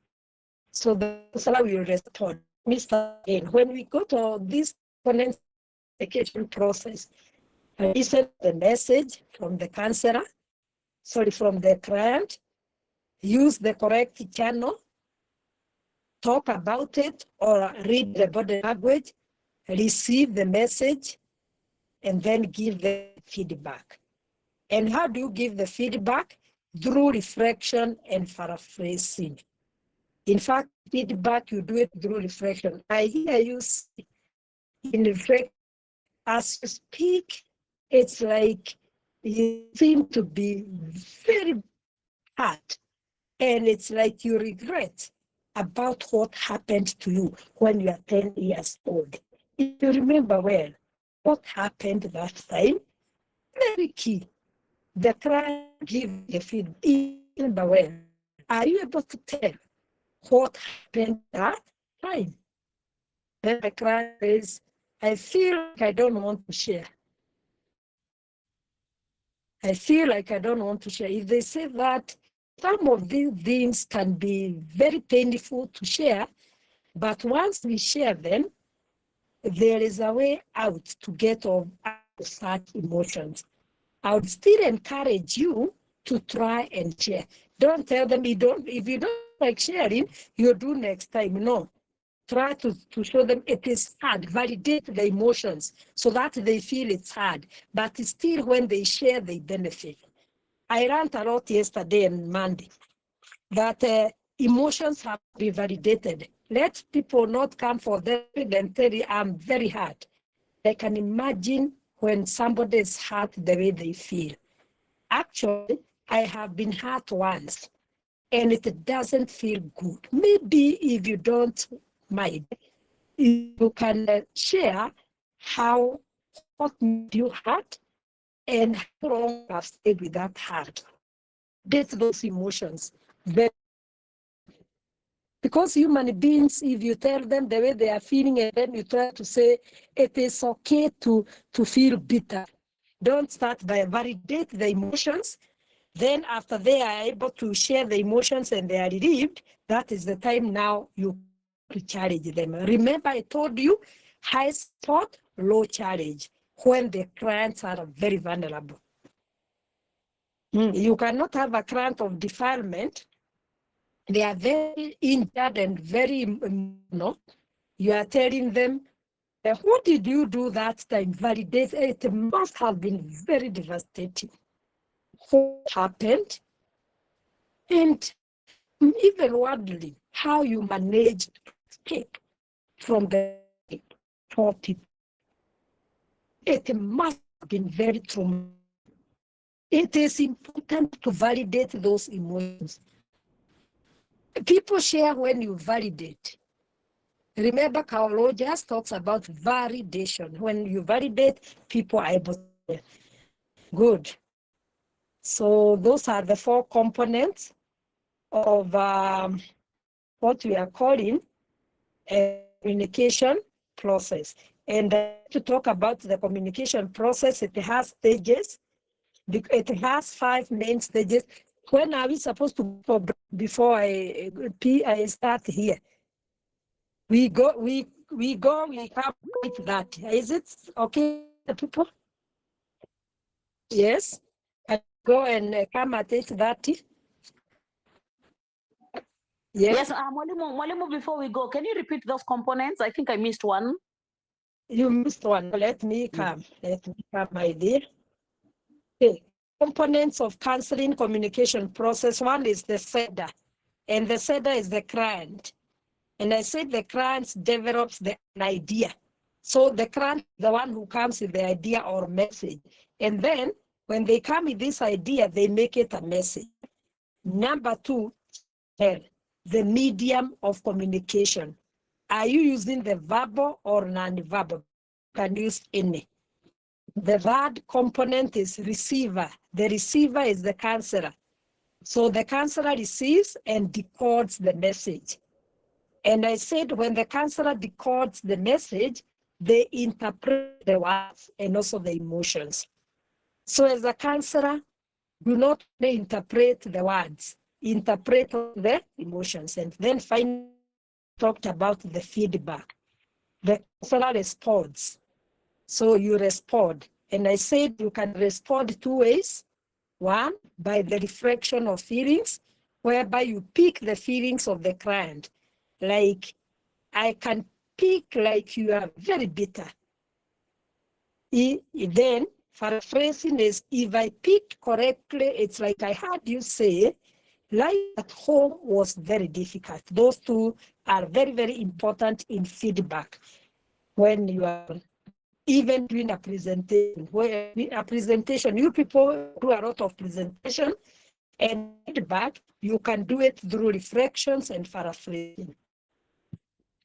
Speaker 9: So the counselor will respond. Mr. Again, when we go to this component communication process, listen to the message from the counselor, from the client, use the correct channel, talk about it or read the body language, receive the message, and then give the feedback. And how do you give the feedback? Through reflection and paraphrasing. In fact, feedback, you do it through reflection. I hear you say in reflection, as you speak, it's like you seem to be very hard. And it's like you regret about what happened to you when you are 10 years old. If you remember well, what happened that time, very key. The client give the feedback. If you remember well, are you able to tell what happened that time? Then the client says, I feel like I don't want to share. I feel like I don't want to share. If they say that, some of these things can be very painful to share, but once we share them, there is a way out to get out of such emotions. I would still encourage you to try and share. Don't tell them if you don't like sharing, you do next time. No. Try to show them it is hard. Validate the emotions so that they feel it's hard. But still, when they share, they benefit. I rant a lot yesterday and Monday that emotions have to be validated. Let people not come for them and tell you, I'm very hurt. They can imagine when somebody is hurt the way they feel. Actually, I have been hurt once and it doesn't feel good. Maybe if you don't mind, you can share what made you hurt and how long you have stayed with that hurt. Get those emotions. Because human beings, if you tell them the way they are feeling and then you try to say it is okay to feel bitter, don't start by validate the emotions. Then after they are able to share the emotions and they are relieved, that is the time now you to challenge them. Remember, I told you, high support, low challenge, when the clients are very vulnerable. You cannot have a client of defilement. They are very injured and very, you are telling them, what did you do that time? Validate, it must have been very devastating. What happened? And even worldly, how you manage to escape from the topic. It must have been very traumatic. It is important to validate those emotions. People share when you validate. Remember, Carl Rogers talks about validation. When you validate, people are able to share. Good. So those are the 4 components of what we are calling a communication process. And to talk about the communication process, it has stages. It has 5 main stages. When are we supposed to go before I start here? We come with that. Is it okay, people? Yes. I go and come at 8:30.
Speaker 8: Yes, Mwalimu, before we go, can you repeat those components? I think I missed one.
Speaker 9: You missed one. Let me come. My dear. Okay. Components of counseling communication process. One is the sender, and the sender is the client. And I said the client develops an idea. So the client is the one who comes with the idea or message. And then when they come with this idea, they make it a message. Number 2, the medium of communication. Are you using the verbal or non-verbal? You can use any. The third component is receiver. The receiver is the counselor. So the counselor receives and decodes the message. And I said when the counselor decodes the message, they interpret the words and also the emotions. So as a counselor, do not interpret the words, interpret the emotions. And then finally, talked about the feedback. The counselor responds. So you respond. And I said you can respond 2 ways. One, by the reflection of feelings, whereby you pick the feelings of the client. Like, I can pick like you are very bitter. Then, paraphrasing is, if I pick correctly, it's like I heard you say, life at home was very difficult. Those 2 are very, very important in feedback. When you are even doing a presentation, you people do a lot of presentation and feedback, you can do it through reflections and paraphrasing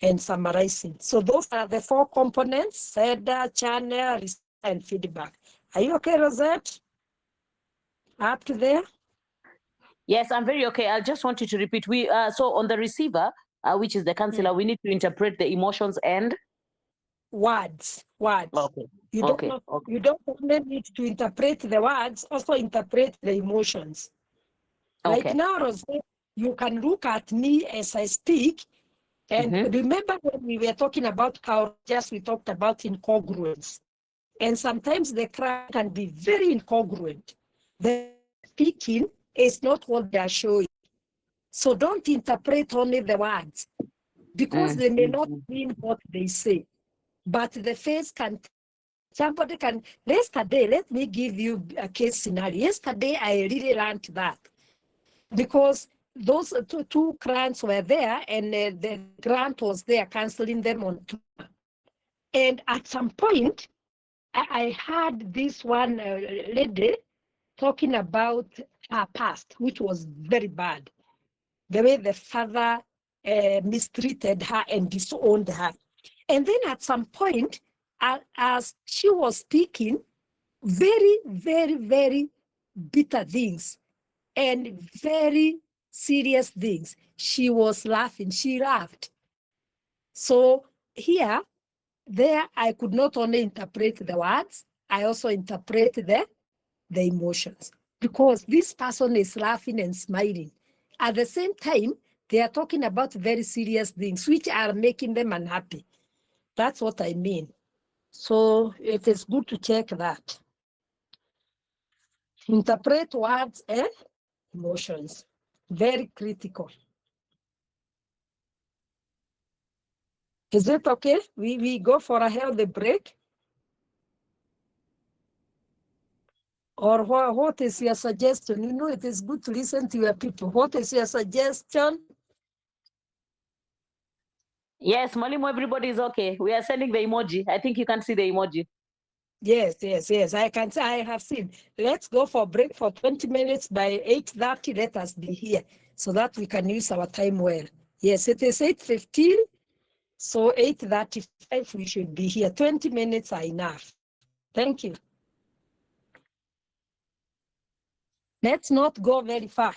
Speaker 9: and summarizing. So those are the 4 components: sender, channel, and feedback. Are you okay, Rosette? Up to there?
Speaker 8: Yes, I'm very okay. I just want you to repeat. So on the receiver, which is the counselor, we need to interpret the emotions and
Speaker 9: words.
Speaker 8: Okay.
Speaker 9: You don't only need to interpret the words, also interpret the emotions. Like now, Rosette, you can look at me as I speak. And remember when we were talking about courageous, we talked about incongruence. And sometimes the crowd can be very incongruent. The speaking is not what they are showing. So don't interpret only the words, because they may not mean what they say. But the face can, somebody can, yesterday, let me give you a case scenario. Yesterday, I really learned that. Because those 2 clients were there, and the grant was there counseling them on trauma. And at some point, I heard this one lady talking about her past, which was very bad. The way the father mistreated her and disowned her. And then at some point, as she was speaking, very, very, very bitter things and very serious things, she was laughing, she laughed. So here, there, I could not only interpret the words, I also interpret the emotions. Because this person is laughing and smiling. At the same time, they are talking about very serious things which are making them unhappy. That's what I mean. So it is good to check that. Interpret words and emotions. Very critical. Is it okay? We go for a healthy break? Or what is your suggestion? You know, it is good to listen to your people. What is your suggestion?
Speaker 8: Yes, Mwalimu, everybody is okay. We are sending the emoji. I think you can see the emoji.
Speaker 9: Yes. I can say I have seen. Let's go for break for 20 minutes. By 8:30, let us be here so that we can use our time well. Yes, it is 8:15. So 8:35, we should be here. 20 minutes are enough. Thank you. Let's not go very far.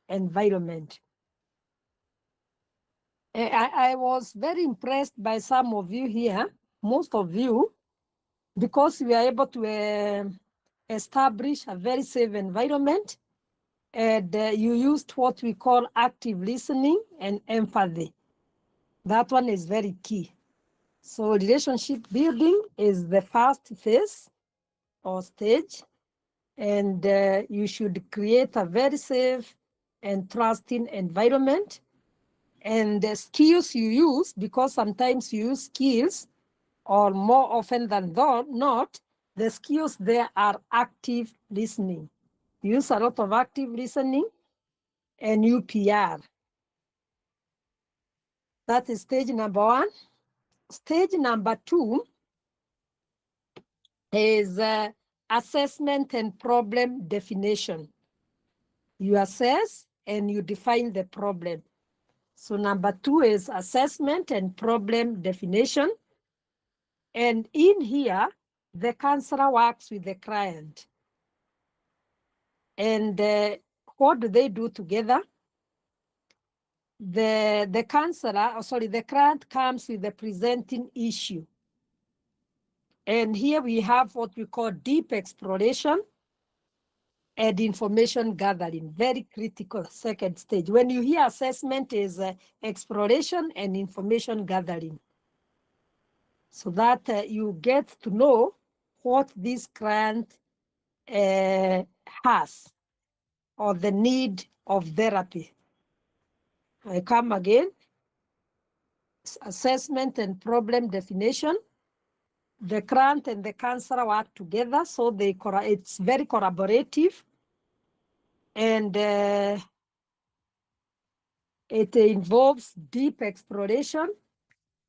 Speaker 9: environment. I was very impressed by some of you here, most of you, because we are able to establish a very safe environment, and you used what we call active listening and empathy. That one is very key. So relationship building is the first phase or stage, and you should create a very safe and trusting environment. And the skills you use, because sometimes you use skills, or more often than not, the skills there are active listening. Use a lot of active listening and UPR. That is stage number one. Stage number two is assessment and problem definition. You assess and you define the problem. So number two is assessment and problem definition. And in here, the counselor works with the client. And what do they do together? The counselor, the client comes with the presenting issue. And here we have what we call deep exploration and information gathering, very critical second stage. When you hear assessment is exploration and information gathering. So that you get to know what this client has or the need of therapy. I come again. Assessment and problem definition. The client and the counselor work together, so it's very collaborative, and it involves deep exploration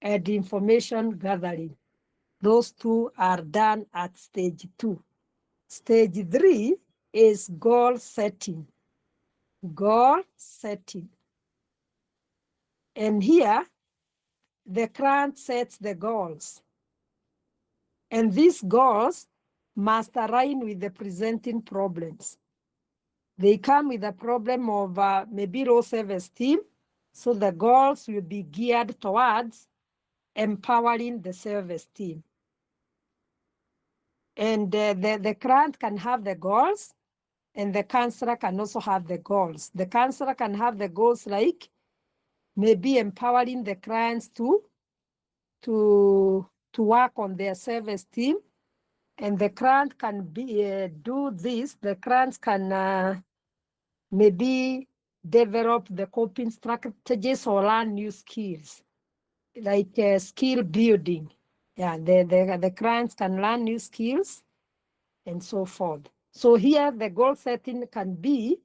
Speaker 9: and information gathering. Those two are done at stage two. Stage three is goal setting. Goal setting. And here, the client sets the goals. And these goals must align with the presenting problems. They come with a problem of maybe low self-esteem, so the goals will be geared towards empowering the self-esteem. And the client can have the goals, and the counselor can also have the goals. The counselor can have the goals like maybe empowering the clients to work on their self-esteem, and the client can do this. The clients can maybe develop the coping strategies or learn new skills, like skill building. Yeah, the clients can learn new skills and so forth. So here the goal setting can be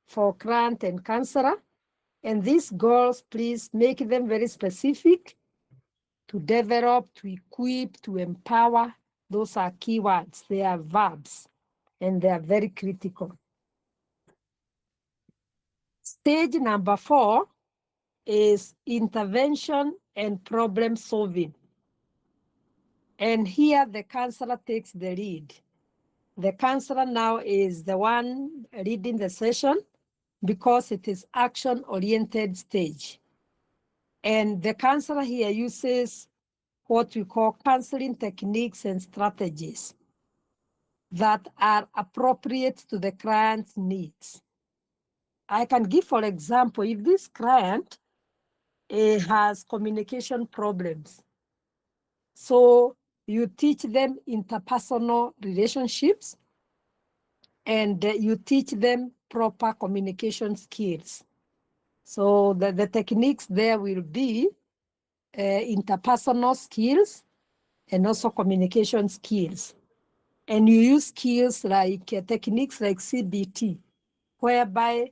Speaker 9: for client and counselor. And these goals, please make them very specific to develop, to equip, to empower. Those are keywords, they are verbs, and they are very critical. Stage number 4 is intervention and problem solving. And here the counselor takes the lead. The counselor now is the one leading the session because it is action-oriented stage. And the counselor here uses what we call counseling techniques and strategies that are appropriate to the client's needs. I can give, for example, if this client has communication problems, so you teach them interpersonal relationships, and you teach them proper communication skills. So the techniques there will be interpersonal skills and also communication skills. And you use skills like techniques like CBT, whereby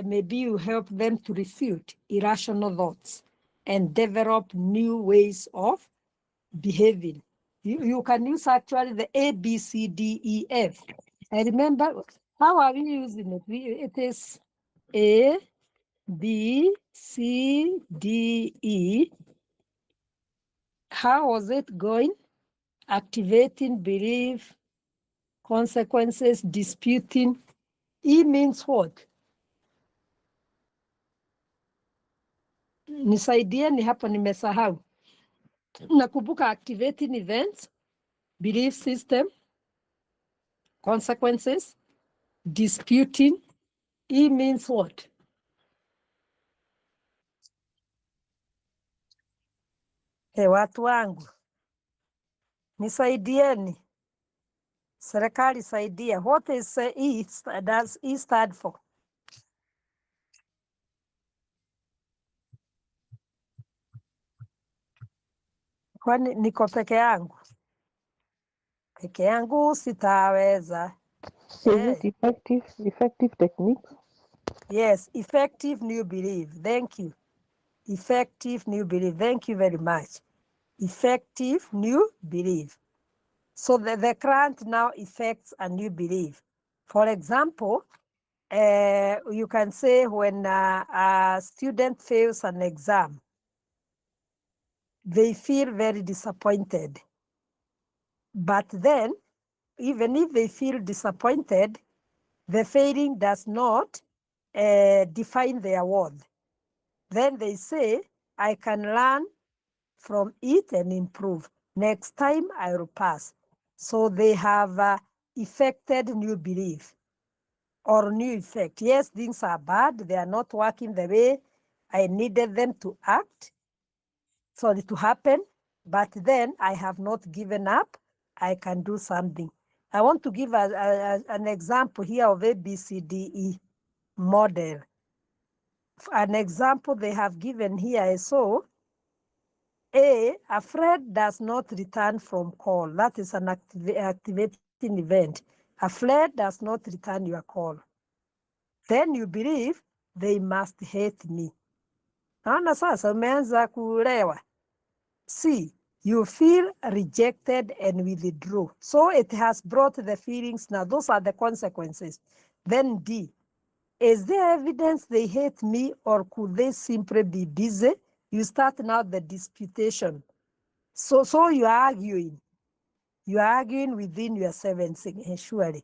Speaker 9: maybe you help them to refute irrational thoughts and develop new ways of behaving. You can use actually the A, B, C, D, E, F. I remember, how are we using it? It is A, B, C, D, E. How was it going? Activating, belief, consequences, disputing. E means what? Nisaidieni hapo, nimesahau. Nakumbuka activating events, belief system, consequences, disputing. E means what? Watu wangu, nisaidieni. Serikali saidia. What is E? Does E stand for? Kwani niko peke yangu? Peke yangu sitaweza.
Speaker 16: Is it effective techniques?
Speaker 9: Yes, effective new belief. Thank you. Effective new belief. Thank you very much. Effective new belief. So the grant now affects a new belief. For example, you can say when a student fails an exam, they feel very disappointed. But then, even if they feel disappointed, the failing does not define their worth. Then they say, I can learn from it and improve. Next time I will pass. So they have effected new belief or new effect. Yes, things are bad. They are not working the way I needed them to act, sorry, to happen. But then I have not given up. I can do something. I want to give an example here of ABCDE model. An example they have given here is so. A friend does not return from call. That is an activating event. A friend does not return your call. Then you believe they must hate me. Naona sasa umeanza kuelewa. C, you feel rejected and withdraw. So it has brought the feelings. Now those are the consequences. Then D, is there evidence they hate me or could they simply be busy? You start now the disputation. So you are arguing. You are arguing within yourself and saying, surely,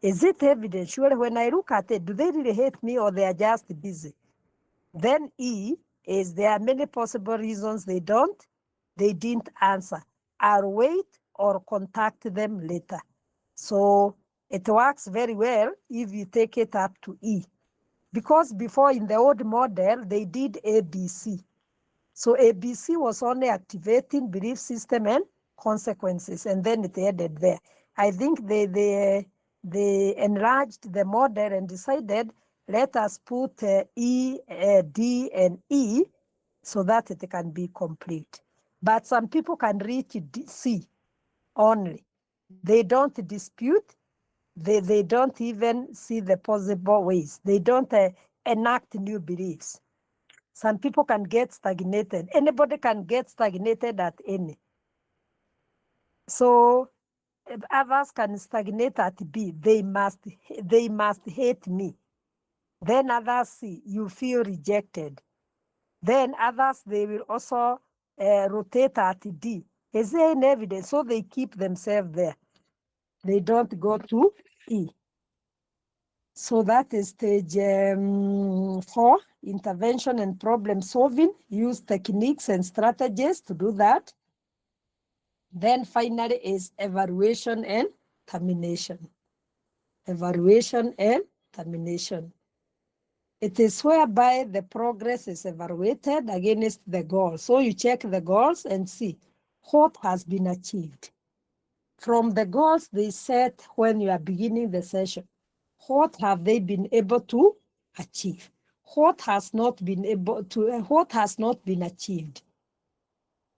Speaker 9: is it evident? Surely when I look at it, do they really hate me or they are just busy? Then E is there are many possible reasons they didn't answer. I'll wait or contact them later. So it works very well if you take it up to E. Because before in the old model, they did ABC. So ABC was only activating belief system and consequences, and then it ended there. I think they enlarged the model and decided, let us put E, D, and E so that it can be complete. But some people can reach C only. They don't dispute. They don't even see the possible ways. They don't enact new beliefs. Some people can get stagnated. Anybody can get stagnated at any. So if others can stagnate at B. They must hate me. Then others see, you feel rejected. Then others, they will also rotate at D. Is there any evidence? So they keep themselves there. They don't go to E. So that is stage 4, intervention and problem solving. Use techniques and strategies to do that. Then finally is evaluation and termination. Evaluation and termination. It is whereby the progress is evaluated against the goal. So you check the goals and see what has been achieved. From the goals they set when you are beginning the session, what have they been able to achieve? What has not been achieved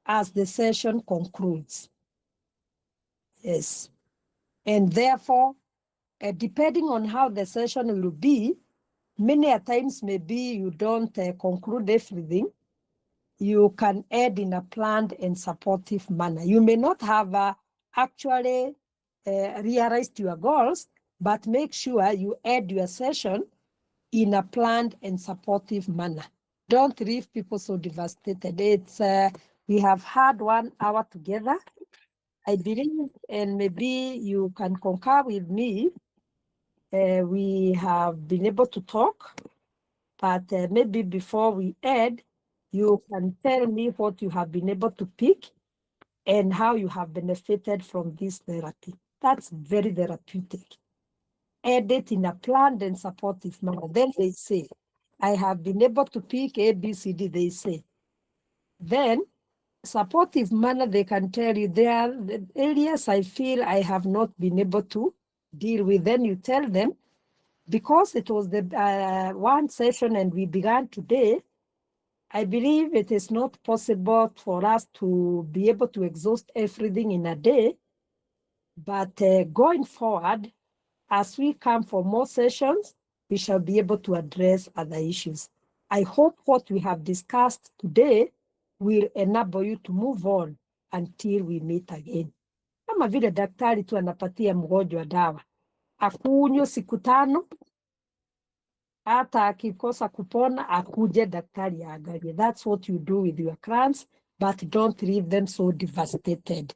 Speaker 9: as the session concludes? Yes. And therefore, depending on how the session will be, many a times maybe you don't conclude everything. You can add in a planned and supportive manner. You may not have actually realized your goals, but make sure you add your session in a planned and supportive manner. Don't leave people so devastated. It's we have had 1 hour together, I believe, and maybe you can concur with me. We have been able to talk, but maybe before we end, You can tell me what you have been able to pick and how you have benefited from this therapy. That's very therapeutic. Add it in a planned and supportive manner. Then they say, I have been able to pick A, B, C, D, they say. Then, supportive manner, they can tell you there are the areas I feel I have not been able to deal with. Then you tell them, because it was the one session and we began today, I believe it is not possible for us to be able to exhaust everything in a day. But going forward, as we come for more sessions, we shall be able to address other issues. I hope what we have discussed today will enable you to move on until we meet again. Kama vile daktari tu anapatia mgonjwa dawa, akunywe siku 5, hata akikosa kupona akuje daktari aangalie. That's what you do with your clients, but don't leave them so devastated.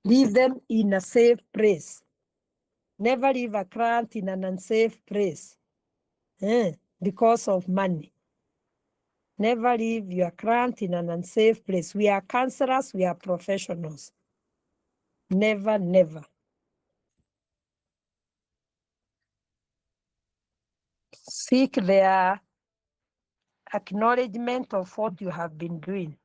Speaker 9: Leave them in a safe place. Never leave a client in an unsafe place because of money. Never leave your client in an unsafe place. We are counselors, we are professionals. Never, never. Seek their acknowledgement of what you have been doing.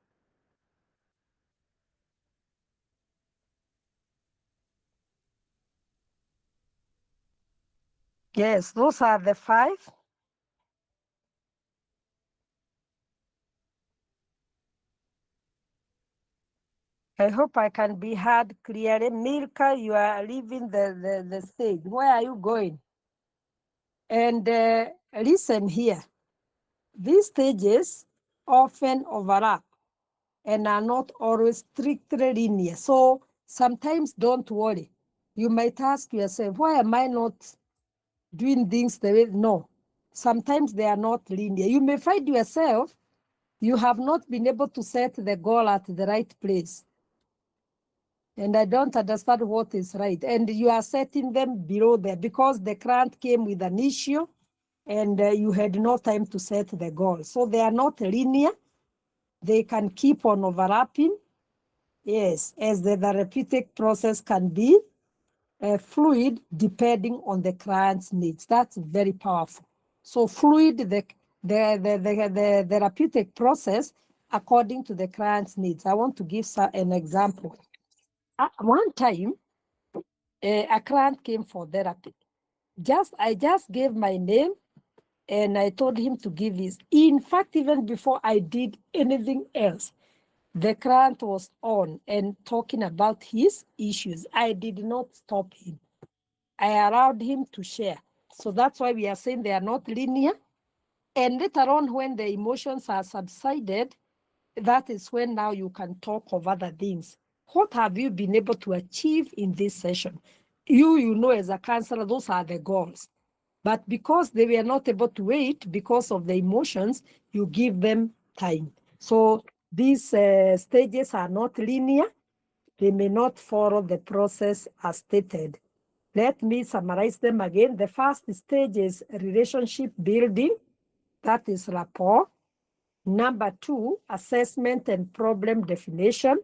Speaker 9: Yes, those are the 5. I hope I can be heard clearly. Milka, you are leaving the stage. Where are you going? And listen here. These stages often overlap and are not always strictly linear. So sometimes don't worry. You might ask yourself, why am I not doing things the way? No, sometimes they are not linear. You may find yourself, you have not been able to set the goal at the right place. And I don't understand what is right. And you are setting them below there because the client came with an issue and you had no time to set the goal. So they are not linear. They can keep on overlapping. Yes, as the therapeutic process can be fluid depending on the client's needs. That's very powerful. So fluid, the therapeutic process according to the client's needs. I want to give an example. One time, a client came for therapy. I just gave my name and I told him to give his. In fact, even before I did anything else, the client was on and talking about his issues. I did not stop him. I allowed him to share. So that's why we are saying they are not linear. And later on, when the emotions are subsided, that is when now you can talk of other things. What have you been able to achieve in this session? You know, as a counselor, those are the goals. But because they were not able to wait because of the emotions, you give them time. So these stages are not linear. They may not follow the process as stated. Let me summarize them again. The first stage is relationship building. That is rapport. Number 2, assessment and problem definition,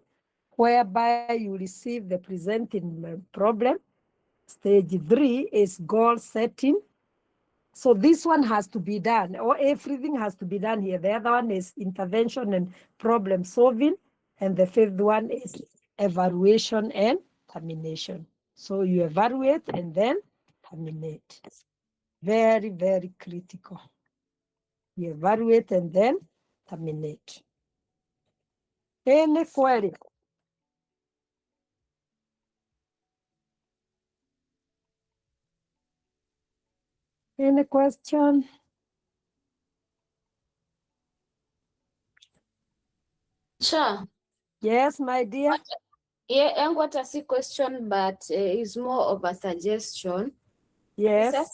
Speaker 9: whereby you receive the presenting problem. Stage 3 is goal setting. So this one has to be done, or everything has to be done here. The other one is intervention and problem solving. And the 5th one is evaluation and termination. So you evaluate and then terminate. Very, very critical. You evaluate and then terminate. Any query? Any question?
Speaker 2: Sure.
Speaker 9: Yes, my dear.
Speaker 2: Yeah, and what I see question, but is more of a suggestion.
Speaker 9: Yes.
Speaker 2: Sasa,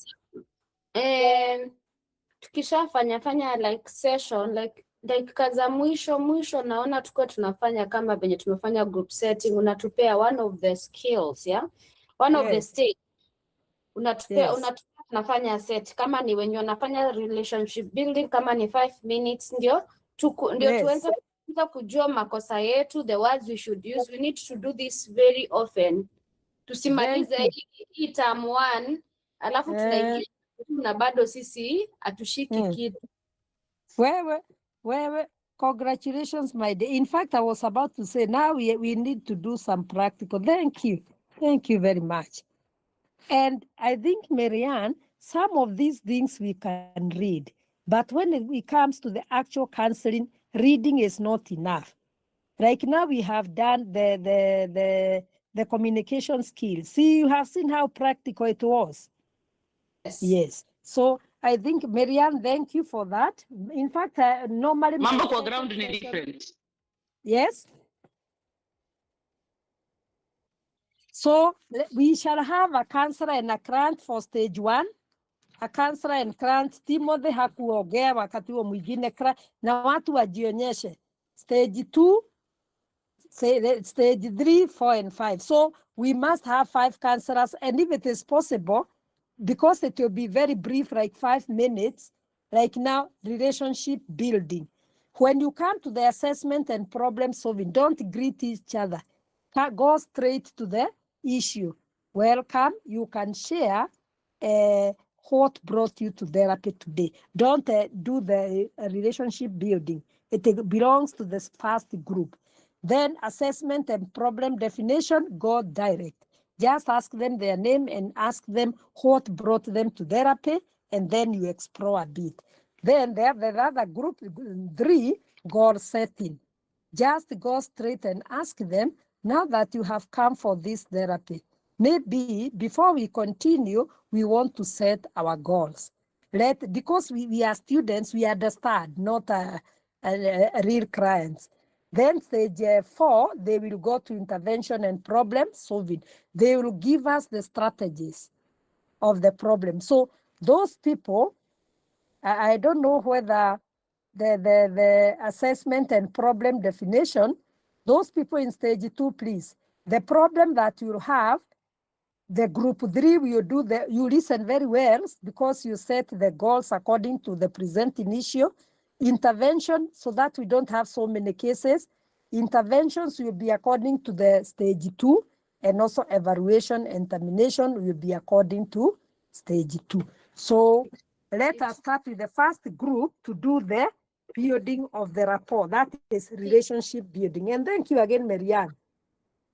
Speaker 2: tukishafanya like session like dakika za mwisho naona tuko tunafanya kama venye tumefanya group setting, unatupea one of the skills, yeah, one of the stage unatupea tunafanya set, kama ni wenye wanafanya relationship building, kama ni 5 minutes ndio ndio
Speaker 9: Yes.
Speaker 2: tuweze kujua makosa yetu, the words we should use. We need to do this very often. Tusimalize hii term 1 alafu tunaingia na bado sisi hatushiki kitu.
Speaker 9: Wewe, congratulations, my dear. In fact, I was about to say now we need to do some practical. Thank you very much. And I think, Marianne, some of these things we can read, but when it comes to the actual counseling, reading is not enough. Like now we have done the communication skills. See, you have seen how practical it was. Yes. So I think, Marianne, thank you for that. In fact, normally
Speaker 8: Mambo kwa ground ni different.
Speaker 9: Yes. So we shall have a counselor and a client for stage 1. A counselor and client. Timothy hakuongea wakati huo mwingine, na watu wajionyeshe. Stage 2, stage 3, 4, and 5. So we must have 5 counselors, and if it is possible, because it will be very brief, like 5 minutes, like now, relationship building. When you come to the assessment and problem solving, don't greet each other. Go straight to the issue. Welcome, you can share what brought you to therapy today. Don't do the relationship building. It belongs to the first group. Then assessment and problem definition, go direct. Just ask them their name and ask them what brought them to therapy, and then you explore a bit. Then they have the other group 3, goal setting. Just go straight and ask them, now that you have come for this therapy, maybe before we continue, we want to set our goals. Because we are students, we understand, not a real clients. Then stage 4, they will go to intervention and problem solving. They will give us the strategies of the problem. So those people, I don't know whether the assessment and problem definition, those people in stage 2, please. The problem that you have, the group 3 will do you listen very well because you set the goals according to the presenting issue. Intervention, so that we don't have so many cases. Interventions will be according to the stage 2, and also evaluation and termination will be according to stage 2. So let us start with the first group to do the building of the rapport. That is relationship building. And thank you again, Marianne.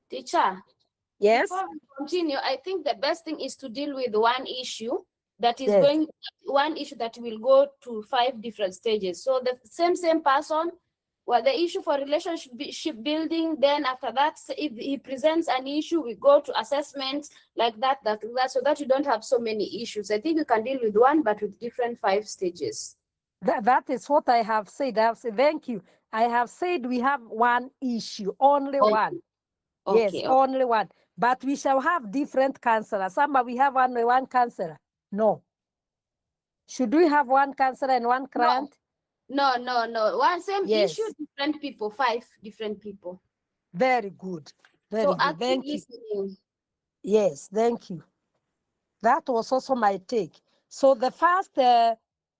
Speaker 2: Teacher.
Speaker 9: Yes.
Speaker 2: Before we continue, I think the best thing is to deal with one issue that is one issue that will go to 5 different stages. So the same person, well, the issue for relationship building, then after that, if he presents an issue, we go to assessment like that, so that you don't have so many issues. I think you can deal with one, but with different 5 stages.
Speaker 9: That is what I have said. I have said, thank you. I have said we have one issue, only one.
Speaker 2: Okay,
Speaker 9: yes, only one. But we shall have different counselors. Some we have only one counselor. No. Should we have one counselor and one client?
Speaker 2: No. One same issue, different people, 5 different people.
Speaker 9: Very good. Very good. Thank you.
Speaker 2: Listening.
Speaker 9: Yes, thank you. That was also my take. So the first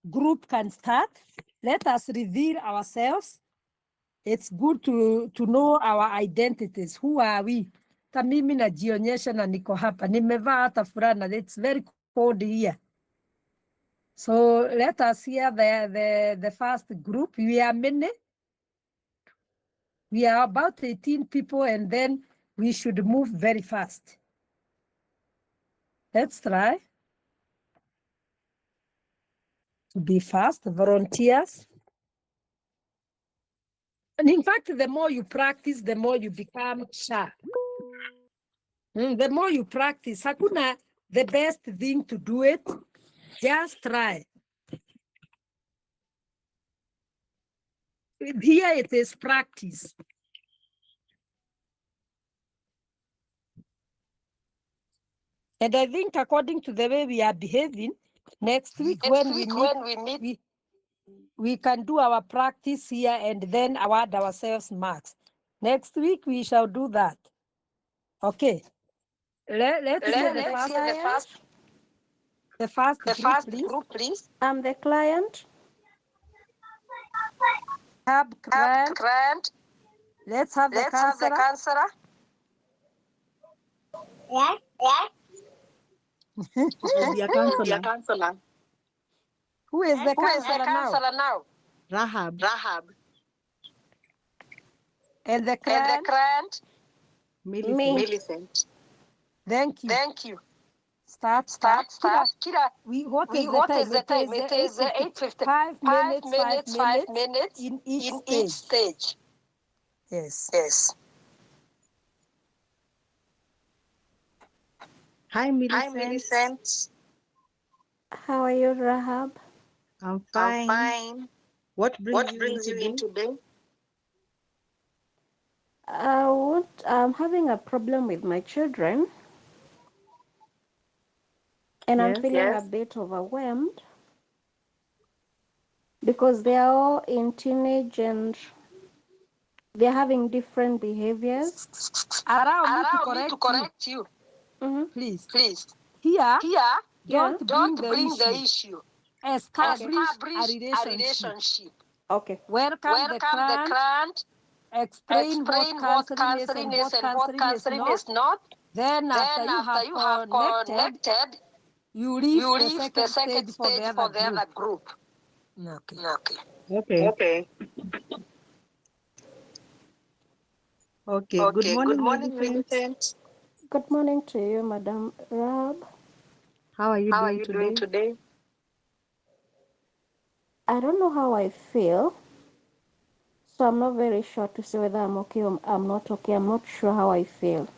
Speaker 9: group can start. Let us reveal ourselves. It's good to know our identities. Who are we? Mimi najionyesha na niko hapa. Nimevaa hata fulana. It's very cold here. So let us hear the first group. We are many. We are about 18 people, and then we should move very fast. Let's try to be fast. Volunteers. And in fact, the more you practice, the more you become sharp. The more you practice, hakuna the best thing to do it. Just try. Here it is practice. And I think according to the way we are behaving, next week when we meet, we can do our practice here and then award ourselves marks. Next week we shall do that. Okay. Let's hear the first group, please.
Speaker 4: I'm the client.
Speaker 9: Grant. Let's have the counselor.
Speaker 7: Yeah.
Speaker 11: Be a counselor.
Speaker 9: Who is the
Speaker 11: Who is
Speaker 9: counselor, now?
Speaker 11: Rahab.
Speaker 9: And the grant?
Speaker 11: Millicent.
Speaker 9: Thank you. Start. Kira, what is the time? It is 8:55 minutes, 5 minutes in each stage. Yes.
Speaker 11: Hi, Millicent.
Speaker 1: How are you, Rahab?
Speaker 11: I'm fine. What brings you in today?
Speaker 1: I'm having a problem with my children, and I'm feeling a bit overwhelmed because they are all in teenage and they're having different behaviors.
Speaker 9: Allow me to correct you. Please. Here, don't bring the issue. Establish a relationship.
Speaker 1: Okay.
Speaker 9: Welcome the client. Explain what counseling is and what counseling is not. Then after you have connected, you reach the second stage for the other group.
Speaker 11: Okay. Good morning, Millicent.
Speaker 1: Good morning to you, Madam Rahab.
Speaker 11: How are you doing today?
Speaker 1: I don't know how I feel, so I'm not very sure to say whether I'm okay or I'm not okay. I'm not sure how I feel.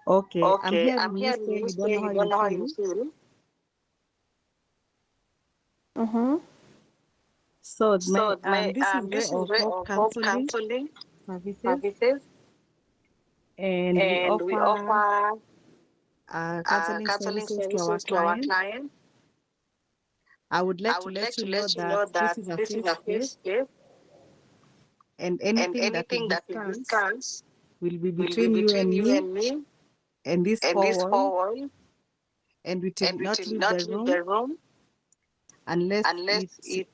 Speaker 11: Okay, I'm hearing you say you don't know how you feel. So this is way of counseling services, and we offer counseling services to our clients. I would like to let you know that this is a safe space, and anything that we discuss will be between you and me and this four walls, and we will not leave the room unless it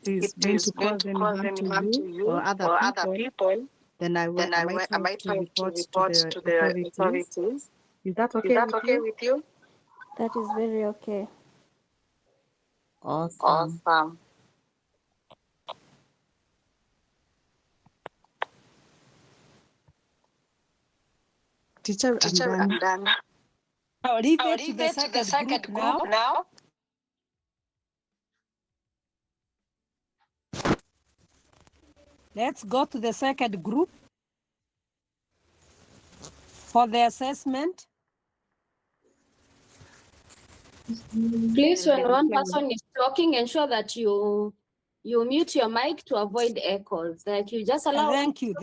Speaker 11: is going to cause any harm to you or other people. Then I might have to report to the authorities. Is that okay with you?
Speaker 1: That is very okay.
Speaker 11: Awesome. Teacher, I'm done.
Speaker 9: I'll leave it to the second group now. Let's go to the second group for the assessment.
Speaker 2: Please, when one person is talking, ensure that you mute your mic to avoid echoes. Like you just allow.
Speaker 9: Thank you for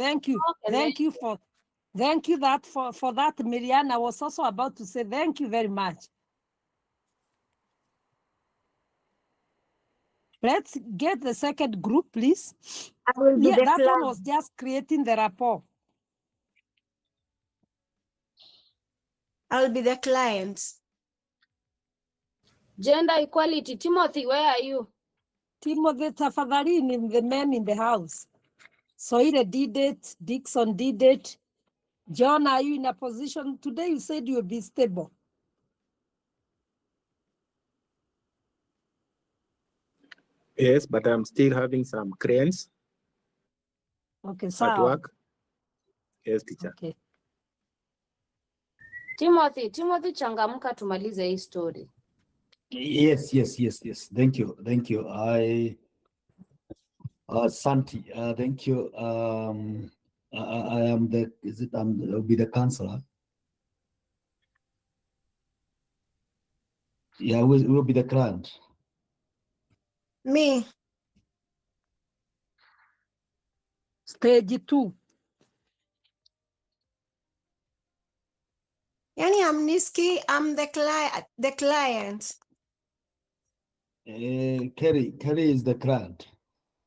Speaker 9: that, Miriam. I was also about to say thank you very much. Let's get the second group, please. That one was just creating the rapport.
Speaker 17: I'll be the client.
Speaker 2: Gender equality. Timothy, where are you?
Speaker 9: Timothy, tafadhali in the men in the house. Soile did it. Dixon did it. John, are you in a position? Today you said you'll be stable.
Speaker 5: Yes, but I'm still having some cranes.
Speaker 9: Okay,
Speaker 5: at work. Yes, teacher.
Speaker 9: Okay.
Speaker 2: Timothy, changamka tumalize hii story.
Speaker 3: Yes. Thank you. Santi, thank you. I am I'll be the counselor. Yeah, we'll be the client.
Speaker 17: Me.
Speaker 9: Stage 2.
Speaker 17: Yani I'm Niski, I'm the client.
Speaker 3: Kerry is the client.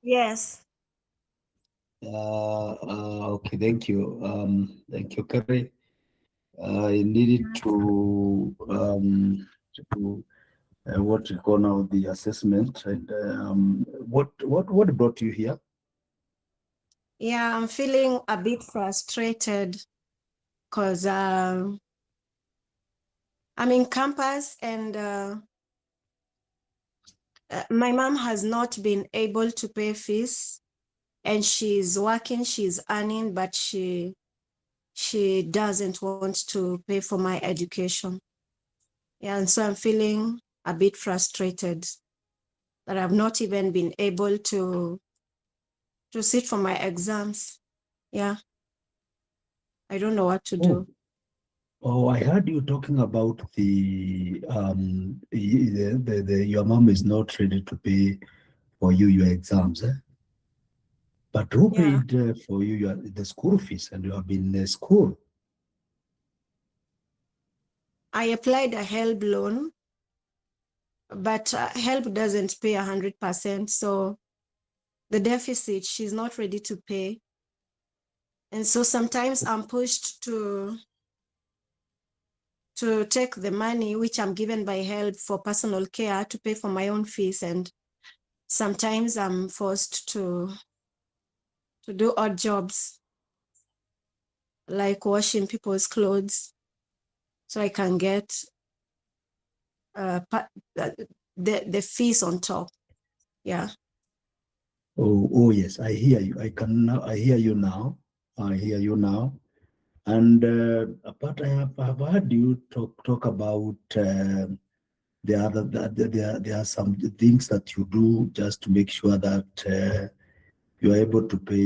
Speaker 17: Yes.
Speaker 3: Okay, thank you. Thank you, Kerry. I needed to what you call now the assessment. And what brought you here?
Speaker 17: Yeah, I'm feeling a bit frustrated because I'm in campus and my mom has not been able to pay fees, and she's working, she's earning, but she doesn't want to pay for my education. Yeah, and so I'm feeling a bit frustrated that I've not even been able to sit for my exams. Yeah, I don't know what to do.
Speaker 3: Oh, I heard you talking about your mom is not ready to pay for you your exams, eh? But who
Speaker 17: Yeah,
Speaker 3: paid for you the school fees, and you have been in school?
Speaker 17: I applied a HELP loan, but HELP doesn't pay 100%. So the deficit, she's not ready to pay. And so sometimes I'm pushed to take the money which I'm given by HELP for personal care to pay for my own fees. And sometimes I'm forced to do odd jobs like washing people's clothes so I can get the fees on top. Yeah.
Speaker 3: Oh, yes, I hear you. I hear you now. I hear you now. And but I've heard you talk about there are some things that you do just to make sure that you are able to pay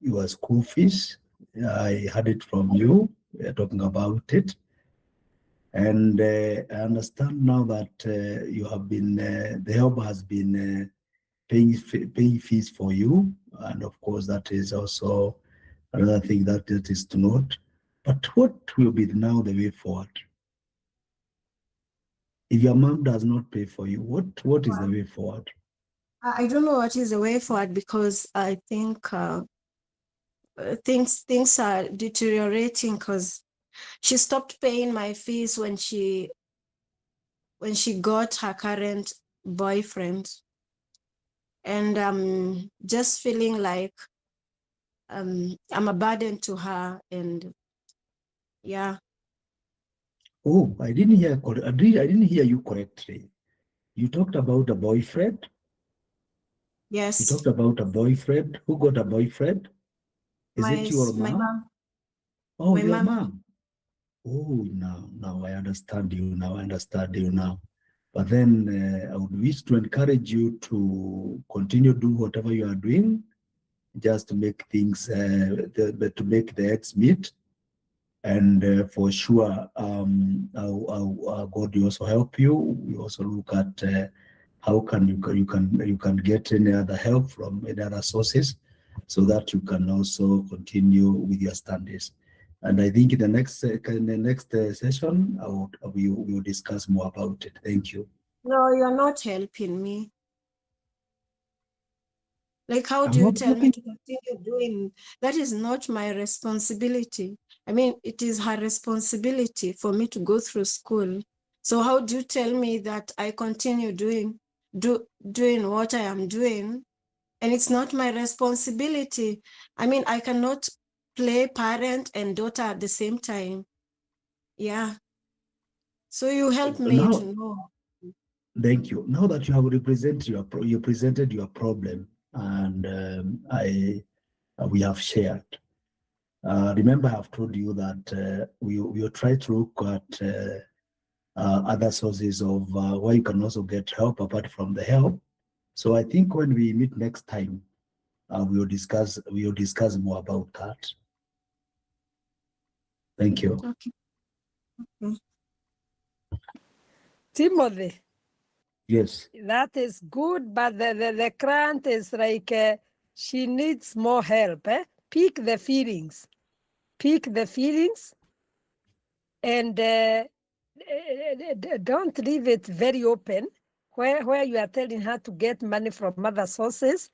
Speaker 3: your school fees. I heard it from you talking about it, and I understand now that you have been the help has been paying fees for you, and of course that is also another thing that is to note. But what will be now the way forward? If your mom does not pay for you, what is the way forward?
Speaker 17: I don't know what is the way forward because I think things are deteriorating because she stopped paying my fees when she got her current boyfriend, and I'm just feeling like I'm a burden to her. And yeah.
Speaker 3: Oh, I didn't hear you correctly. You talked about a boyfriend. You
Speaker 17: Yes.
Speaker 3: talked about a boyfriend. Who got a boyfriend? Is it your
Speaker 17: My
Speaker 3: mom?
Speaker 17: mom.
Speaker 3: Oh,
Speaker 17: My
Speaker 3: your
Speaker 17: mom.
Speaker 3: mom. Oh, now I understand you. Now I understand you now. But then I would wish to encourage you to continue do whatever you are doing, just to make things to make the ends meet. And for sure, God will also help you. We also look at how can you can get any other help from any other sources, so that you can also continue with your studies. And I think in the next session, we will discuss more about it. Thank you.
Speaker 17: No, you're not helping me. Like, how
Speaker 3: I'm
Speaker 17: do you
Speaker 3: not
Speaker 17: tell me
Speaker 3: helping.
Speaker 17: to continue doing? That is not my responsibility. I mean, it is her responsibility for me to go through school. So how do you tell me that I continue doing what I am doing, and it's not my responsibility? I mean, I cannot play parent and daughter at the same time. Yeah. So you help me to
Speaker 3: Now,
Speaker 17: know.
Speaker 3: thank you. Now that you have you presented your problem, and we have shared. Remember, I've told you that we will try to look at other sources of where you can also get help apart from the help. So I think when we meet next time, we will discuss more about that. Thank you.
Speaker 17: Okay.
Speaker 9: Timothy,
Speaker 3: Yes.
Speaker 9: that is good, but the client is like she needs more help. Pick the feelings. Pick the feelings and don't leave it very open where you are telling her to get money from other sources.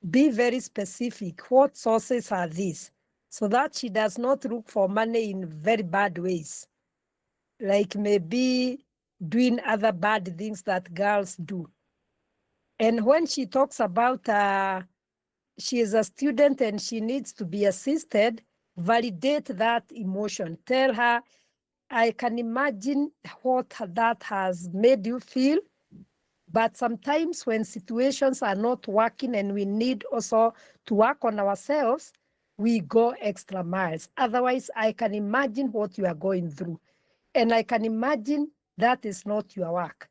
Speaker 9: Be very specific. What sources are these? So that she does not look for money in very bad ways. Like maybe doing other bad things that girls do. And when she talks about she is a student and she needs to be assisted, validate that emotion. Tell her, I can imagine what that has made you feel. But sometimes when situations are not working and we need also to work on ourselves, we go extra miles. Otherwise, I can imagine what you are going through. And I can imagine that is not your work.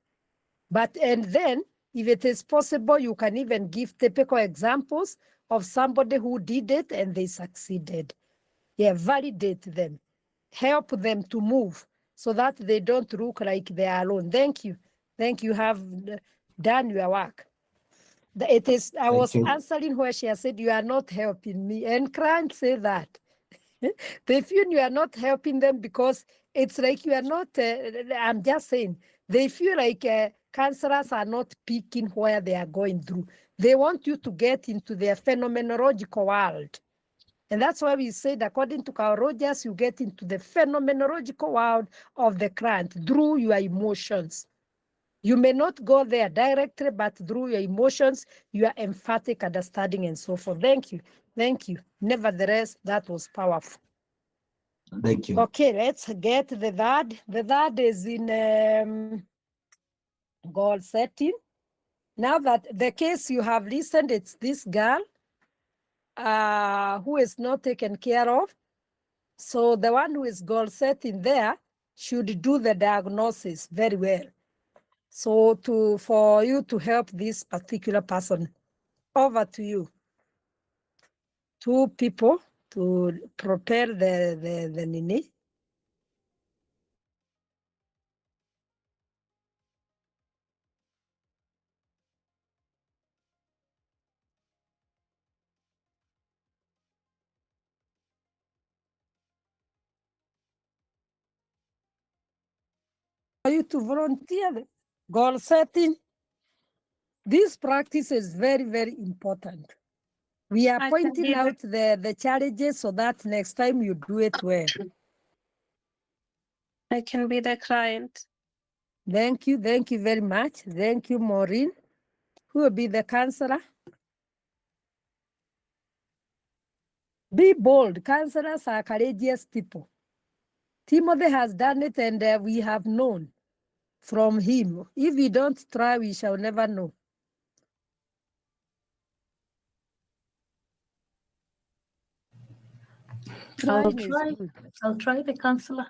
Speaker 9: And then, if it is possible, you can even give typical examples of somebody who did it and they succeeded. Yeah, validate them. Help them to move so that they don't look like they are alone. Thank you. Thank you. Have done your work. I was answering where she has said, you are not helping me. And can't say that. They feel you are not helping them because it's like you are not, I'm just saying, they feel like counselors are not picking where they are going through. They want you to get into their phenomenological world. And that's why we said, according to Carl Rogers, you get into the phenomenological world of the client through your emotions. You may not go there directly, but through your emotions, your emphatic understanding and so forth. Thank you. Thank you. Nevertheless, that was powerful.
Speaker 3: Thank you.
Speaker 9: Okay, let's get the third. The third is in goal setting. Now that the case you have listened, it's this girl who is not taken care of. So the one who is goal setting there should do the diagnosis very well. So for you to help this particular person, over to you. Two people to prepare the nini. For you to volunteer, goal setting. This practice is very, very important. We are pointing out the challenges so that next time you do it well.
Speaker 6: I can be the client.
Speaker 9: Thank you very much. Thank you, Maureen. Who will be the counselor? Be bold. Counselors are courageous people. Timothy has done it and we have known from him. If we don't try, we shall never know.
Speaker 18: I'll try the counselor.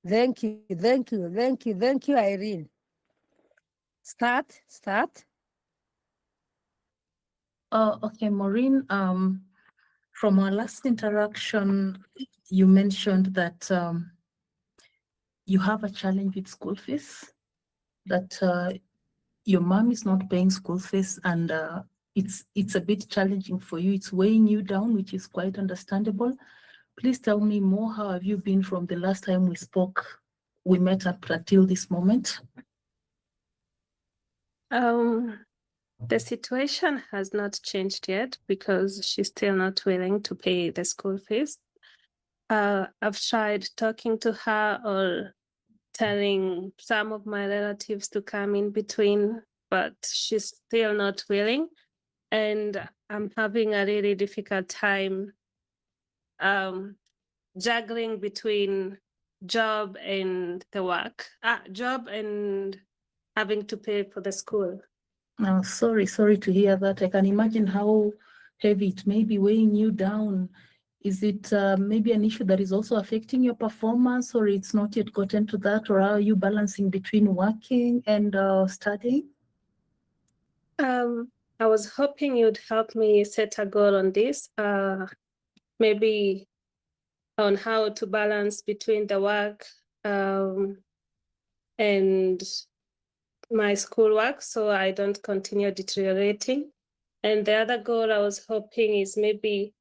Speaker 9: Thank you, Irene. Start.
Speaker 18: Okay, Maureen, from our last interaction, you mentioned that you have a challenge with school fees, that your mom is not paying school fees, and it's a bit challenging for you. It's weighing you down, which is quite understandable. Please tell me more. How have you been from the last time we met up until this moment?
Speaker 6: The situation has not changed yet because she's still not willing to pay the school fees. I've tried talking to her or telling some of my relatives to come in between, but she's still not willing. And I'm having a really difficult time juggling between job and the work, job and having to pay for the school.
Speaker 18: Oh, sorry to hear that. I can imagine how heavy it may be weighing you down. Is it maybe an issue that is also affecting your performance, or it's not yet gotten to that, or are you balancing between working and studying?
Speaker 6: I was hoping you'd help me set a goal on this, maybe on how to balance between the work and my schoolwork so I don't continue deteriorating. And the other goal I was hoping is maybe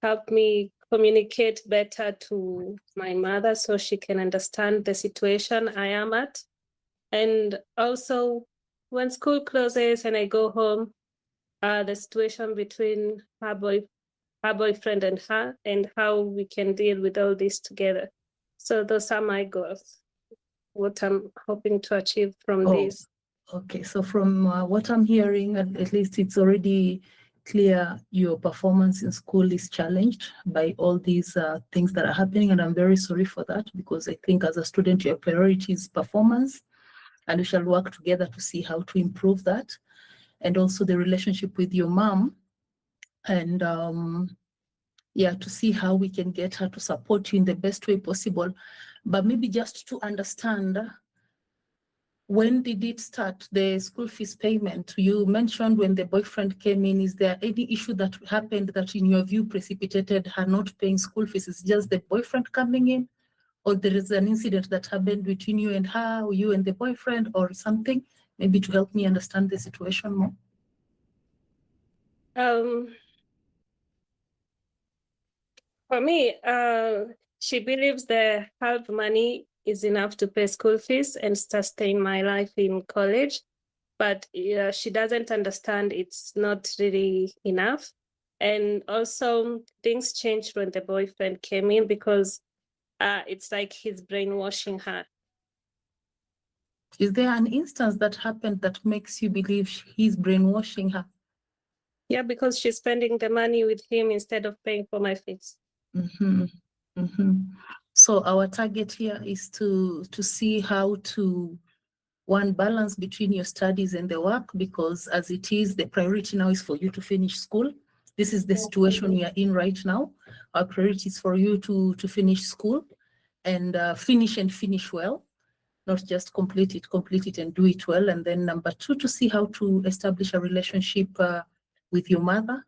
Speaker 6: help me communicate better to my mother so she can understand the situation I am at. And also, when school closes and I go home, the situation between her boyfriend and her, and how we can deal with all this together. So those are my goals. what I'm hoping to achieve from
Speaker 18: Oh,
Speaker 6: this.
Speaker 18: Okay, so from what I'm hearing, at least it's already clear your performance in school is challenged by all these things that are happening, and I'm very sorry for that, because I think as a student your priority is performance, and we shall work together to see how to improve that, and also the relationship with your mom, and yeah, to see how we can get her to support you in the best way possible. But maybe just to understand, when did it start, the school fees payment? You mentioned when the boyfriend came in. Is there any issue that happened that in your view precipitated her not paying school fees? Is just the boyfriend coming in, or there is an incident that happened between you and her, or you and the boyfriend, or something? Maybe to help me understand the situation more.
Speaker 6: For me, she believes the help money is enough to pay school fees and sustain my life in college. But she doesn't understand it's not really enough. And also things changed when the boyfriend came in, because it's like he's brainwashing her.
Speaker 18: Is there an instance that happened that makes you believe he's brainwashing her?
Speaker 6: Yeah, because she's spending the money with him instead of paying for my fees.
Speaker 18: So our target here is to see how to balance between your studies and the work, because as it is, the priority now is for you to finish school. This is the situation we are in right now. Our priority is for you to finish school and finish well, not just complete it and do it well. And then number two, to see how to establish a relationship with your mother,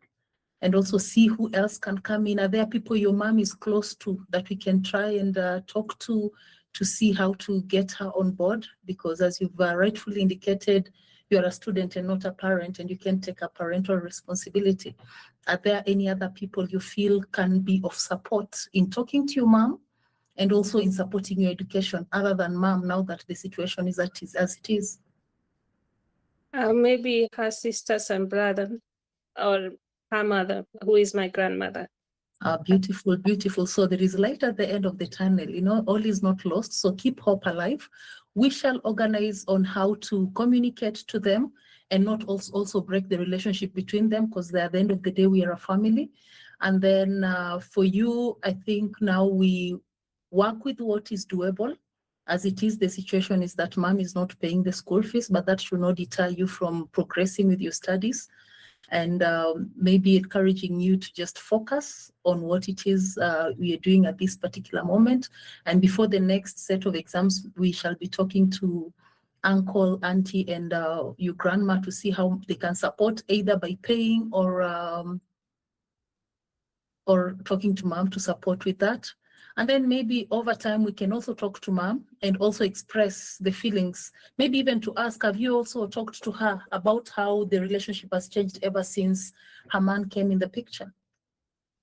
Speaker 18: and also see who else can come in. Are there people your mom is close to that we can try and talk to see how to get her on board? Because as you've rightfully indicated, you're a student and not a parent, and you can take a parental responsibility. Are there any other people you feel can be of support in talking to your mom and also in supporting your education other than mom, now that the situation is as it is?
Speaker 6: Maybe her sisters and brother, or her mother, who is my grandmother.
Speaker 18: Beautiful, beautiful. So there is light at the end of the tunnel. You know, all is not lost. So keep hope alive. We shall organize on how to communicate to them and not also break the relationship between them, because at the end of the day, we are a family. And then for you, I think now we work with what is doable. As it is, the situation is that mom is not paying the school fees, but that should not deter you from progressing with your studies. And maybe encouraging you to just focus on what it is we are doing at this particular moment. And before the next set of exams, we shall be talking to uncle, auntie, and your grandma to see how they can support, either by paying or talking to mom to support with that. And then maybe over time, we can also talk to mom and also express the feelings. Maybe even to ask, have you also talked to her about how the relationship has changed ever since her man came in the picture?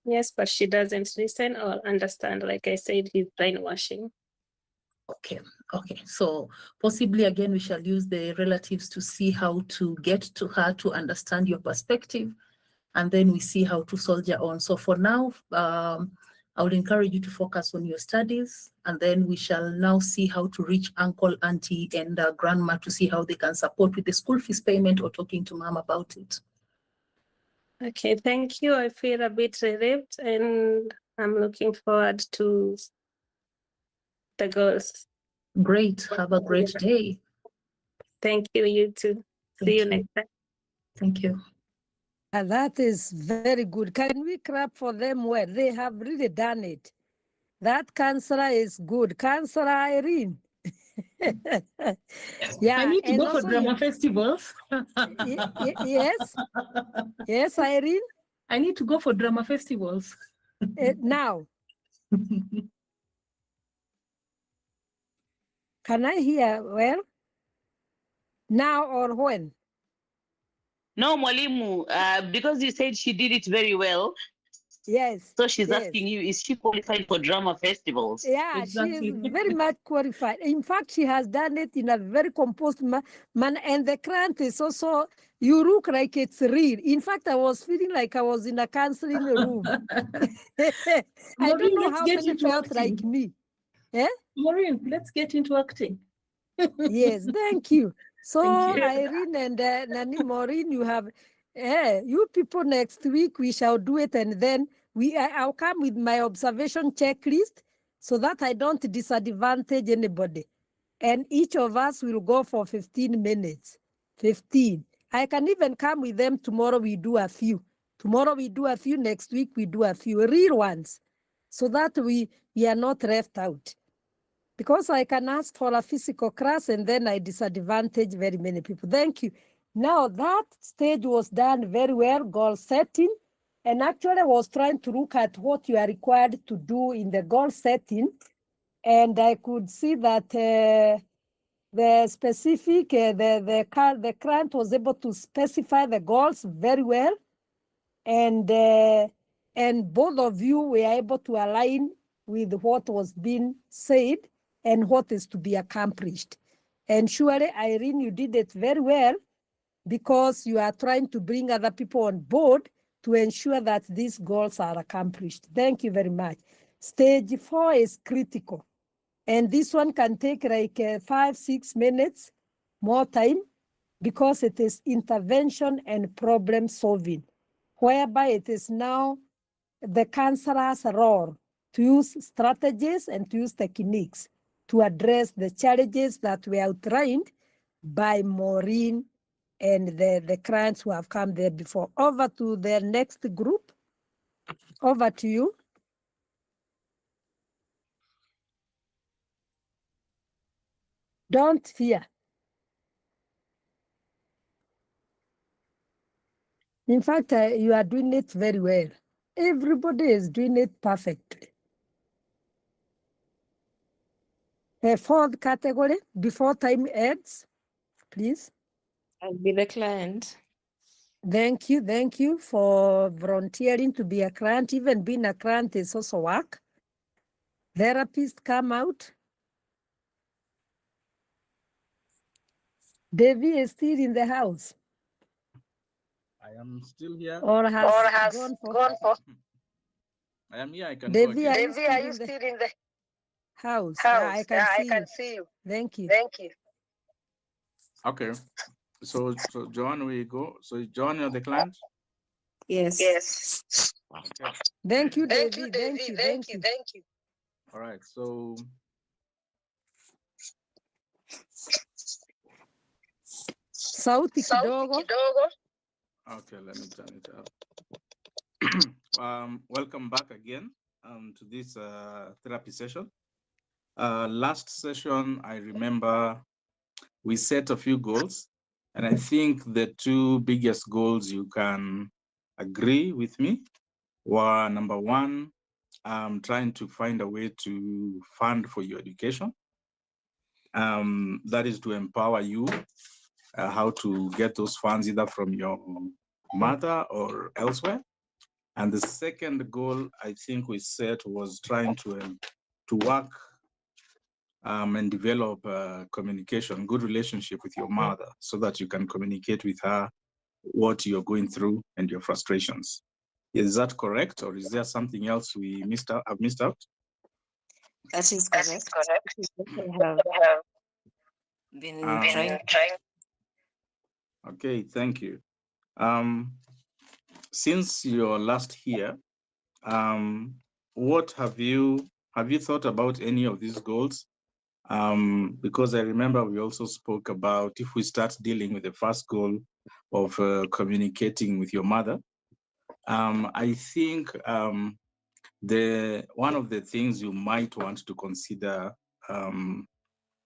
Speaker 6: Yes, but she doesn't listen or understand. Like I said, he's brainwashing.
Speaker 18: Okay. So possibly again, we shall use the relatives to see how to get to her to understand your perspective. And then we see how to soldier on. So for now, I would encourage you to focus on your studies, and then we shall now see how to reach uncle, auntie, and grandma to see how they can support with the school fees payment or talking to mom about it.
Speaker 6: Okay, thank you. I feel a bit relieved, and I'm looking forward to the goals.
Speaker 18: Great. Have a great day.
Speaker 6: Thank you. You too. See you next time.
Speaker 18: Thank you.
Speaker 9: That is very good. Can we clap for them? Well, they have really done it. That counselor is good. Counselor Irene. Yeah,
Speaker 18: I need to
Speaker 9: and
Speaker 18: go for
Speaker 9: also
Speaker 18: drama festivals.
Speaker 9: Yes. Yes, Irene.
Speaker 18: I need to go for drama festivals.
Speaker 9: Now. Can I hear well? Now or when?
Speaker 8: No, Mwalimu, because you said she did it very well.
Speaker 9: Yes.
Speaker 8: So she's
Speaker 9: yes.
Speaker 8: asking you, is she qualified for drama festivals?
Speaker 9: Yeah,
Speaker 18: Exactly.
Speaker 9: she is very much qualified. In fact, she has done it in a very composed manner. And the client is also, you look like it's real. In fact, I was feeling like I was in a counseling room. I don't know how many felt like me. Yeah?
Speaker 18: Maureen, let's get into acting.
Speaker 9: Yes, thank you. So
Speaker 18: Thank you.
Speaker 9: Irene and Nani Maureen, you have, you people next week we shall do it, and then I'll come with my observation checklist so that I don't disadvantage anybody. And each of us will go for 15 minutes. 15. I can even come with them tomorrow. We do a few. Tomorrow we do a few. Next week we do a few real ones, so that we are not left out. Because I can ask for a physical class and then I disadvantage very many people. Thank you. Now that stage was done very well, goal setting, and actually I was trying to look at what you are required to do in the goal setting, and I could see that the specific, the client was able to specify the goals very well, and both of you were able to align with what was being said and what is to be accomplished. And surely, Irene, you did it very well because you are trying to bring other people on board to ensure that these goals are accomplished. Thank you very much. Stage 4 is critical. And this one can take like 5-6 minutes more time because it is intervention and problem solving, whereby it is now the counselor's role to use strategies and to use techniques to address the challenges that were outlined by Maureen and the clients who have come there before. Over to the next group. Over to you. Don't fear. In fact, you are doing it very well. Everybody is doing it perfectly. A fourth category, before time ends, please.
Speaker 19: I'll be the client.
Speaker 9: Thank you for volunteering to be a client. Even being a client is also work. Therapists come out. Devi is still in the house.
Speaker 12: I am still here.
Speaker 9: Or has gone for.
Speaker 12: I am here. I can
Speaker 9: Devi,
Speaker 12: go again.
Speaker 9: are you still in the house? I can see you. Thank you.
Speaker 12: Okay. So Joanne, we go. So Joanne, you're the client?
Speaker 19: Yes.
Speaker 12: Okay.
Speaker 9: Thank you, Devi. Thank you.
Speaker 12: All right. So
Speaker 9: Sauti kidogo.
Speaker 12: okay, let me turn it up. Welcome back again to this therapy session. Last session, I remember we set a few goals, and I think the two biggest goals you can agree with me were, number one, trying to find a way to fund for your education. That is to empower you how to get those funds either from your mother or elsewhere. And the second goal I think we set was trying to work and develop communication, good relationship with your mother, so that you can communicate with her what you're going through and your frustrations. Is that correct, or is there something else we have missed out?
Speaker 19: That is correct. I have been trying.
Speaker 12: Okay, thank you. Since you're last here, what have you thought about any of these goals? Because I remember we also spoke about if we start dealing with the first goal of communicating with your mother. I think one of the things you might want to consider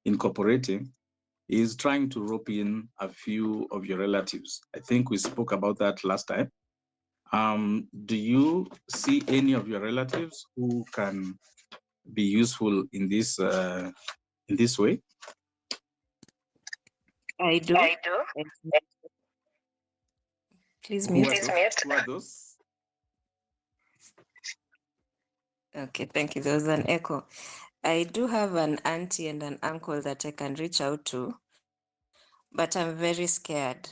Speaker 12: incorporating is trying to rope in a few of your relatives. I think we spoke about that last time. Do you see any of your relatives who can be useful in this way?
Speaker 19: I do. Please mute.
Speaker 12: Who are those?
Speaker 19: Okay, thank you. There was an echo. I do have an auntie and an uncle that I can reach out to, but I'm very scared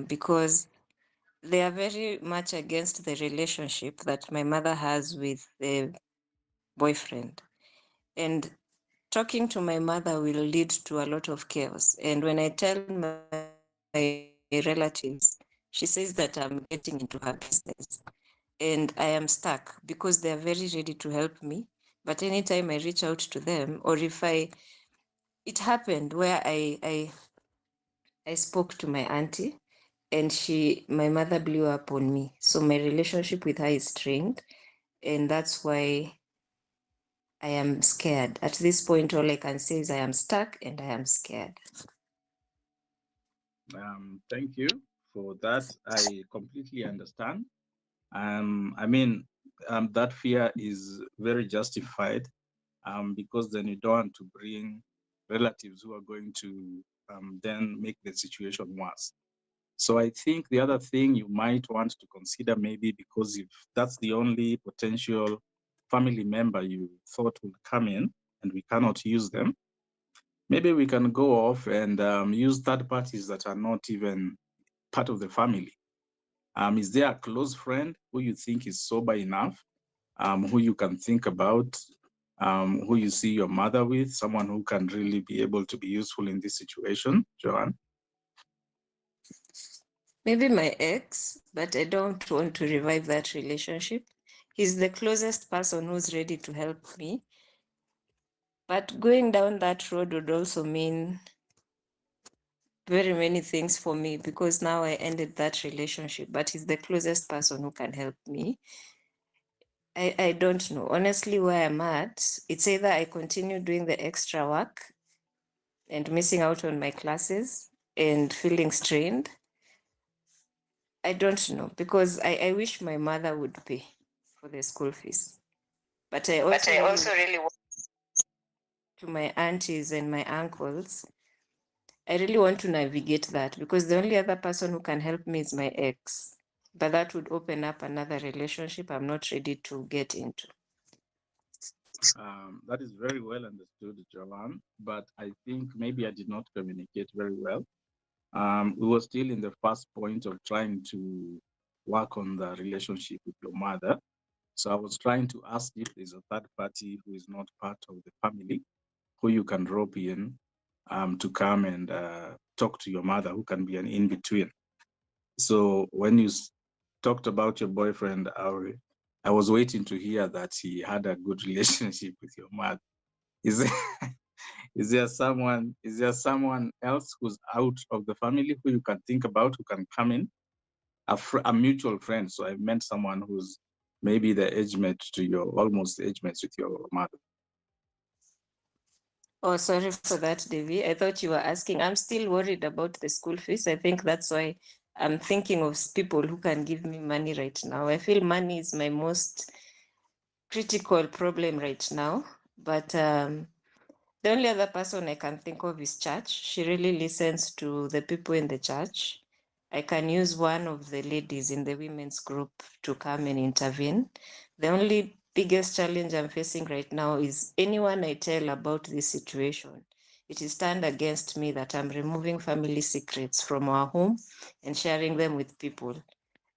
Speaker 19: because they are very much against the relationship that my mother has with the boyfriend. And talking to my mother will lead to a lot of chaos. And when I tell my relatives, she says that I'm getting into her business. And I am stuck because they are very ready to help me. But anytime I reach out to them, or if it happened where I spoke to my auntie and my mother blew up on me. So my relationship with her is strained. And that's why I am scared. At this point, all I can say is I am stuck and I am scared.
Speaker 12: Thank you for that. I completely understand. I mean, that fear is very justified because then you don't want to bring relatives who are going to then make the situation worse. So I think the other thing you might want to consider, maybe because if that's the only potential family member you thought would come in and we cannot use them, maybe we can go off and use third parties that are not even part of the family. Is there a close friend who you think is sober enough, who you can think about, who you see your mother with, someone who can really be able to be useful in this situation, Joanne?
Speaker 19: Maybe my ex, but I don't want to revive that relationship. He's the closest person who's ready to help me. But going down that road would also mean very many things for me because now I ended that relationship, but he's the closest person who can help me. I don't know. Honestly, where I'm at, it's either I continue doing the extra work and missing out on my classes and feeling strained. I don't know because I wish my mother would pay for the school fees. But I also really want to my aunties and my uncles. I really want to navigate that because the only other person who can help me is my ex. But that would open up another relationship I'm not ready to get into.
Speaker 12: That is very well understood, Joanne, but I think maybe I did not communicate very well. We were still in the first point of trying to work on the relationship with your mother. So I was trying to ask if there's a third party who is not part of the family, who you can rope in to come and talk to your mother, who can be an in-between. So when you talked about your boyfriend, I was waiting to hear that he had a good relationship with your mother. Is there, is there someone else who's out of the family who you can think about who can come in? A mutual friend. So I meant someone who's maybe the age mate to your, almost age mates with your mother.
Speaker 19: Oh, sorry for that, Devi. I thought you were asking. I'm still worried about the school fees. I think that's why I'm thinking of people who can give me money right now. I feel money is my most critical problem right now. But the only other person I can think of is church. She really listens to the people in the church. I can use one of the ladies in the women's group to come and intervene. The only biggest challenge I'm facing right now is anyone I tell about this situation, it is turned against me that I'm removing family secrets from our home and sharing them with people.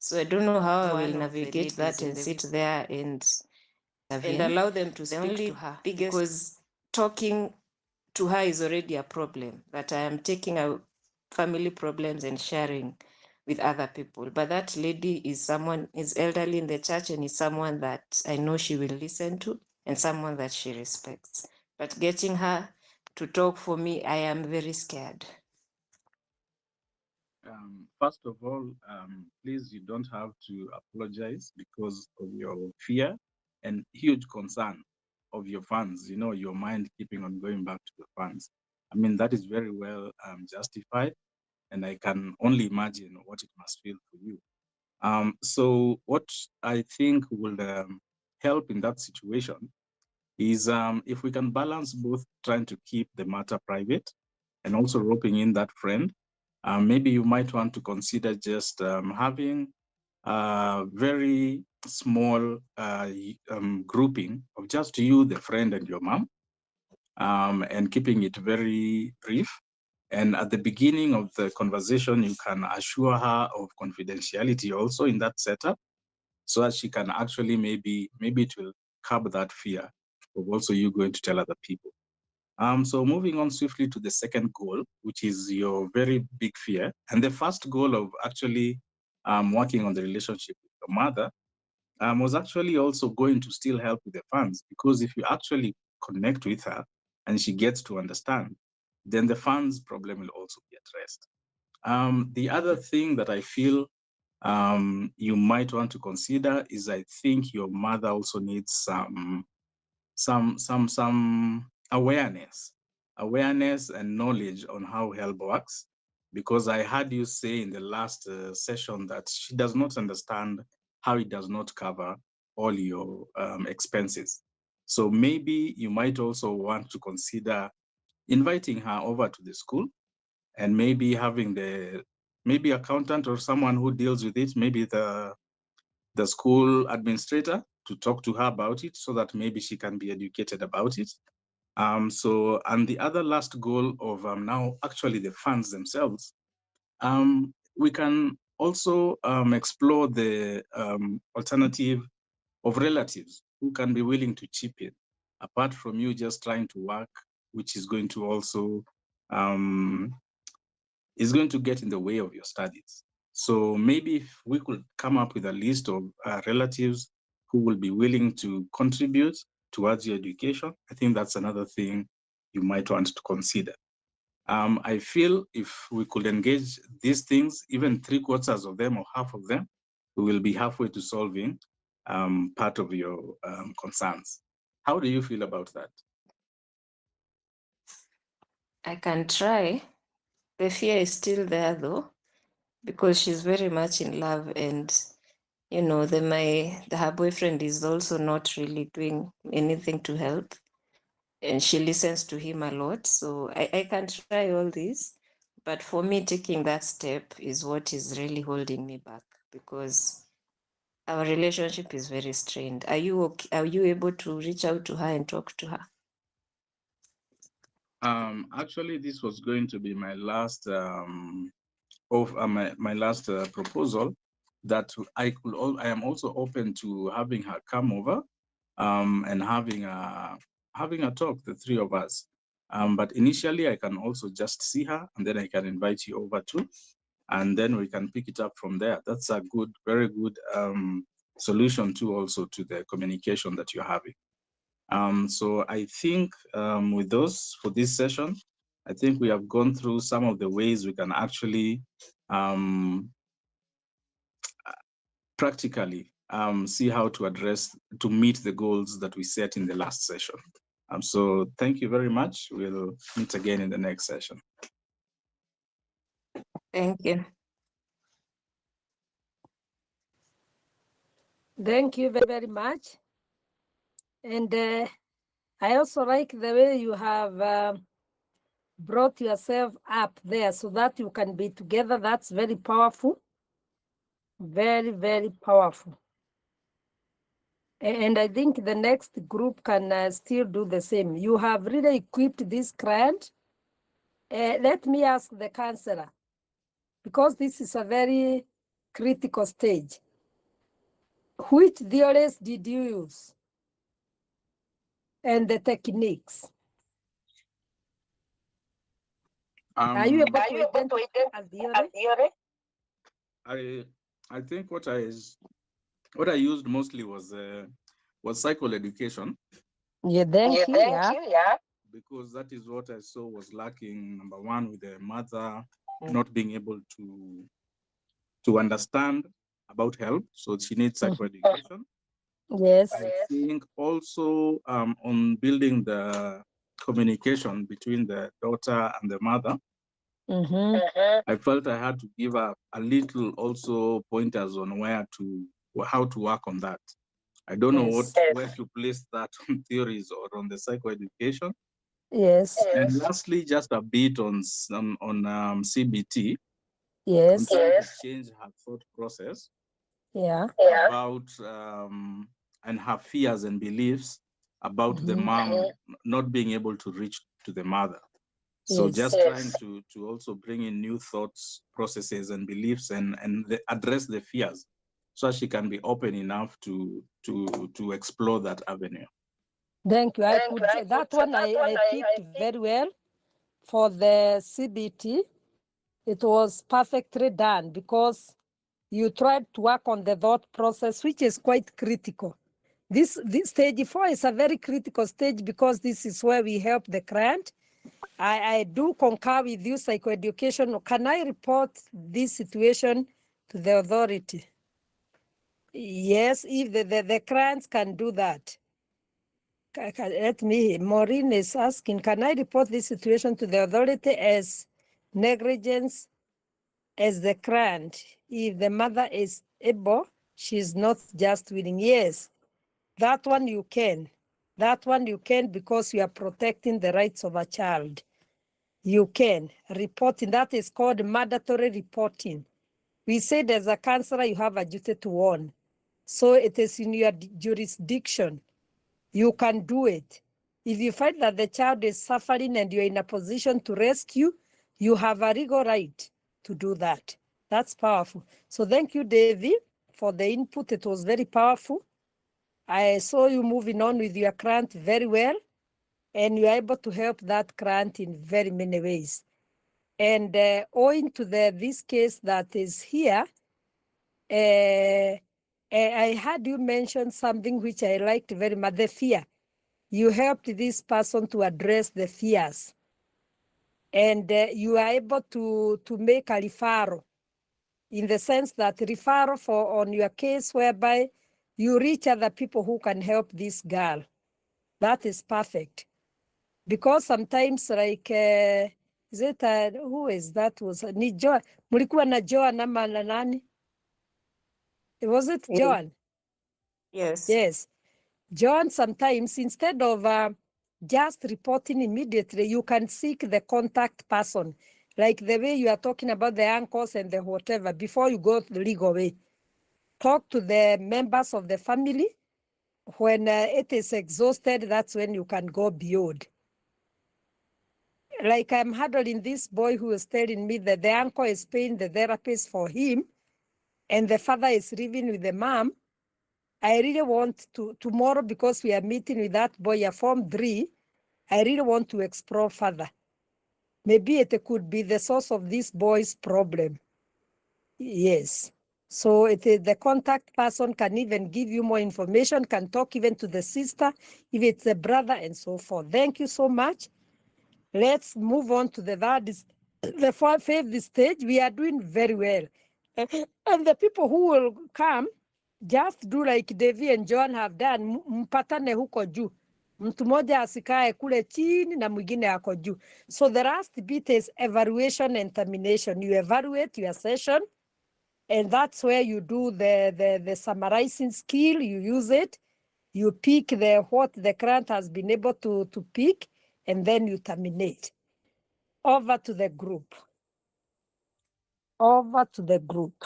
Speaker 19: So I don't know how I will navigate that and sit there and allow them to speak to her because talking to her is already a problem that I am taking out family problems and sharing with other people. But that lady is elderly in the church and is someone that I know she will listen to and someone that she respects. But getting her to talk for me, I am very scared.
Speaker 12: First of all, please, you don't have to apologize because of your fear and huge concern of your funds, you know, your mind keeping on going back to the funds. I mean, that is very well justified, and I can only imagine what it must feel for you. So what I think will help in that situation is if we can balance both trying to keep the matter private and also roping in that friend. Maybe you might want to consider just having a very small grouping of just you, the friend, and your mom, and keeping it very brief. And at the beginning of the conversation, you can assure her of confidentiality also in that setup, so that she can actually maybe it will curb that fear of also you going to tell other people. So moving on swiftly to the second goal, which is your very big fear, and the first goal of actually working on the relationship with your mother was actually also going to still help with the funds, because if you actually connect with her and she gets to understand, then the funds problem will also be addressed. The other thing that I feel you might want to consider is, I think your mother also needs some awareness and knowledge on how help works, because I heard you say in the last session that she does not understand how it does not cover all your expenses. So maybe you might also want to consider inviting her over to the school, and maybe having maybe accountant or someone who deals with it, maybe the school administrator, to talk to her about it, so that maybe she can be educated about it. And the other last goal of now actually the funds themselves, we can also explore the alternative of relatives who can be willing to chip in, apart from you just trying to work, which is going to also is going to get in the way of your studies. So maybe if we could come up with a list of relatives who will be willing to contribute towards your education, I think that's another thing you might want to consider. I feel if we could engage these things, even 3/4 of them or half of them, we will be halfway to solving part of your concerns. How do you feel about that?
Speaker 19: I can try. The fear is still there though, because she's very much in love, and you know, her boyfriend is also not really doing anything to help, and she listens to him a lot. So I can try all this, but for me, taking that step is what is really holding me back, because our relationship is very strained. Are you okay? Are you able to reach out to her and talk to her?
Speaker 12: Actually, this was going to be my last my last proposal, that I am also open to having her come over and having a talk, the three of us. But initially, I can also just see her, and then I can invite you over too, and then we can pick it up from there. That's a good, very good solution too, also to the communication that you're having. So I think with those for this session, I think we have gone through some of the ways we can actually practically see how to meet the goals that we set in the last session. So thank you very much. We'll meet again in the next session.
Speaker 19: Thank you.
Speaker 9: Thank you very, very much. And I also like the way you have brought yourself up there so that you can be together. That's very powerful. Very, very powerful. And I think the next group can still do the same. You have really equipped this client. Let me ask the counselor, because this is a very critical stage. Which theories did you use? And the techniques? Are you able to identify a theory?
Speaker 12: I think what I used mostly was cycle education.
Speaker 9: Yeah, thank you. Yeah.
Speaker 12: Because that is what I saw was lacking. Number one, with the mother not being able to understand about help, so she needs psychoeducation.
Speaker 9: Yes.
Speaker 12: I think also on building the communication between the daughter and the mother. I felt I had to give her a little also pointers on how to work on that. I don't know where to place that on theories or on the psychoeducation.
Speaker 9: Yes.
Speaker 12: And lastly, just a bit on CBT.
Speaker 9: Yes.
Speaker 12: On trying to change her thought process
Speaker 9: Yeah.
Speaker 12: about and her fears and beliefs about the mom not being able to reach to the mother. So
Speaker 9: Yes.
Speaker 12: just trying to also bring in new thoughts, processes, and beliefs, and address the fears, so she can be open enough to explore that avenue.
Speaker 9: Thank you. I could, that one I picked very well for the CBT. It was perfectly done because you tried to work on the thought process, which is quite critical. This stage 4 is a very critical stage because this is where we help the client. I do concur with you, psychoeducation. Can I report this situation to the authority? Yes, if the clients can do that. Let me, Maureen is asking, can I report this situation to the authority as negligence as the client? If the mother is able, she's not just willing. Yes, that one you can. That one you can because you are protecting the rights of a child. You can. Reporting, that is called mandatory reporting. We said as a counselor, you have a duty to warn. So it is in your jurisdiction. You can do it. If you find that the child is suffering and you're in a position to rescue, you have a legal right to do that. That's powerful. So thank you, Davy, for the input. It was very powerful. I saw you moving on with your client very well, and you're able to help that client in very many ways. And owing to this case that is here, I heard you mention something which I liked very much, the fear. You helped this person to address the fears. And you are able to make a referral in the sense that referral for on your case whereby you reach other people who can help this girl. That is perfect. Because sometimes like, is it, who is that was, ni Joan, mulikuwa na Joan ama na nani? Was it Joan?
Speaker 19: Yes.
Speaker 9: Yes. John, sometimes instead of just reporting immediately, you can seek the contact person, like the way you are talking about the uncles and the whatever, before you go the legal way. Talk to the members of the family. When it is exhausted, that's when you can go beyond. Like I'm handling this boy who is telling me that the uncle is paying the therapist for him, and the father is living with the mom. I really want to, tomorrow, because we are meeting with that boy, Form 3, I really want to explore further. Maybe it could be the source of this boy's problem. Yes. So it is the contact person can even give you more information, can talk even to the sister, if it's a brother and so forth. Thank you so much. Let's move on to the fifth stage. We are doing very well. And the people who will come, just do like Devi and John have done, mpatane huko juu. Mtu mmoja asikae kule chini na mwingine ako juu. So the last bit is evaluation and termination. You evaluate your session, and that's where you do the summarizing skill, you use it. You pick what the client has been able to pick, and then you terminate. Over to the group. Over to the group.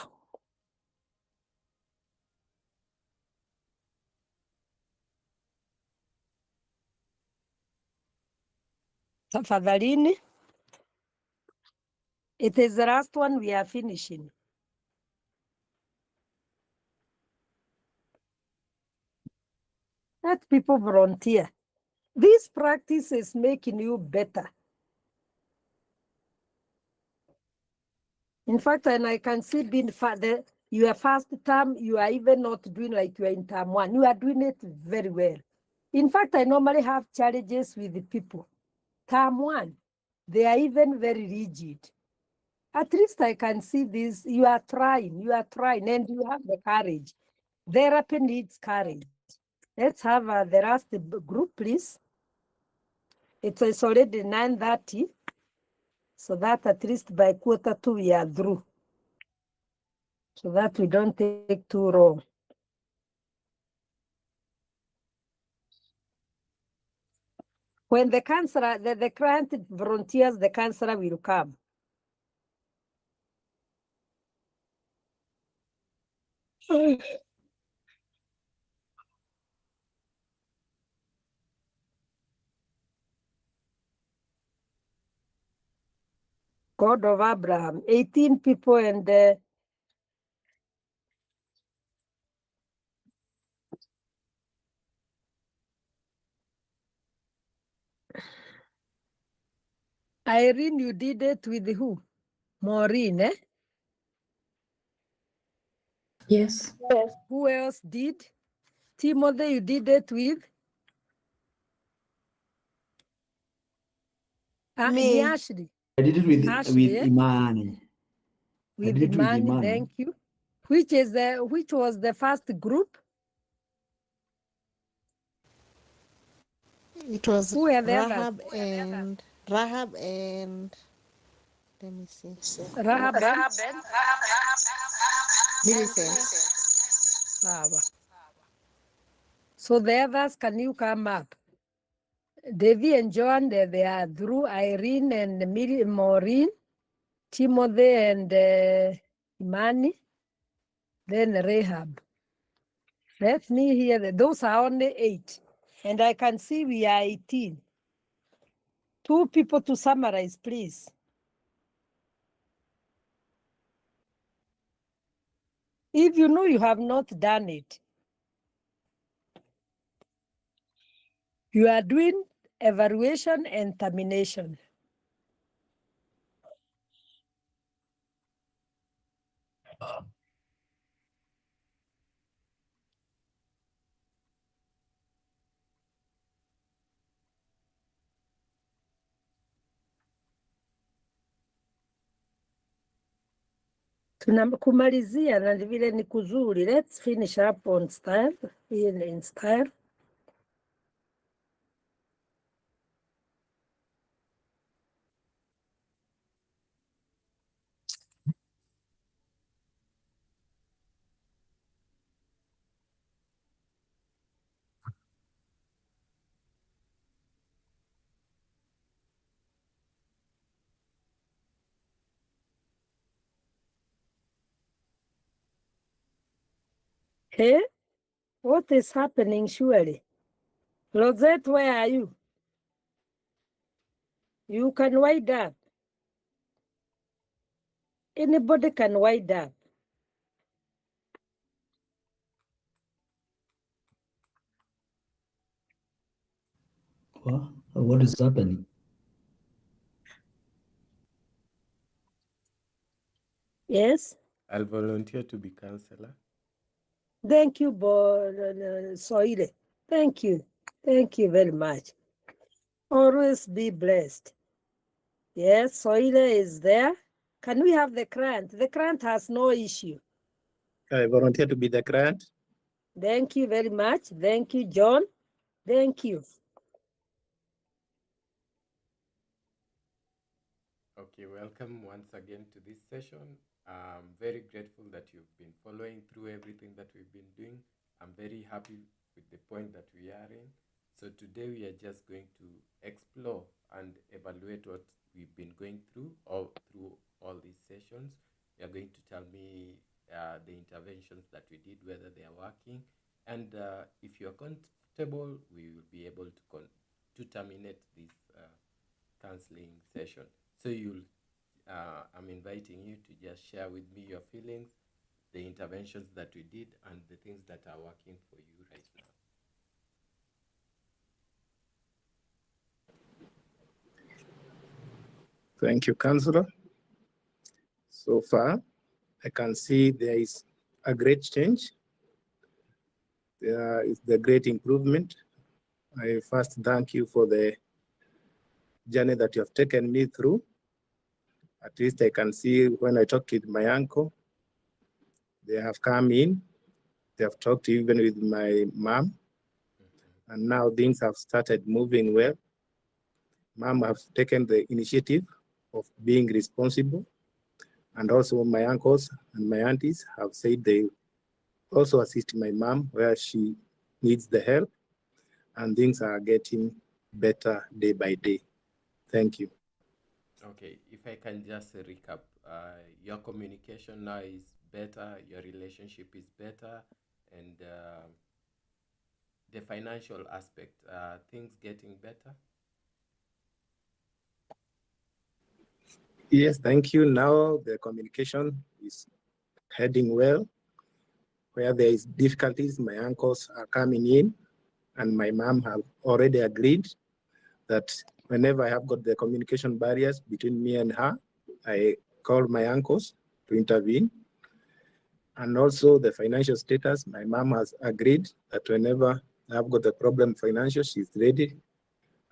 Speaker 9: Tafadhalini. It is the last one we are finishing. Let people volunteer. This practice is making you better. In fact, and I can see being your first term, you are even not doing like you are in term 1. You are doing it very well. In fact, I normally have challenges with the people. Term 1, they are even very rigid. At least I can see this. You are trying, and you have the courage. Therapy needs courage. Let's have the last group, please. It is already 9:30, so that at least by 1:45 we are through, so that we don't take too long. When the counselor, the client volunteers, the counselor will come. God of Abraham, 18 people, and Irene, you did it with who? Maureen, eh?
Speaker 18: Yes.
Speaker 9: Yes. Who else did? Timothy, you did it with?
Speaker 17: Me.
Speaker 9: Ashley.
Speaker 3: I did it with
Speaker 9: Ashley, eh?
Speaker 3: Imani.
Speaker 9: With
Speaker 3: did it with
Speaker 9: Imani,
Speaker 3: Imani.
Speaker 9: thank you. Which was the first group?
Speaker 17: It was
Speaker 9: Who were the
Speaker 17: Rahab
Speaker 9: others?
Speaker 17: and let me see.
Speaker 9: Rahab and
Speaker 17: Millicent.
Speaker 9: Sawa. So the others, can you come up? Davy and John, they are through Irene and Maureen, Timothy and Imani, then Rahab. Let me hear those are only 8. And I can see we are 18. 2 people to summarize, please. If you know you have not done it, you are doing evaluation and termination. Kumalizia na vile ni kuzuri. Let's finish up on style, in style. Hey, what is happening surely? Rosette, where are you? You can wind up. Anybody can wind up.
Speaker 3: What is happening?
Speaker 9: Yes.
Speaker 15: I'll volunteer to be counselor.
Speaker 9: Thank you, Soile. Thank you. Thank you very much. Always be blessed. Yes, Soile is there. Can we have the grant? The grant has no issue.
Speaker 5: I volunteer to be the client.
Speaker 9: Thank you very much. Thank you, John. Thank you.
Speaker 15: Okay, welcome once again to this session. I'm very grateful that you've been following through everything that we've been doing. I'm very happy with the point that we are in. So today we are just going to explore and evaluate what we've been going through all these sessions. You're going to tell me the interventions that we did, whether they are working. And if you're comfortable, we will be able to terminate this counseling session. So I'm inviting you to just share with me your feelings, the interventions that we did, and the things that are working for you right now.
Speaker 5: Thank you, Counselor. So far, I can see there is a great change. There is the great improvement. I first thank you for the journey that you have taken me through. At least I can see when I talk with my uncle, they have come in, they have talked even with my mom, and now things have started moving well. Mom has taken the initiative of being responsible, and also my uncles and my aunties have said they also assist my mom where she needs the help, and things are getting better day by day. Thank you.
Speaker 15: Okay, if I can just recap, your communication now is better, your relationship is better, and the financial aspect, things getting better?
Speaker 5: Yes, thank you. Now the communication is heading well. Where there is difficulties, my uncles are coming in, and my mom have already agreed that whenever I have got the communication barriers between me and her, I call my uncles to intervene. And also the financial status, my mom has agreed that whenever I've got a problem financial, she's ready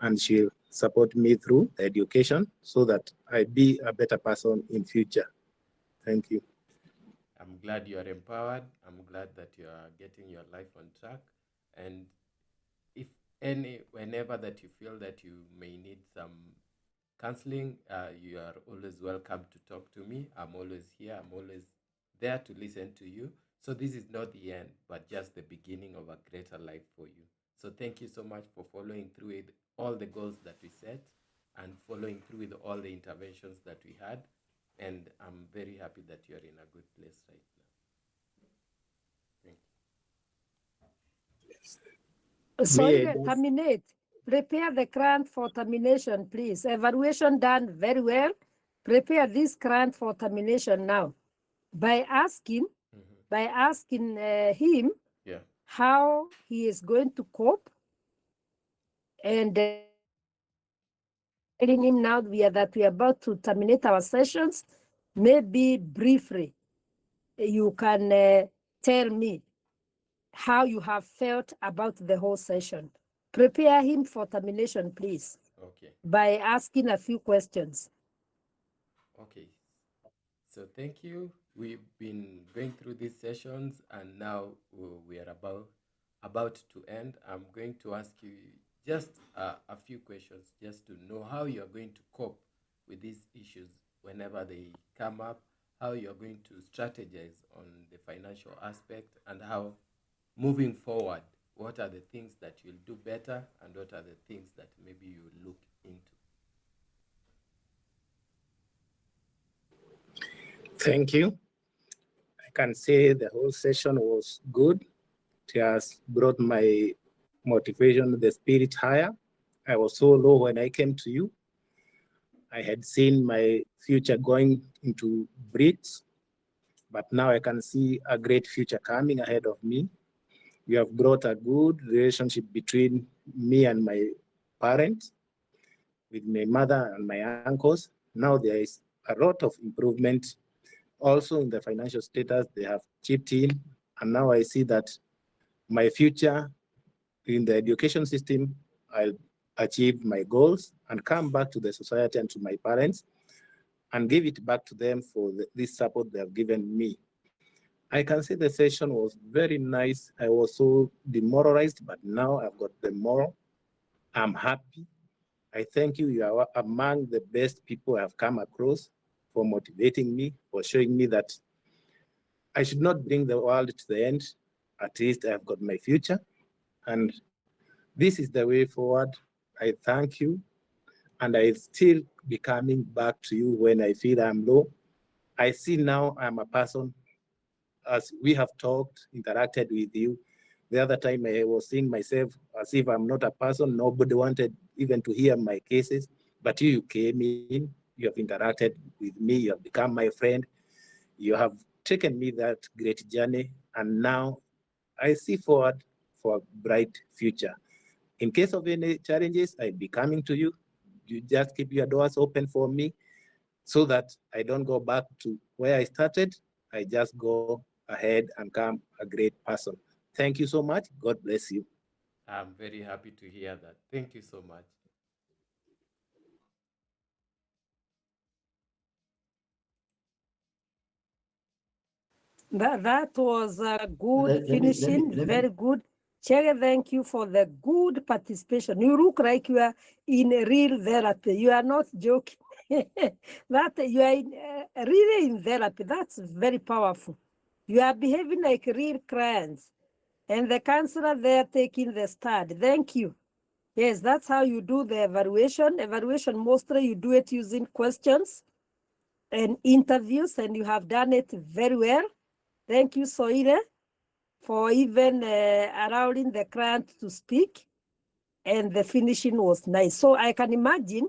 Speaker 5: and she'll support me through education so that I be a better person in future. Thank you.
Speaker 15: I'm glad you are empowered. I'm glad that you are getting your life on track. And if whenever that you feel that you may need some counseling, you are always welcome to talk to me. I'm always here. I'm always there to listen to you. So this is not the end, but just the beginning of a greater life for you. So thank you so much for following through with all the goals that we set and following through with all the interventions that we had. And I'm very happy that you're in a good place right now. Thank you.
Speaker 9: Sorry, terminate. Prepare the grant for termination, please. Evaluation done very well. Prepare this grant for termination now by asking him how he is going to cope, and telling him now that we are about to terminate our sessions. Maybe briefly, you can tell me how you have felt about the whole session. Prepare him for termination, please.
Speaker 15: Okay.
Speaker 9: By asking a few questions.
Speaker 15: Okay. So thank you. We've been going through these sessions and now we are about to end. I'm going to ask you just a few questions just to know how you're going to cope with these issues whenever they come up, how you're going to strategize on the financial aspect, and how moving forward, what are the things that you'll do better and what are the things that maybe you'll look into.
Speaker 5: Thank you. I can say the whole session was good. It has brought my motivation, the spirit higher. I was so low when I came to you. I had seen my future going into bricks, but now I can see a great future coming ahead of me. We have brought a good relationship between me and my parents, with my mother and my uncles. Now there is a lot of improvement. Also in the financial status, they have chipped in, and now I see that my future in the education system, I'll achieve my goals and come back to the society and to my parents and give it back to them for this support they have given me. I can say the session was very nice. I was so demoralized, but now I've got the moral. I'm happy. I thank you. You are among the best people I've come across for motivating me, for showing me that I should not bring the world to the end. At least I've got my future. And this is the way forward. I thank you. And I still be coming back to you when I feel I'm low. I see now I'm a person, as we have talked, interacted with you. The other time I was seeing myself as if I'm not a person. Nobody wanted even to hear my cases. But you came in, you have interacted with me, you have become my friend. You have taken me that great journey. And now I see forward for a bright future. In case of any challenges, I'll be coming to you. You just keep your doors open for me so that I don't go back to where I started. I just go ahead and become a great person. Thank you so much. God bless you.
Speaker 15: I'm very happy to hear that. Thank you so much.
Speaker 9: That was a good
Speaker 3: Let me-
Speaker 9: finishing,
Speaker 3: let me-
Speaker 9: very good. Chege, thank you for the good participation. You look like you are in real therapy. You are not joking. That you are really in therapy. That's very powerful. You are behaving like real clients. And the counselor there taking the study. Thank you. Yes, that's how you do the evaluation. Evaluation, mostly you do it using questions and interviews, and you have done it very well. Thank you, Soire, for even allowing the client to speak, and the finishing was nice. So I can imagine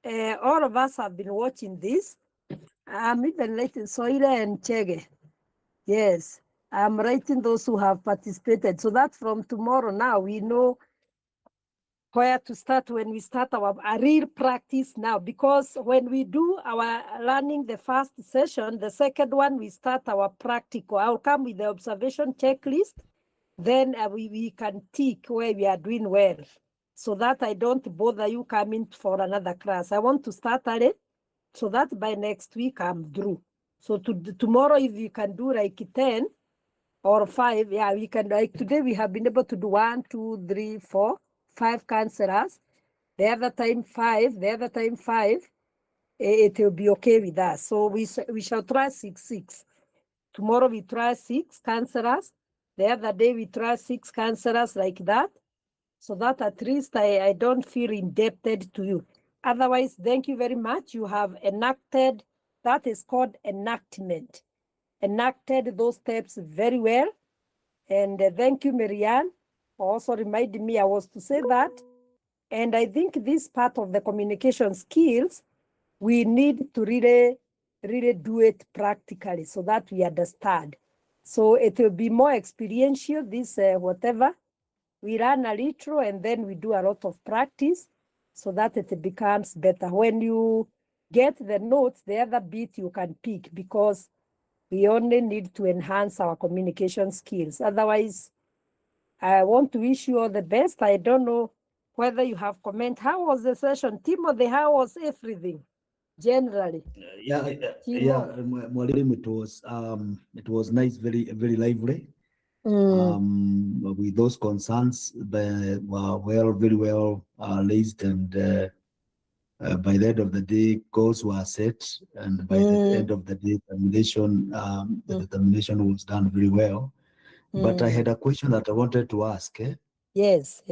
Speaker 9: all of us have been watching this. I'm even letting Soire and Chege. Yes, I'm writing those who have participated, so that from tomorrow now we know where to start when we start our a real practice now, because when we do our learning the first session, the second one we start our practical. I'll come with the observation checklist, then we can tick where we are doing well, so that I don't bother you coming for another class. I want to start early so that by next week I'm through. So tomorrow, if you can do like 10 or 5, yeah, we can. Like today we have been able to do 1, 2, 3, 4, 5 counselors. The other time 5, the other time 5, it will be okay with us. So we shall try 6. Tomorrow we try 6 counselors. The other day we try 6 counselors, like that, so that at least I don't feel indebted to you. Otherwise, thank you very much. You have enacted, that is called enactment. Enacted those steps very well. And thank you, Marianne, for also reminding me I was to say that. And I think this part of the communication skills, we need to really do it practically so that we understand. So it will be more experiential, this whatever. We learn a little and then we do a lot of practice so that it becomes better. When you get the notes, the other bit you can pick, because we only need to enhance our communication skills. Otherwise, I want to wish you all the best. I don't know whether you have comment. How was the session? Timothy, how was everything generally?
Speaker 3: Mwalimu, it was nice, very lively. With those concerns, they were very well raised, and by the end of the day, goals were set, and by the end of the day, the determination was done very well. But I had a question that I wanted to ask.
Speaker 9: Yes.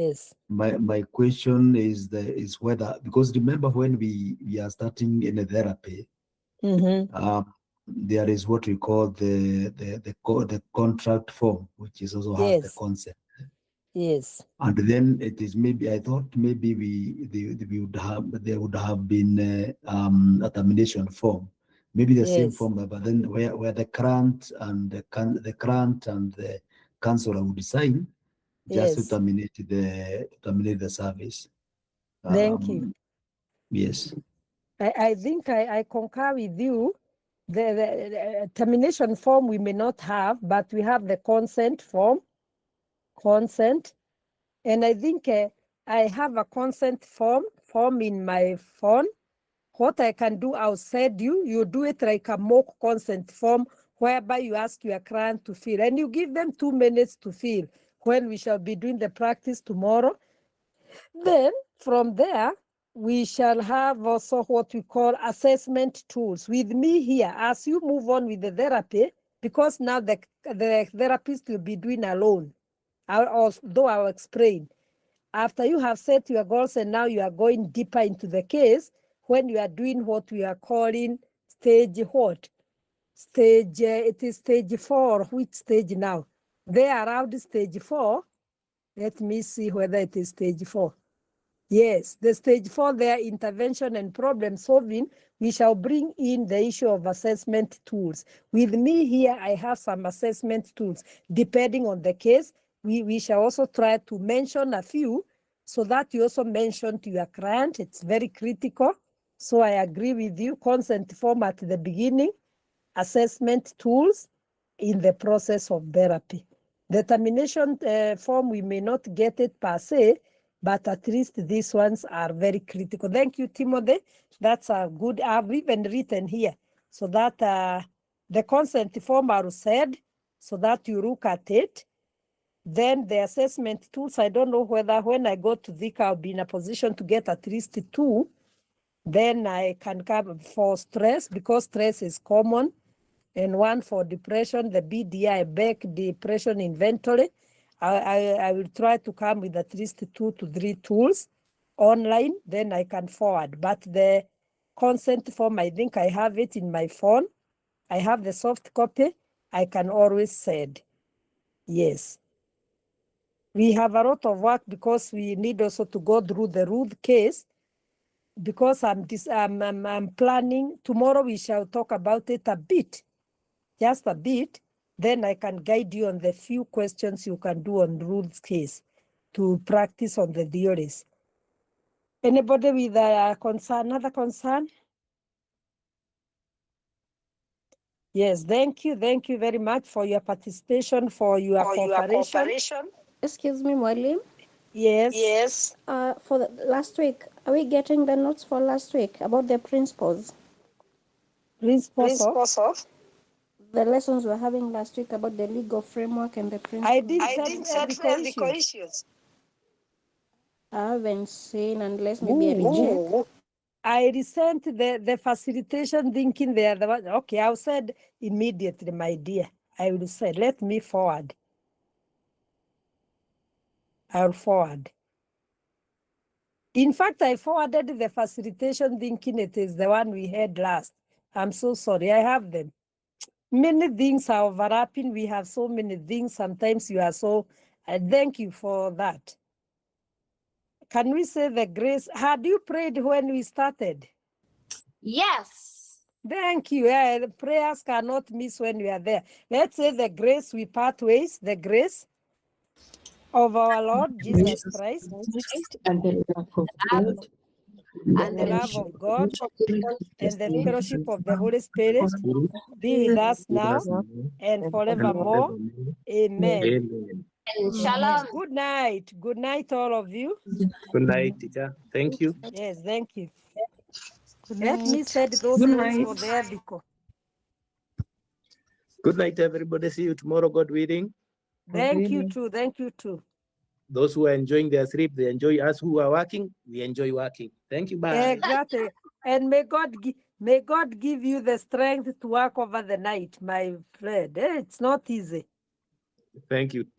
Speaker 3: My question is whether, because remember when we are starting in a therapy, there is what we call the contract form, which is also has the concept.
Speaker 9: Yes.
Speaker 3: And then it is maybe, I thought maybe there would have been a termination form, maybe the same form, but then where the client and the counselor would sign just to terminate the service.
Speaker 9: Thank you.
Speaker 3: Yes.
Speaker 9: I think I concur with you. The termination form we may not have, but we have the consent form. And I think I have a consent form in my phone. What I can do, I'll send you do it like a mock consent form, whereby you ask your client to fill, and you give them 2 minutes to fill when we shall be doing the practice tomorrow. Then from there, we shall have also what we call assessment tools. With me here, as you move on with the therapy, because now the therapist will be doing alone, although I'll explain. After you have set your goals and now you are going deeper into the case, when you are doing what we are calling stage what? Stage, it is stage 4. Which stage now? They are around stage 4. Let me see whether it is stage 4. Yes, the stage 4 there, intervention and problem solving, we shall bring in the issue of assessment tools. With me here, I have some assessment tools. Depending on the case, we shall also try to mention a few so that you also mention to your client. It's very critical. So I agree with you, consent form at the beginning, assessment tools in the process of therapy. The termination form, we may not get it per se, but at least these ones are very critical. Thank you, Timothy. That's a good, I've even written here, so that the consent form are said, so that you look at it. Then the assessment tools, I don't know whether when I go to Vika, I'll be in a position to get at least 2. Then I can come for stress, because stress is common, and 1 for depression, the BDI, back depression inventory. I will try to come with at least 2 to 3 tools online, then I can forward. But the consent form, I think I have it in my phone. I have the soft copy. I can always send. Yes. We have a lot of work because we need also to go through the Ruth case, because I'm planning, tomorrow we shall talk about it a bit, just a bit. Then I can guide you on the few questions you can do on Ruth's case to practice on the theories. Anybody with a concern, another concern? Yes, thank you. Thank you very much for your participation, for your cooperation.
Speaker 1: Excuse me, Mwalim.
Speaker 9: Yes.
Speaker 1: Yes. For the last week, are we getting the notes for last week about the principles?
Speaker 9: Principles of?
Speaker 1: The lessons we're having last week about the legal framework and the principles.
Speaker 9: I did set ethical issues.
Speaker 1: I haven't seen unless maybe I recheck.
Speaker 9: I resent the facilitation thinking they are the one. Okay, I'll send immediately, my dear. I will say, let me forward. I'll forward. In fact, I forwarded the facilitation thinking it is the one we had last. I'm so sorry, I have them. Many things are overlapping. We have so many things. Sometimes you are so, thank you for that. Can we say the grace? Had you prayed when we started?
Speaker 2: Yes.
Speaker 9: Thank you. The prayers cannot miss when we are there. Let's say the grace we part ways, the grace of our Lord Jesus Christ,
Speaker 20: and the love of God,
Speaker 9: and the love of God, and the fellowship of the Holy Spirit be with us now and forevermore. Amen.
Speaker 2: And shalom.
Speaker 9: Good night. Good night, all of you.
Speaker 5: Good night, teacher. Thank you.
Speaker 9: Yes, thank you.
Speaker 10: Good
Speaker 9: Let me
Speaker 10: night.
Speaker 9: set those
Speaker 20: Good
Speaker 9: rules for
Speaker 20: night.
Speaker 9: the ethical.
Speaker 5: Good night, everybody. See you tomorrow, God willing.
Speaker 9: Thank you too. Thank you too.
Speaker 5: Those who are enjoying their sleep, they enjoy. Us who are working, we enjoy working. Thank you. Bye.
Speaker 9: Exactly. And may God give you the strength to work over the night, my friend. It's not easy.
Speaker 5: Thank you.